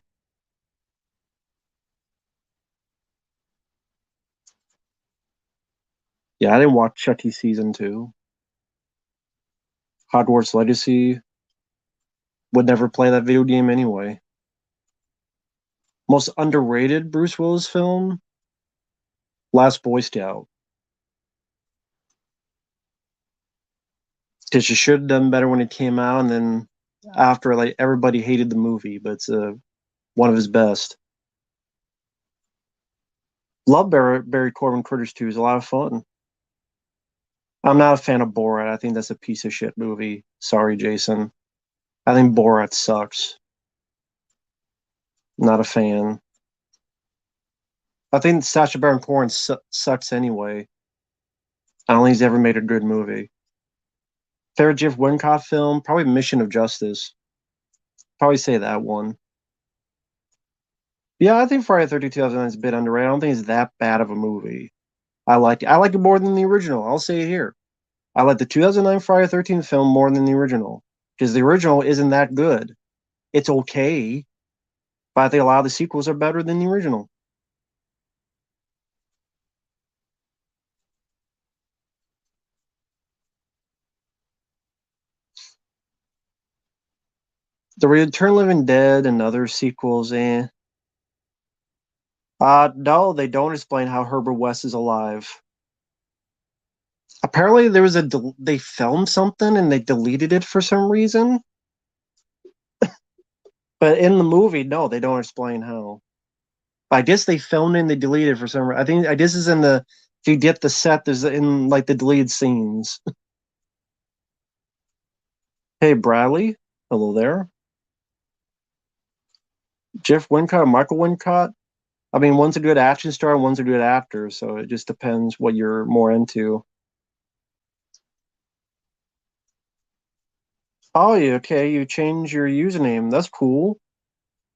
[SPEAKER 1] Yeah, I didn't watch Chucky season 2. Hogwarts Legacy, would never play that video game anyway. Most underrated Bruce Willis film? Last Boy Scout. Because you should have done better when it came out, and then after, like, everybody hated the movie, but it's one of his best. Love Barry Corbin Critters 2 is a lot of fun. I'm not a fan of Borat. I think that's a piece of shit movie. Sorry, Jason. I think Borat sucks. Not a fan. I think Sacha Baron Cohen sucks anyway. I don't think he's ever made a good movie. Favorite Jeff Wincott film? Probably Mission of Justice. Probably say that one. Yeah, I think Friday 13 2009 is a bit underrated. I don't think it's that bad of a movie. I like it. I like it more than the original. I'll say it here. I like the 2009 Friday 13 film more than the original because the original isn't that good. It's okay, but I think a lot of the sequels are better than the original. The Return of the Living Dead and other sequels, eh. No, they don't explain how Herbert West is alive. Apparently, there was they filmed something and they deleted it for some reason. But in the movie, no, they don't explain how. I guess they filmed it and they deleted it for some reason. I guess is in the if you get the set, there's in like the deleted scenes. Hey, Bradley, hello there. Jeff Wincott, Michael Wincott. I mean, one's a good action star, one's a good actor, so it just depends what you're more into. Oh, yeah, okay. You change your username. That's cool.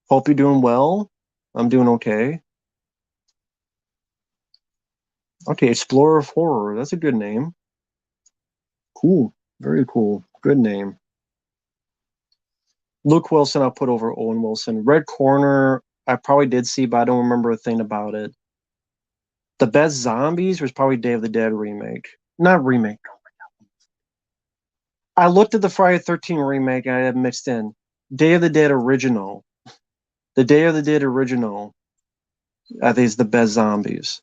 [SPEAKER 1] Hope you're doing well. I'm doing okay. Okay, Explorer of Horror. That's a good name. Cool. Very cool. Good name. Luke Wilson, I'll put over Owen Wilson. Red Corner, I probably did see, but I don't remember a thing about it. The best zombies was probably Day of the Dead remake. Not remake. I looked at the Friday 13 remake and I had mixed in. Day of the Dead original. The Day of the Dead original, I think, is the best zombies.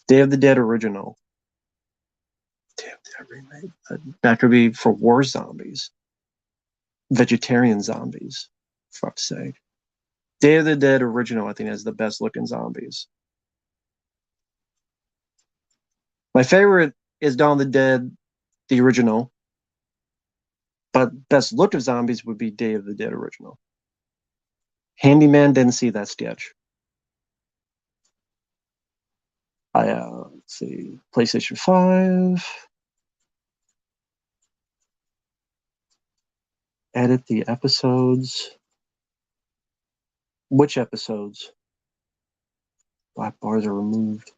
[SPEAKER 1] Day of the Dead original. Day of the Dead remake. That could be for war zombies. Vegetarian zombies. For fuck's sake. Day of the Dead original, I think, has the best looking zombies. My favorite is Dawn of the Dead, the original. But best look of zombies would be Day of the Dead original. Handyman didn't see that sketch. Let's see, PlayStation 5. Edit the episodes. Which episodes? Black bars are removed.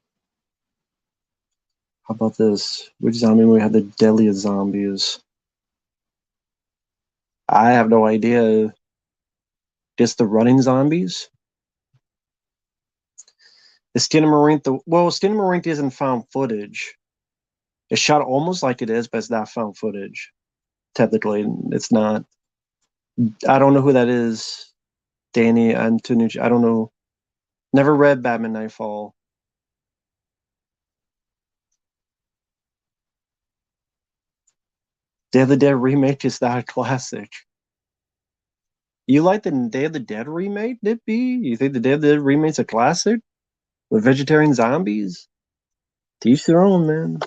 [SPEAKER 1] How about this? Which zombie movie had the deadliest zombies? I have no idea. Just the running zombies? Is Skin and Marine well, Skin and Marine isn't found footage. It's shot almost like it is, but it's not found footage. Technically, it's not. I don't know who that is. Danny Antonucci. I don't know. Never read Batman Nightfall. Day of the Dead remake is not a classic. You like the Day of the Dead remake, Nippy? You think the Day of the Dead remake's a classic? With vegetarian zombies? Teach their own, man.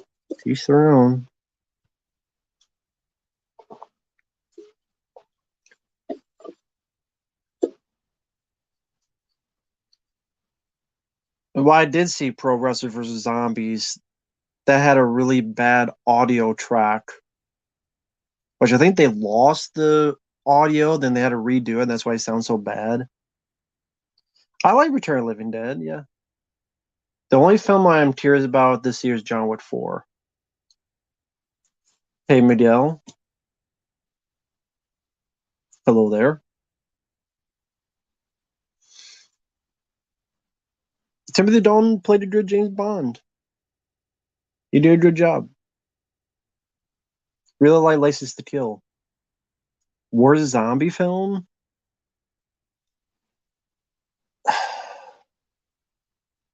[SPEAKER 1] Teach their own. Well, I did see Pro Wrestler vs. Zombies. That had a really bad audio track, which I think they lost the audio, then they had to redo it, and that's why it sounds so bad. I like Return of the Living Dead, yeah. The only film I am curious about this year is John Wick 4. Hey, Miguel. Hello there. Timothy Dalton played a good James Bond. He did a good job. Really like License to Kill. Worst zombie film?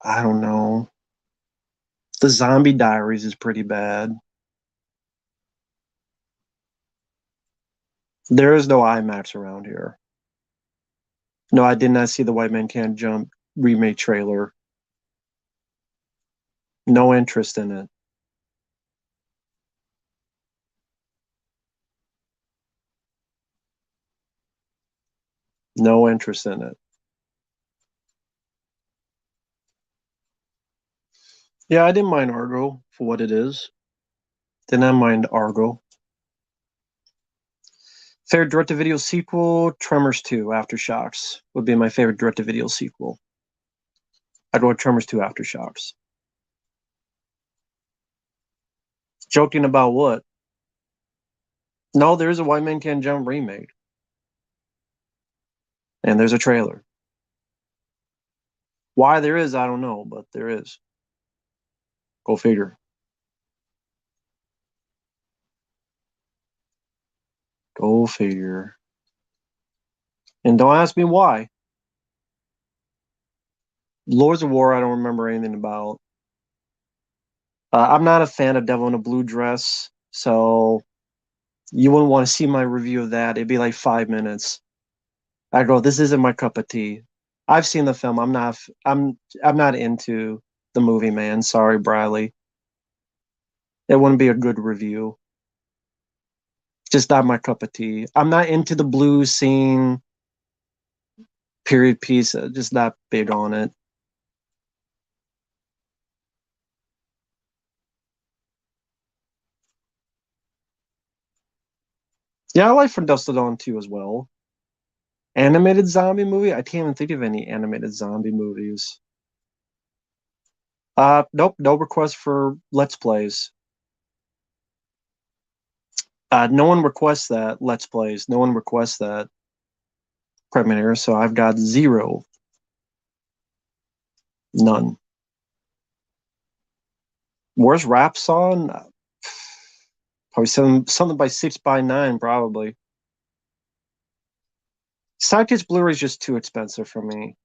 [SPEAKER 1] I don't know. The Zombie Diaries is pretty bad. There is no IMAX around here. No, I did not see the White Man Can't Jump remake trailer. No interest in it. No interest in it. Yeah, I didn't mind Argo for what it is. Did not mind Argo. Favorite direct-to-video sequel, Tremors 2, Aftershocks would be my favorite direct-to-video sequel. I'd go with Tremors 2, Aftershocks. Joking about what? No, there is a White Man Can't Jump remake. And there's a trailer. Why there is, I don't know, but there is. Go figure. Go figure. And don't ask me why. Lords of War, I don't remember anything about. I'm not a fan of Devil in a Blue Dress, so you wouldn't want to see my review of that. It'd be like 5 minutes. I go, this isn't my cup of tea. I've seen the film. I'm not into the movie, man. Sorry, Bradley. It wouldn't be a good review. Just not my cup of tea. I'm not into the blues scene, period piece. Just not big on it. Yeah, I like From Dusk to Dawn 2 as well. Animated zombie movie? I can't even think of any animated zombie movies. Nope, no request for Let's Plays. No one requests that Let's Plays. No one requests that premiere, so I've got 0. None. Where's Rap Song? Probably something by 6x9, probably. Sidekicks Blu-ray is just too expensive for me.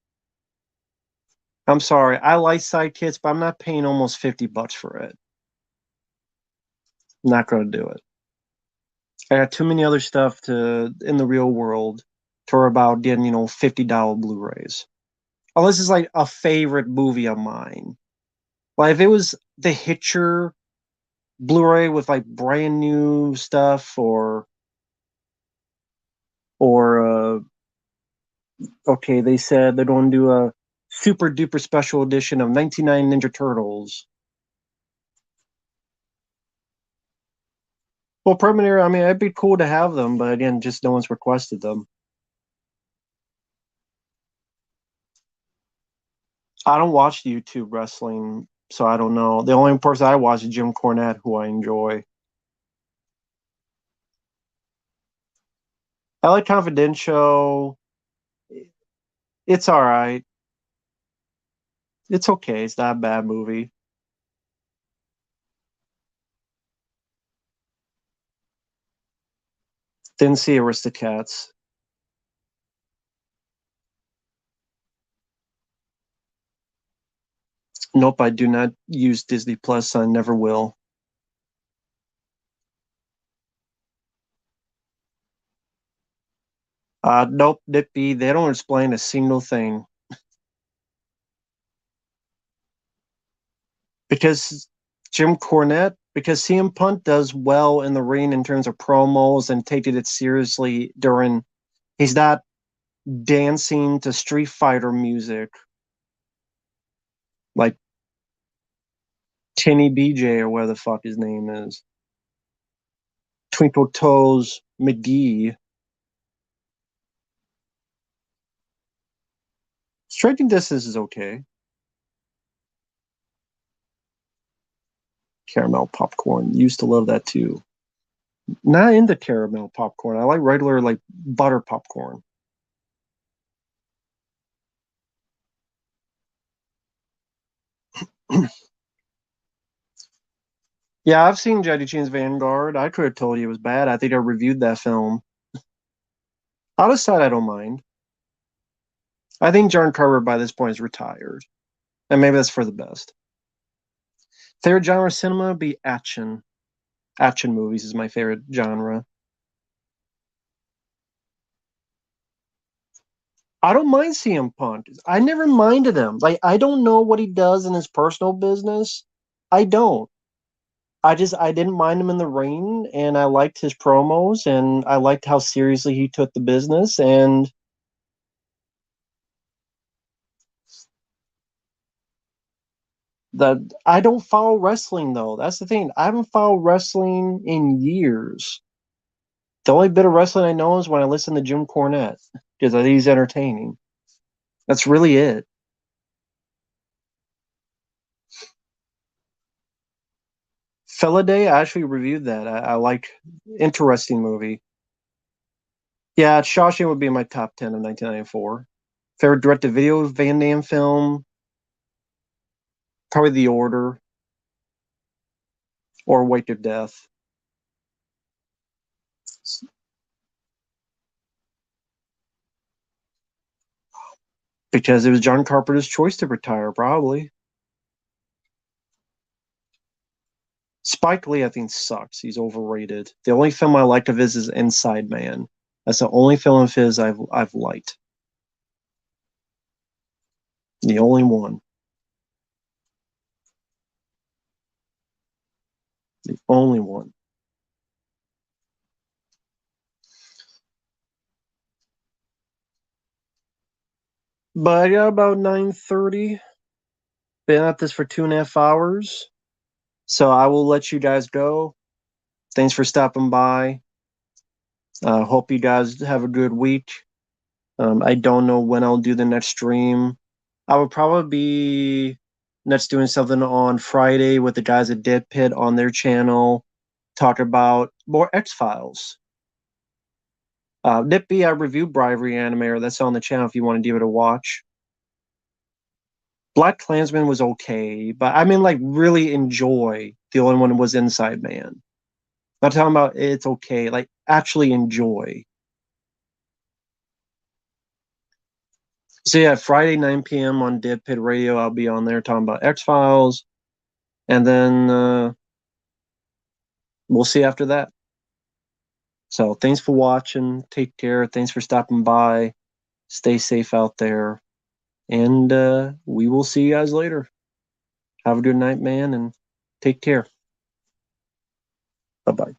[SPEAKER 1] I'm sorry. I like Sidekicks, but I'm not paying almost $50 for it. Not going to do it. I got too many other stuff in the real world to worry about getting, $50 Blu-rays. Unless it's like a favorite movie of mine. Like if it was The Hitcher Blu-ray with like brand new stuff or okay, they said they're going to do a super duper special edition of 99 Ninja Turtles. Well, preliminary, I mean, it'd be cool to have them, but again, just no one's requested them. I don't watch YouTube wrestling, so I don't know. The only person I watch is Jim Cornette, who I enjoy. I like Confidential. It's all right. It's okay. It's not a bad movie. Didn't see Aristocats. Nope, I do not use Disney Plus. I never will. Nope, Nippy. They don't explain a single thing because Jim Cornette, because CM Punk does well in the ring in terms of promos and taking it seriously during. He's not dancing to Street Fighter music like Kenny BJ or whatever the fuck his name is. Twinkle Toes McGee. Striking distance is okay. Caramel popcorn. Used to love that too. Not into caramel popcorn. I like regular like butter popcorn. Yeah, I've seen Jackie Chan's Vanguard. I could have told you it was bad. I think I reviewed that film. Out of sight, I don't mind. I think John Carver by this point is retired, and maybe that's for the best. Favorite genre of cinema would be action. Action movies is my favorite genre. I don't mind CM Punk. I never minded him. Like I don't know what he does in his personal business. I don't. I didn't mind him in the ring, and I liked his promos, and I liked how seriously he took the business. And that I don't follow wrestling though. That's the thing. I haven't followed wrestling in years. The only bit of wrestling I know is when I listen to Jim Cornette because I think he's entertaining. That's really it. Day, I actually reviewed that. I like interesting movie. Yeah, Shawshank would be in my top 10 of 1994. Favorite direct-to-video Van Damme film, probably The Order or Wake of Death. Because it was John Carpenter's choice to retire, probably. Spike Lee, I think, sucks. He's overrated. The only film I liked of his is Inside Man. That's the only film of his I've liked. The only one. The only one. But yeah, about 9:30. Been at this for 2.5 hours. So I will let you guys go. Thanks for stopping by. Hope you guys have a good week. I don't know when I'll do the next stream. I will probably be next doing something on Friday with the guys at Dead Pit on their channel. Talk about more X-Files. Nippy, I reviewed Bribery Animator. That's on the channel if you want to give it a watch. Black Klansman was okay, but I mean, like, really enjoy. The only one was Inside Man. Not talking about it's okay, like, actually enjoy. So yeah, Friday 9 p.m. on Dead Pit Radio, I'll be on there talking about X-Files, and then we'll see after that. So thanks for watching. Take care. Thanks for stopping by. Stay safe out there, and we will see you guys later. Have a good night, man, and take care. Bye bye.